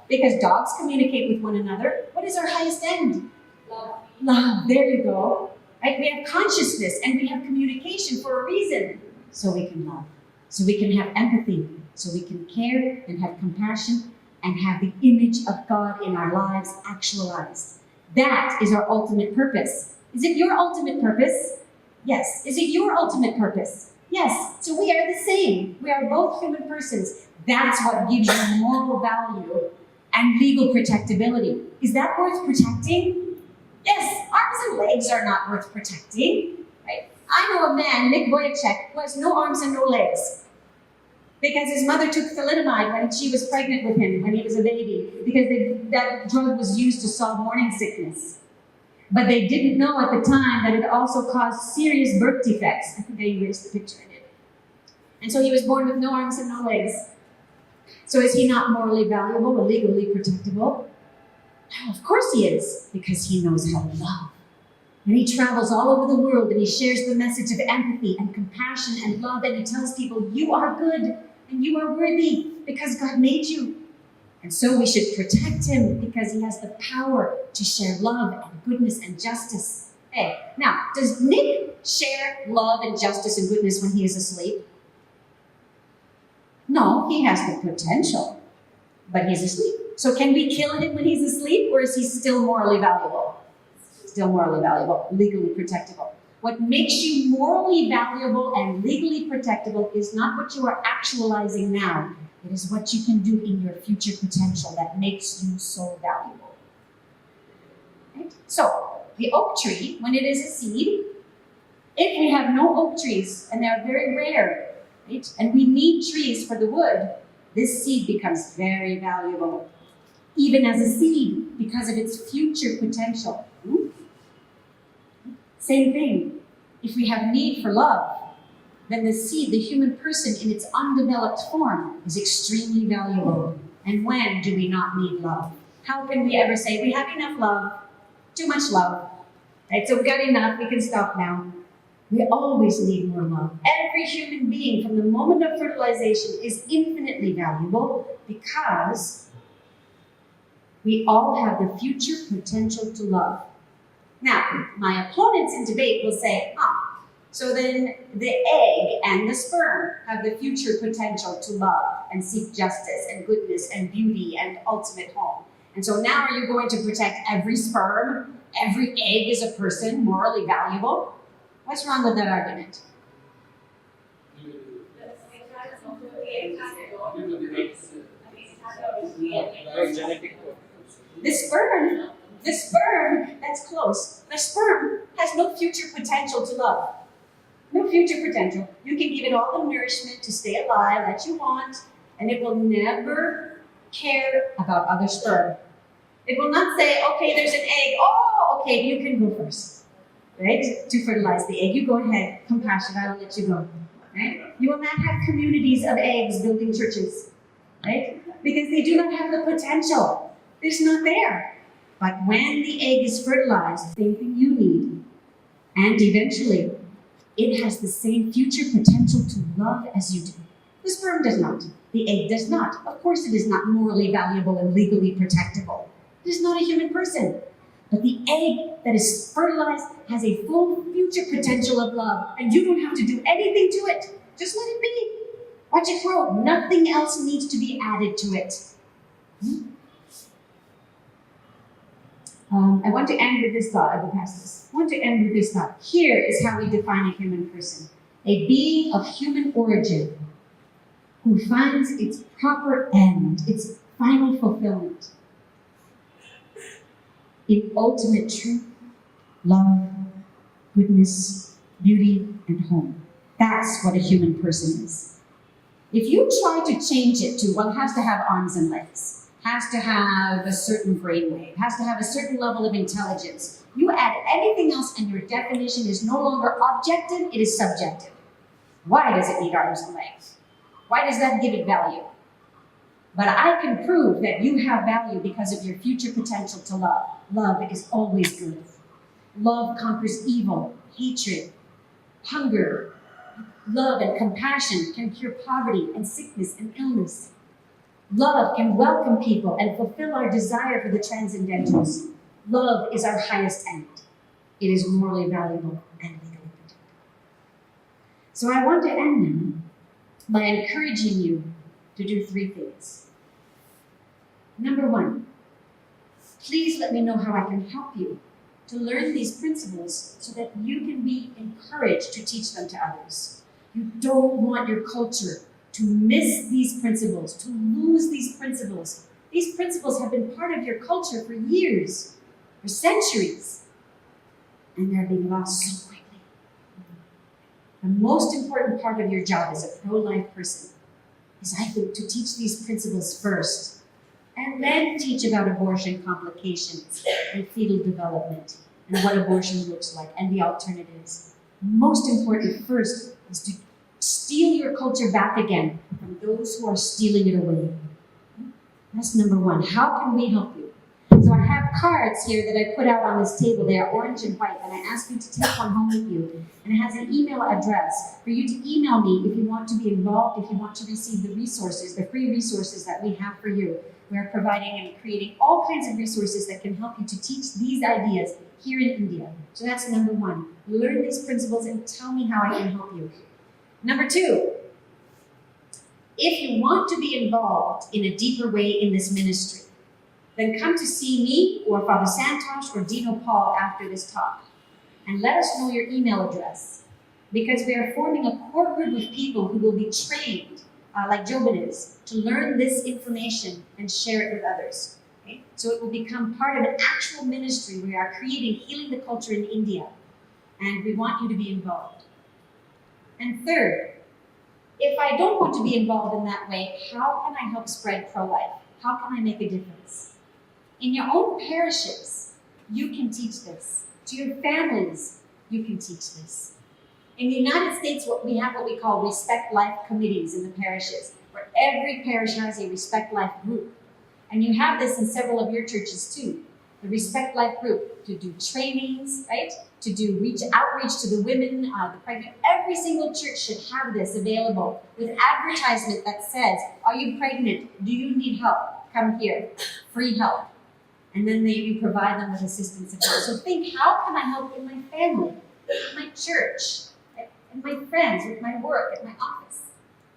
Because dogs communicate with one another. What is our highest end? Love. Love, there you go. Right? We have consciousness and we have communication for a reason. So we can love. So we can have empathy. So we can care and have compassion and have the image of God in our lives actualized. That is our ultimate purpose. Is it your ultimate purpose? Yes. Is it your ultimate purpose? Yes. So we are the same. We are both human persons. That's what gives you moral value and legal protectability. Is that worth protecting? Yes. Arms and legs are not worth protecting. Right? I know a man, Nick Wojciech, who has no arms and no legs. Because his mother took thalidomide when she was pregnant with him when he was a baby. Because that drug was used to solve morning sickness. But they didn't know at the time that it also caused serious birth defects. I think I erased the picture I did. And so he was born with no arms and no legs. So is he not morally valuable or legally protectable? No, of course he is, because he knows how to love. And he travels all over the world and he shares the message of empathy and compassion and love, and he tells people, you are good and you are worthy because God made you. And so we should protect him because he has the power to share love and goodness and justice. Hey, now, does Nick share love and justice and goodness when he is asleep? No, he has the potential, but he's asleep. So can we kill him when he's asleep, or is he still morally valuable? Still morally valuable, legally protectable. What makes you morally valuable and legally protectable is not what you are actualizing now. It is what you can do in your future potential that makes you so valuable. Right? So, the oak tree, when it is a seed, if we have no oak trees, and they are very rare, right? And we need trees for the wood, this seed becomes very valuable, even as a seed, because of its future potential. Same thing. If we have need for love, then the seed, the human person in its undeveloped form, is extremely valuable. And when do we not need love? How can we ever say, we have enough love, too much love, right? So we got enough, we can stop now. We always need more love. Every human being from the moment of fertilization is infinitely valuable because we all have the future potential to love. Now, my opponents in debate will say, so then the egg and the sperm have the future potential to love and seek justice and goodness and beauty and ultimate home. And so now are you going to protect every sperm, every egg is a person, morally valuable? What's wrong with that argument? The sperm, that's close. The sperm has no future potential to love. No future potential. You can give it all the nourishment to stay alive that you want, and it will never care about other sperm. It will not say, okay, there's an egg. Oh, okay, you can go first, right? To fertilize the egg. You go ahead. Compassion, I'll let you go. Right? You will not have communities of eggs building churches, right? Because they do not have the potential. It's not there. But when the egg is fertilized, same thing you need. And eventually, it has the same future potential to love as you do. The sperm does not. The egg does not. Of course it is not morally valuable and legally protectable. It is not a human person. But the egg that is fertilized has a full future potential of love, and you don't have to do anything to it. Just let it be. Watch it grow. Nothing else needs to be added to it. I want to end with this thought. I will pass this. I want to end with this thought. Here is how we define a human person. A being of human origin, who finds its proper end, its final fulfillment in ultimate truth, love, goodness, beauty, and home. That's what a human person is. If you try to change it to, well, it has to have arms and legs, has to have a certain brainwave, has to have a certain level of intelligence, you add anything else and your definition is no longer objective, it is subjective. Why does it need arms and legs? Why does that give it value? But I can prove that you have value because of your future potential to love. Love is always good. Love conquers evil, hatred, hunger. Love and compassion can cure poverty and sickness and illness. Love can welcome people and fulfill our desire for the transcendentals. Love is our highest end. It is morally valuable and legally protected. So I want to end now by encouraging you to do 3 things. Number 1, please let me know how I can help you to learn these principles so that you can be encouraged to teach them to others. You don't want your culture to miss these principles, to lose these principles. These principles have been part of your culture for years, for centuries, and they're being lost so quickly. The most important part of your job as a pro-life person is, I think, to teach these principles first, and then teach about abortion complications and fetal development and what abortion looks like and the alternatives. Most important first is to steal your culture back again from those who are stealing it away. That's number 1. How can we help you? So I have cards here that I put out on this table. They are orange and white, and I ask you to take one home with you. And it has an email address for you to email me if you want to be involved, if you want to receive the resources, the free resources that we have for you. We are providing and creating all kinds of resources that can help you to teach these ideas here in India. So that's number 1. Learn these principles and tell me how I can help you. Number 2, if you want to be involved in a deeper way in this ministry, then come to see me or Father Santosh or Dino Paul after this talk and let us know your email address, because we are forming a core group of people who will be trained, like Jobin is, to learn this information and share it with others. Okay? So it will become part of an actual ministry. We are creating Healing the Culture in India, and we want you to be involved. And third, if I don't want to be involved in that way, how can I help spread pro-life? How can I make a difference? In your own parishes, you can teach this. To your families, you can teach this. In the United States, we have what we call Respect Life committees in the parishes, where every parish has a Respect Life group. And you have this in several of your churches too. The Respect Life group to do trainings, right? To do outreach to the women, the pregnant. Every single church should have this available with advertisement that says, are you pregnant? Do you need help? Come here. Free help. And then you provide them with assistance and help. So think, how can I help in my family, in my church, in my friends, with my work, at my office?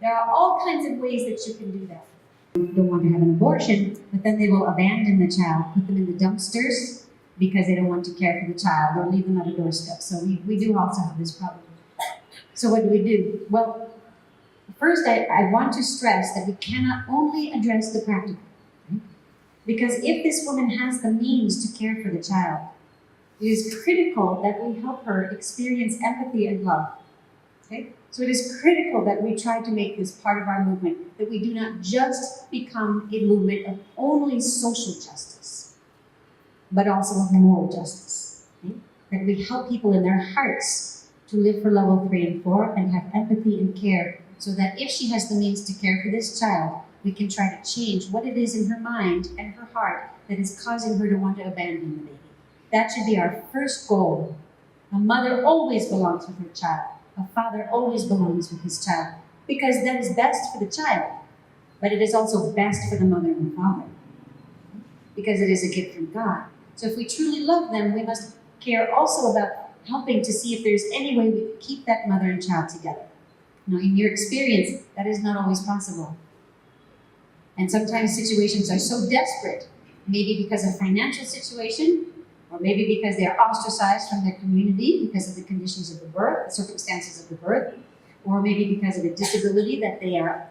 There are all kinds of ways that you can do that. They don't want to have an abortion, but then they will abandon the child, put them in the dumpsters because they don't want to care for the child, or leave them at a doorstep. So we do also have this problem. So what do? Well, first I want to stress that we cannot only address the practical. Right? Because if this woman has the means to care for the child, it is critical that we help her experience empathy and love. Okay? So it is critical that we try to make this part of our movement, that we do not just become a movement of only social justice, but also of moral justice. Okay? That we help people in their hearts to live for level 3 and 4 and have empathy and care, so that if she has the means to care for this child, we can try to change what it is in her mind and her heart that is causing her to want to abandon the baby. That should be our first goal. A mother always belongs with her child. A father always belongs with his child, because that is best for the child, but it is also best for the mother and the father, because it is a gift from God. So if we truly love them, we must care also about helping to see if there's any way we can keep that mother and child together. Now, in your experience, that is not always possible. And sometimes situations are so desperate, maybe because of financial situation, or maybe because they are ostracized from their community because of the conditions of the birth, the circumstances of the birth, or maybe because of a disability that they are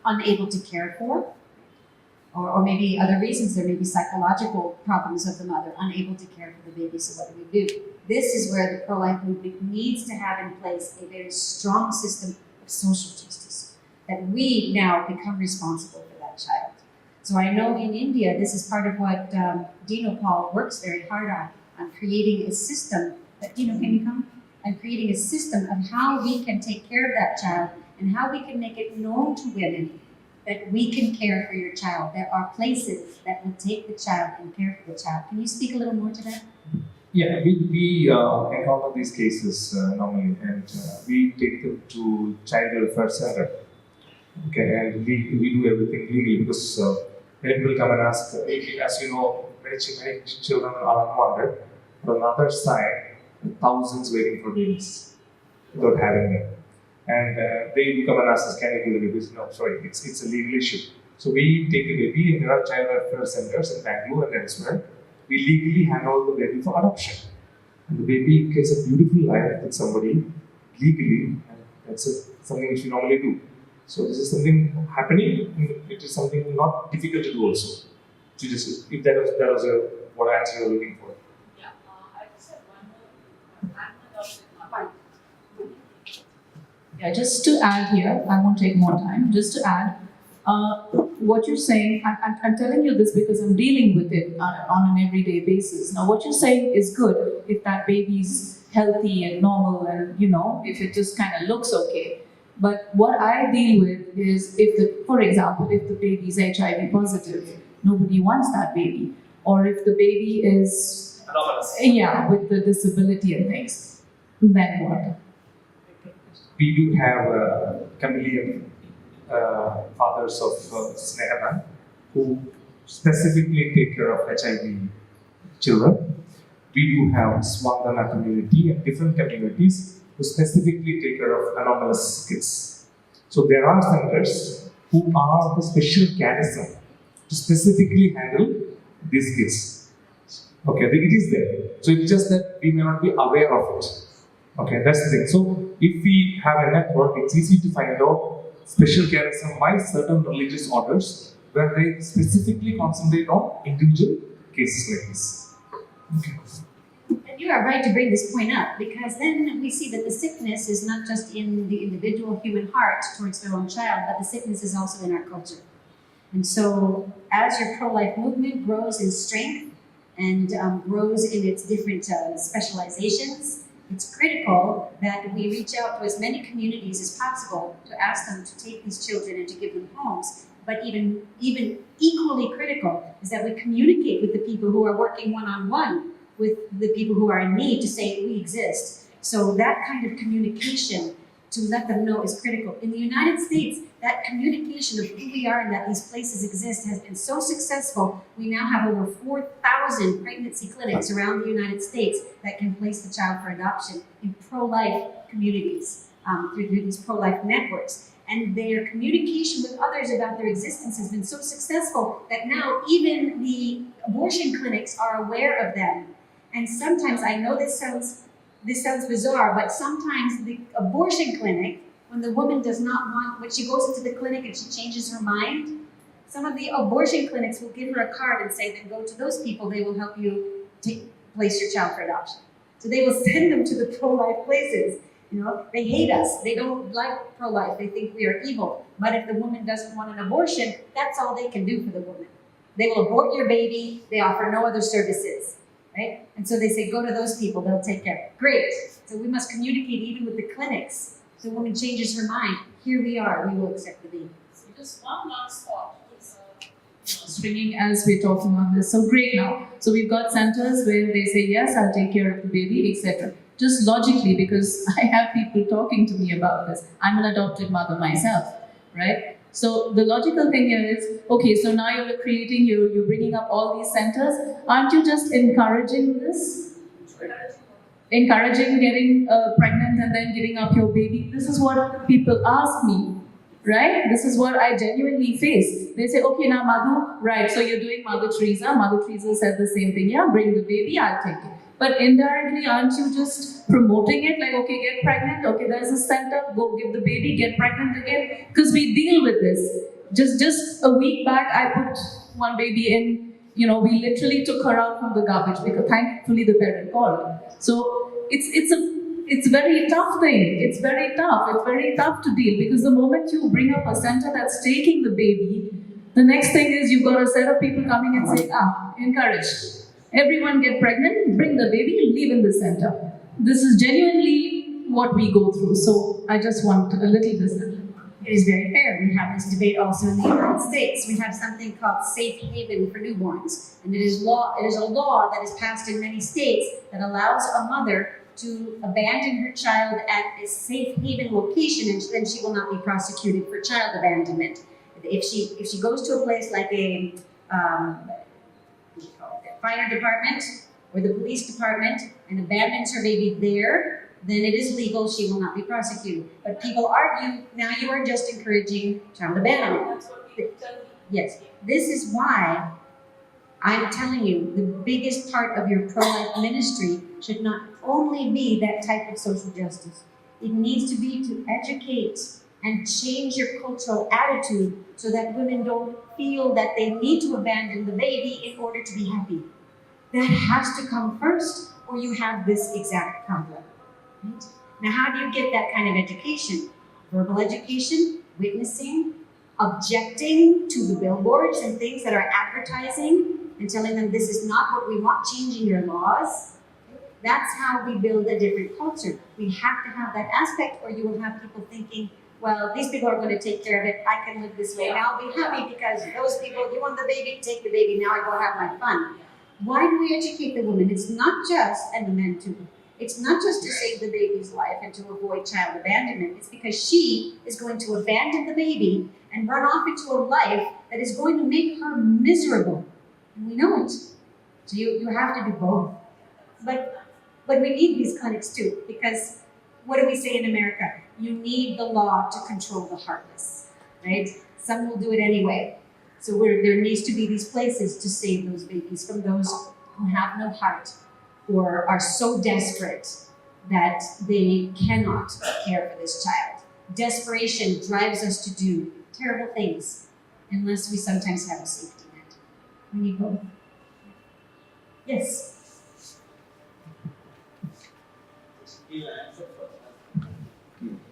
unable to care for, or maybe other reasons. There may be psychological problems of the mother, unable to care for the baby, so what do we do? This is where the pro-life movement needs to have in place a very strong system of social justice, that we now become responsible for that child. So I know in India, this is part of what Dino Paul works very hard on creating a system. Dino, can you come? And creating a system of how we can take care of that child and how we can make it known to women that we can care for your child. There are places that will take the child and care for the child. Can you speak a little more to that? Yeah, we encounter these cases normally, and we take them to child welfare center. Okay, and we do everything legally because many people come and ask, as you know, many children are unwanted. On the other side, thousands waiting for babies without having them. And they will come and ask us, can you give the babies? No, sorry, it's a legal issue. So we take the baby, and there are child welfare centers in Bangalore and elsewhere. We legally hand over the baby for adoption. And the baby gets a beautiful life with somebody legally, and that's something which we normally do. So this is something happening, and it is something not difficult to do also. To just, if that was what answer you were looking for. Yeah, I just have one more. I'm adopted mother. Yeah, just to add here, I won't take more time, just to add, what you're saying, I'm telling you this because I'm dealing with it on an everyday basis. Now, what you're saying is good if that baby's healthy and normal and, if it just kind of looks okay. But what I deal with is for example, if the baby's HIV positive, nobody wants that baby. Or if the baby is, with the disability and things, then what? We do have Camille fathers of Snehana who specifically take care of HIV children. We do have Swandana community and different communities who specifically take care of anomalous kids. So there are centers who are the special catechism to specifically handle these kids. Okay, it is there. So it's just that we may not be aware of it. Okay, that's the thing. So if we have a network, it's easy to find out special catechism by certain religious orders where they specifically concentrate on individual cases like this. Okay. And you are right to bring this point up, because then we see that the sickness is not just in the individual human heart towards their own child, but the sickness is also in our culture. And so as your pro-life movement grows in strength and grows in its different specializations, it's critical that we reach out to as many communities as possible to ask them to take these children and to give them homes. But even equally critical is that we communicate with the people who are working one-on-one with the people who are in need to say we exist. So that kind of communication to let them know is critical. In the United States, that communication of who we are and that these places exist has been so successful. We now have over 4,000 pregnancy clinics around the United States that can place the child for adoption in pro-life communities through these pro-life networks. And their communication with others about their existence has been so successful that now even the abortion clinics are aware of them. And sometimes, I know this sounds bizarre, but sometimes the abortion clinic, when the woman does not want, when she goes into the clinic and she changes her mind, some of the abortion clinics will give her a card and say, then go to those people, they will help you place your child for adoption. So they will send them to the pro-life places. They hate us. They don't like pro-life. They think we are evil. But if the woman doesn't want an abortion, that's all they can do for the woman. They will abort your baby. They offer no other services, right? And so they say, go to those people. They'll take care. Great. So we must communicate even with the clinics. So the woman changes her mind. Here we are. We will accept the baby. Just one last thought. Stringing as we're talking on this. So great now. So we've got centers where they say, yes, I'll take care of the baby, etc. Just logically, because I have people talking to me about this. I'm an adopted mother myself, right? So the logical thing here is, okay, so now you're bringing up all these centers. Aren't you just encouraging this? Encouraging getting pregnant and then giving up your baby? This is what people ask me, right? This is what I genuinely face. They say, okay, now Madhu, right, so you're doing Mother Teresa. Mother Teresa said the same thing. Yeah, bring the baby, I'll take it. But indirectly, aren't you just promoting it? Like, okay, get pregnant. Okay, there's a center. Go give the baby. Get pregnant again. Because we deal with this. Just a week back, I put one baby in. You know, we literally took her out from the garbage because thankfully the parent called. So it's very tough thing. It's very tough. It's very tough to deal because the moment you bring up a center that's taking the baby, the next thing is you've got a set of people coming and saying, encourage. Everyone get pregnant, bring the baby, leave in the center. This is genuinely what we go through. So I just want a little dissent. It is very fair. We have this debate also in the United States. We have something called safe haven for newborns. And it is a law that is passed in many states that allows a mother to abandon her child at a safe haven location, and then she will not be prosecuted for child abandonment. If she goes to a place like a fire department or the police department and abandons her baby there, then it is legal, she will not be prosecuted. But people argue, now you are just encouraging child abandonment. Yes, this is why I'm telling you, the biggest part of your pro-life ministry should not only be that type of social justice. It needs to be to educate and change your cultural attitude so that women don't feel that they need to abandon the baby in order to be happy. That has to come first, or you have this exact problem. Right? Now, how do you get that kind of education? Verbal education, witnessing, objecting to the billboards and things that are advertising and telling them this is not what we want, changing your laws. That's how we build a different culture. We have to have that aspect, or you will have people thinking, well, these people are going to take care of it. I can live this way and I'll be happy because those people, you want the baby, take the baby, now I go have my fun. Why do we educate the women? It's not just, and the men too, it's not just to save the baby's life and to avoid child abandonment. It's because she is going to abandon the baby and run off into a life that is going to make her miserable. And we know it. So you have to do both. But we need these clinics too, because what do we say in America? You need the law to control the heartless, right? Some will do it anyway. So there needs to be these places to save those babies from those who have no heart or are so desperate that they cannot care for this child. Desperation drives us to do terrible things unless we sometimes have a safety net. We need both. Yes?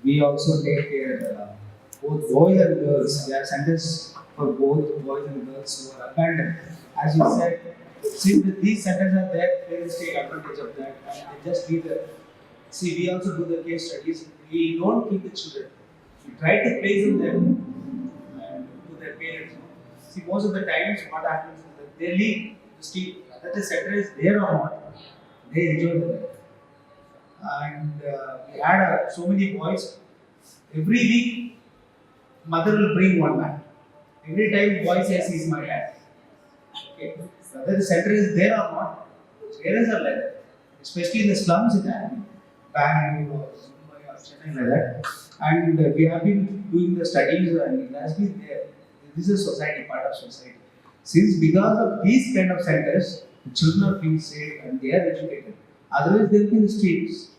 We also take care both boys and girls. There are centers for both boys and girls who are abandoned. As you said, since these centers are there, parents take advantage of that and they just leave them. See, we also do the case studies. We don't keep the children. We try to place them to their parents. See, most of the times what happens is that they leave the street, whether the center is there or not, they enjoy the life. And we had so many boys. Every week, mother will bring one man. Every time boy says he's my dad. Okay. Whether the center is there or not, parents are like that. Especially in the slums in Bangalore or Mumbai or Chennai like that. And we have been doing the studies and it has been there. This is society, part of society. Since because of these kind of centers, the children are being safe and they are educated. Otherwise, they'll be in the streets.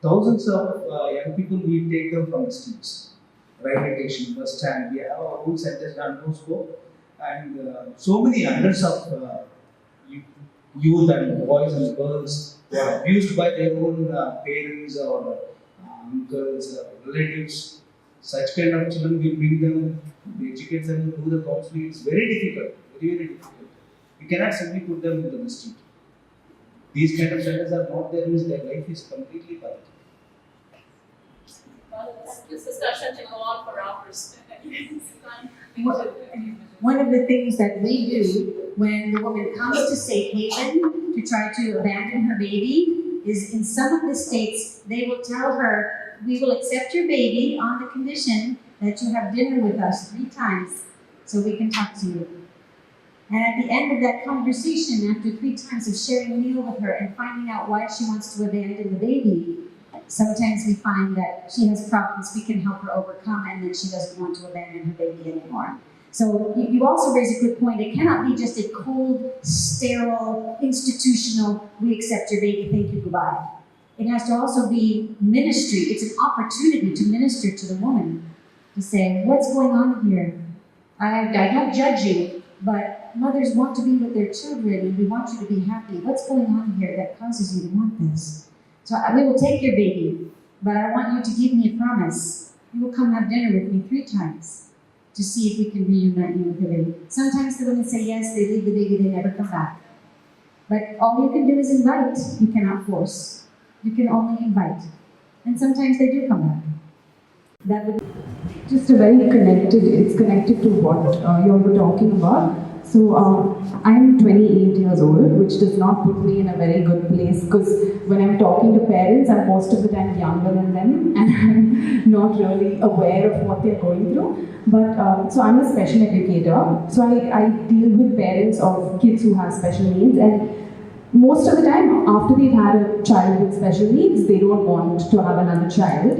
Thousands of young people, we take them from the streets. Railway station, bus stand, we have our own centers on no scope. And so many hundreds of youth and boys and girls who are abused by their own parents or uncles, relatives. Such kind of children, we bring them, we educate them, do the counseling. It's very difficult, very, very difficult. We cannot simply put them into the street. These kind of centers are not there, means their life is completely bad. Well, this discussion can go on for hours. One of the things that we do when the woman comes to safe haven to try to abandon her baby is in some of the states, they will tell her, we will accept your baby on the condition that you have dinner with us 3 times so we can talk to you. And at the end of that conversation, after 3 times of sharing a meal with her and finding out why she wants to abandon the baby, sometimes we find that she has problems we can help her overcome and then she doesn't want to abandon her baby anymore. So you also raise a good point. It cannot be just a cold, sterile, institutional, we accept your baby, thank you, goodbye. It has to also be ministry. It's an opportunity to minister to the woman, to say, what's going on here? I don't judge you, but mothers want to be with their children and we want you to be happy. What's going on here that causes you to want this? So we will take your baby, but I want you to give me a promise. You will come have dinner with me 3 times to see if we can reunite you with the baby. Sometimes the women say yes, they leave the baby, they never come back. But all you can do is invite. You cannot force. You can only invite. And sometimes they do come back. That would Just a very connected, it's connected to what you all were talking about. So I'm 28 years old, which does not put me in a very good place because when I'm talking to parents, I'm most of the time younger than them and I'm not really aware of what they're going through. But so I'm a special educator. So I deal with parents of kids who have special needs, and most of the time after they've had a child with special needs, they don't want to have another child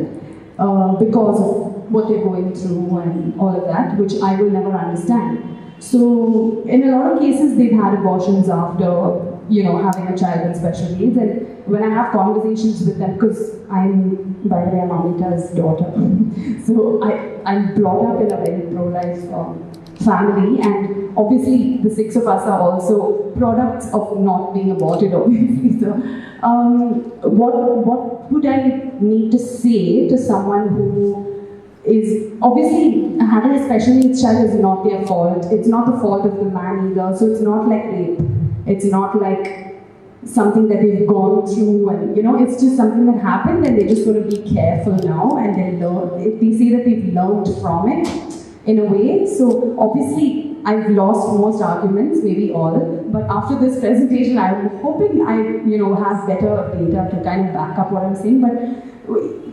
because of what they're going through and all of that, which I will never understand. So in a lot of cases, they've had abortions after, having a child with special needs. And when I have conversations with them, because I'm, by the way, I'm Amita's daughter. So I'm brought up in a very pro-life family, and obviously the 6 of us are also products of not being aborted, obviously. So what would I need to say to someone who is obviously having a special needs child is not their fault. It's not the fault of the man either. So it's not like rape. It's not like something that they've gone through, and it's just something that happened, and they're just going to be careful now, and they learn. They say that they've learned from it in a way. So obviously I've lost most arguments, maybe all, but after this presentation, I'm hoping I have better data to kind of back up what I'm saying. But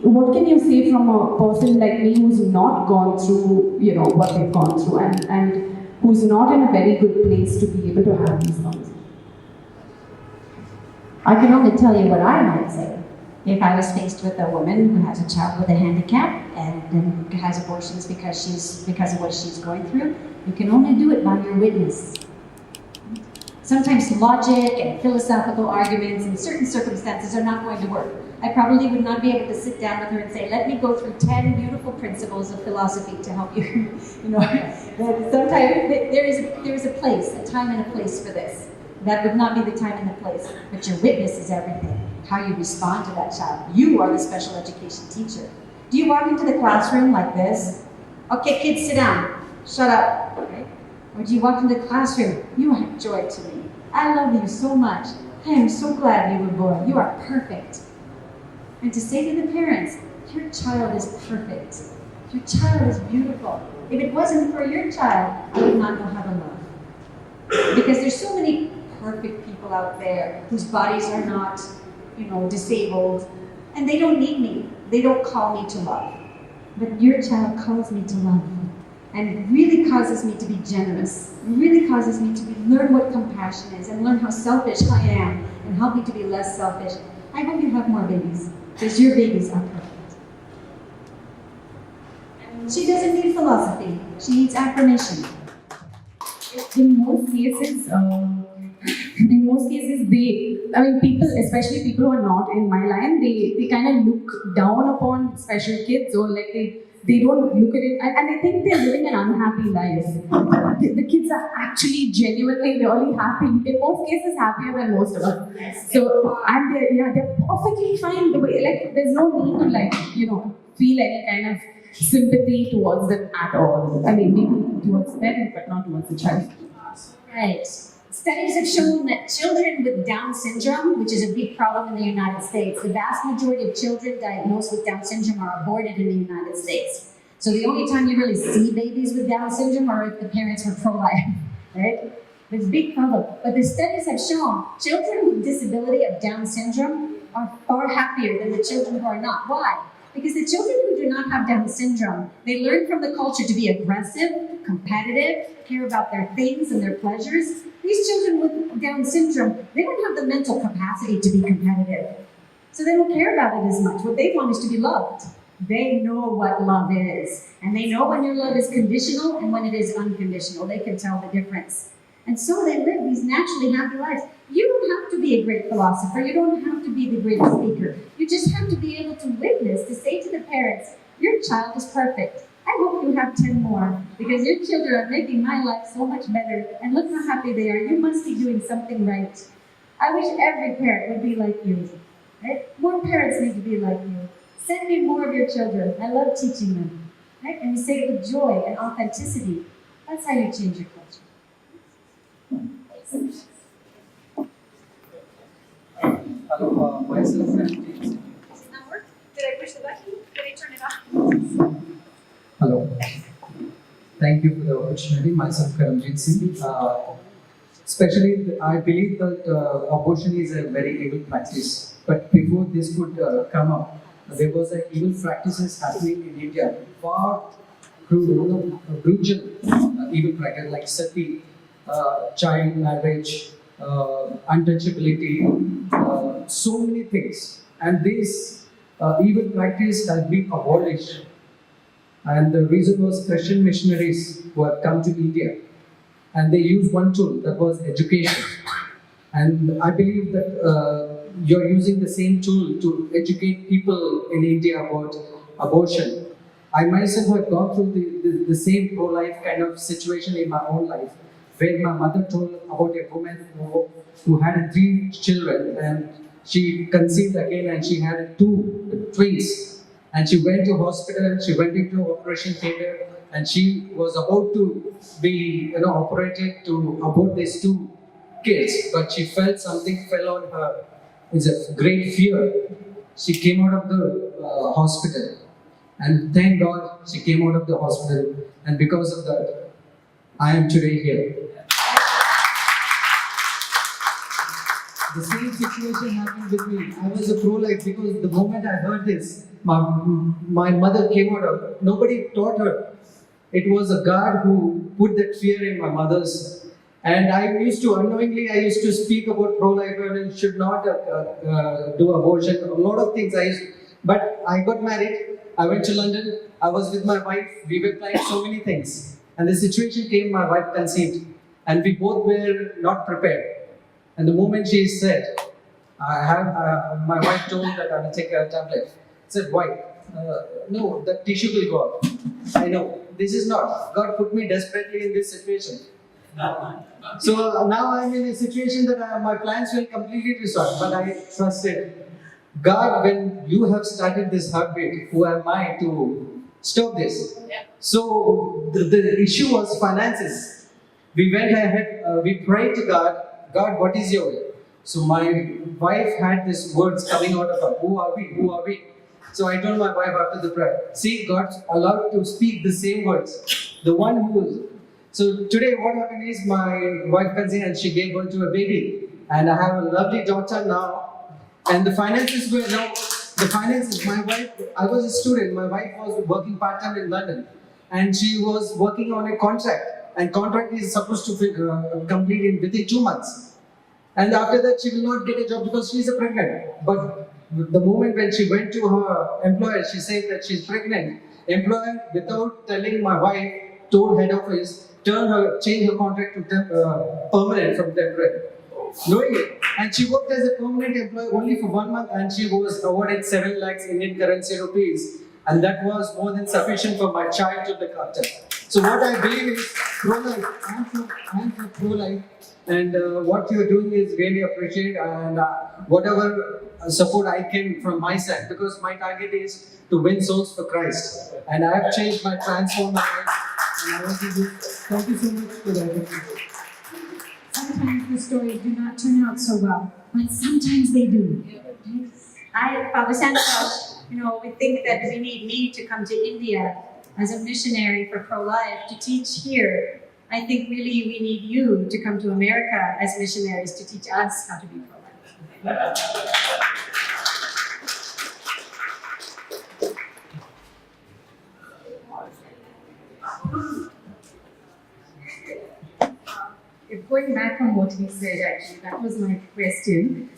what can you say from a person like me who's not gone through, what they've gone through, and who's not in a very good place to be able to have these conversations? I can only tell you what I might say. If I was faced with a woman who has a child with a handicap and has abortions because of what she's going through, you can only do it by your witness. Sometimes logic and philosophical arguments in certain circumstances are not going to work. I probably would not be able to sit down with her and say, let me go through 10 beautiful principles of philosophy to help you. Sometimes there is a place, a time and a place for this. That would not be the time and the place, but your witness is everything. How you respond to that child. You are the special education teacher. Do you walk into the classroom like this? Okay, kids, sit down. Shut up. Right? Or do you walk into the classroom? You are joy to me. I love you so much. I am so glad you were born. You are perfect. And to say to the parents, your child is perfect. Your child is beautiful. If it wasn't for your child, I would not know how to love. Because there's so many perfect people out there whose bodies are not, disabled, and they don't need me. They don't call me to love. But your child calls me to love, and really causes me to be generous, and really causes me to learn what compassion is, and learn how selfish I am, and help me to be less selfish. I hope you have more babies, because your babies are perfect. She doesn't need philosophy, she needs affirmation. In most cases, people, especially people who are not in my line, they kind of look down upon special kids, or like they don't look at it, and I think they're living an unhappy life. The kids are actually genuinely really happy, in most cases happier than most of us. So, and they're perfectly fine. There's no need to feel any kind of sympathy towards them at all. I mean, maybe towards the parent, but not towards the child. Right. Studies have shown that children with Down syndrome, which is a big problem in the United States, the vast majority of children diagnosed with Down syndrome are aborted in the United States. So the only time you really see babies with Down syndrome are if the parents were pro-life, right? It's a big problem. But the studies have shown children with disability of Down syndrome are far happier than the children who are not. Why? Because the children who do not have Down syndrome, they learn from the culture to be aggressive, competitive, care about their things and their pleasures. These children with Down syndrome, they don't have the mental capacity to be competitive. So they don't care about it as much. What they want is to be loved. They know what love is. And they know when your love is conditional and when it is unconditional. They can tell the difference. And so they live these naturally happy lives. You don't have to be a great philosopher. You don't have to be the greatest speaker. You just have to be able to witness, to say to the parents, your child is perfect. I hope you have 10 more, because your children are making my life so much better, and look how happy they are. You must be doing something right. I wish every parent would be like you. Right? More parents need to be like you. Send me more of your children. I love teaching them. Right? And you say it with joy and authenticity. That's how you change your culture. Hello, myself and Does it not work? Did I push the button? Did I turn it off? hello. Thank you for the opportunity. Myself, Karamjit Singh. Especially, I believe that abortion is a very evil practice. But before this could come up, there was evil practices happening in India. Far brutal evil practices like sati, child marriage, untouchability, so many things. And this evil practice has been abolished. And the reason was Christian missionaries who have come to India. And they used one tool, that was education. And I believe that you're using the same tool to educate people in India about abortion. I myself have gone through the same pro-life kind of situation in my own life, where my mother told about a woman who had 3 children, and she conceived again, and she had 2 twins. And she went to hospital, she went into operation theatre, and she was about to be operated to abort these 2 kids, but she felt something fell on her. It's a great fear. She came out of the hospital, and thank God she came out of the hospital, and because of that, I am today here. The same situation happened with me. I was a pro-life because the moment I heard this, my mother came out of, nobody taught her. It was a God who put that fear in my mother's. And I used to speak about pro-life and should not do abortion, a lot of things but I got married, I went to London, I was with my wife, we were planning so many things. And the situation came, my wife conceived, and we both were not prepared. And the moment she said, my wife told that I will take a tablet. I said, why? No, the tissue will go up. I know, this is not. God put me desperately in this situation. So now I'm in a situation that my plans will completely resort, but I trusted God. When you have started this heartbeat, who am I to stop this? So the issue was finances. We went ahead, we prayed to God, God, what is your will? So my wife had these words coming out of her, who are we, who are we? So I told my wife after the prayer, see, God's allowed to speak the same words. The one who is. So today what happened is my wife conceived and she gave birth to a baby. And I have a lovely daughter now. And the finances were now, my wife, I was a student, my wife was working part-time in London. And she was working on a contract. And contract is supposed to complete within 2 months. And after that she will not get a job because she is pregnant. But the moment when she went to her employer, she said that she's pregnant. Employer, without telling my wife, told head office, change her contract to permanent from temporary. Knowing it. And she worked as a permanent employee only for 1 month, and she was awarded 7 lakhs Indian currency rupees. And that was more than sufficient for my child to look after. So what I believe is pro-life. I'm for pro-life. And what you're doing is really appreciated, and whatever support I can from my side, because my target is to win souls for Christ. And I have changed transformed my life. And I want to do. Thank you so much for that. Sometimes the stories do not turn out so well, but sometimes they do. Father Santosh, we think that we need me to come to India as a missionary for pro-life to teach here. I think really we need you to come to America as missionaries to teach us how to be pro-life. Going back on what he said, actually, that was my question.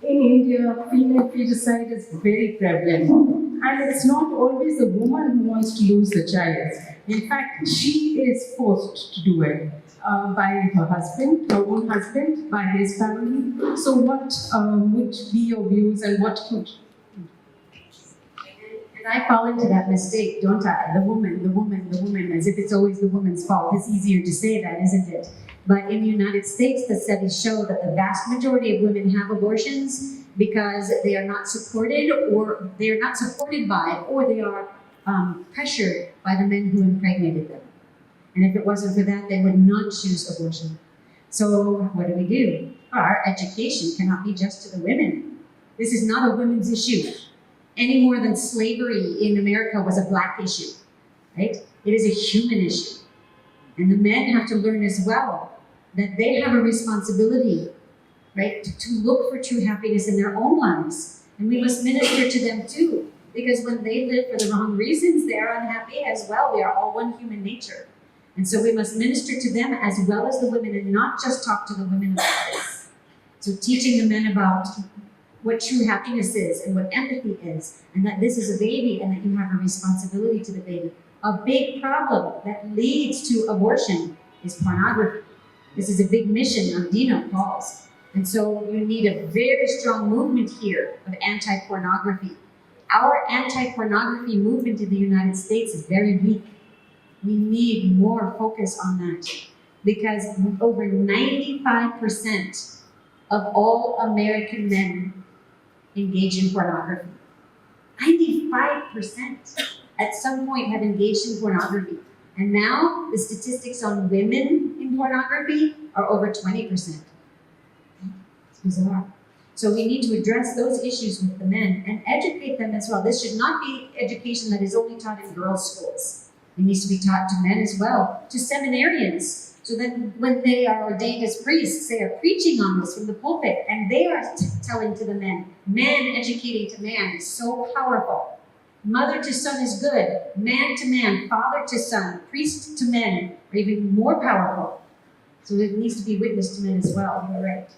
In India, female feticide is very prevalent. And it's not always the woman who wants to lose the child. In fact, she is forced to do it by her husband, her own husband, by his family. So what would be your views and what could... And I fall into that mistake, don't I? The woman, as if it's always the woman's fault. It's easier to say that, isn't it? But in the United States, the studies show that the vast majority of women have abortions because they are not supported, or they are not supported by, or they are pressured by the men who impregnated them. And if it wasn't for that, they would not choose abortion. So what do? Our education cannot be just to the women. This is not a women's issue, any more than slavery in America was a black issue, right? It is a human issue. And the men have to learn as well that they have a responsibility, right, to look for true happiness in their own lives. And we must minister to them too, because when they live for the wrong reasons, they're unhappy as well. We are all one human nature. And so we must minister to them as well as the women, and not just talk to the women about this. So teaching the men about what true happiness is and what empathy is, and that this is a baby and that you have a responsibility to the baby. A big problem that leads to abortion is pornography. This is a big mission of Dino Paul's. And so you need a very strong movement here of anti-pornography. Our anti-pornography movement in the United States is very weak. We need more focus on that, because over 95% of all American men engage in pornography. 95% at some point have engaged in pornography. And now the statistics on women in pornography are over 20%. It's bizarre. So we need to address those issues with the men and educate them as well. This should not be education that is only taught in girls' schools. It needs to be taught to men as well, to seminarians, so that when they are ordained as priests, they are preaching on this from the pulpit, and they are telling to the men. Man educating to man is so powerful. Mother to son is good. Man to man, father to son, priest to men are even more powerful. So it needs to be witnessed to men as well. You're right.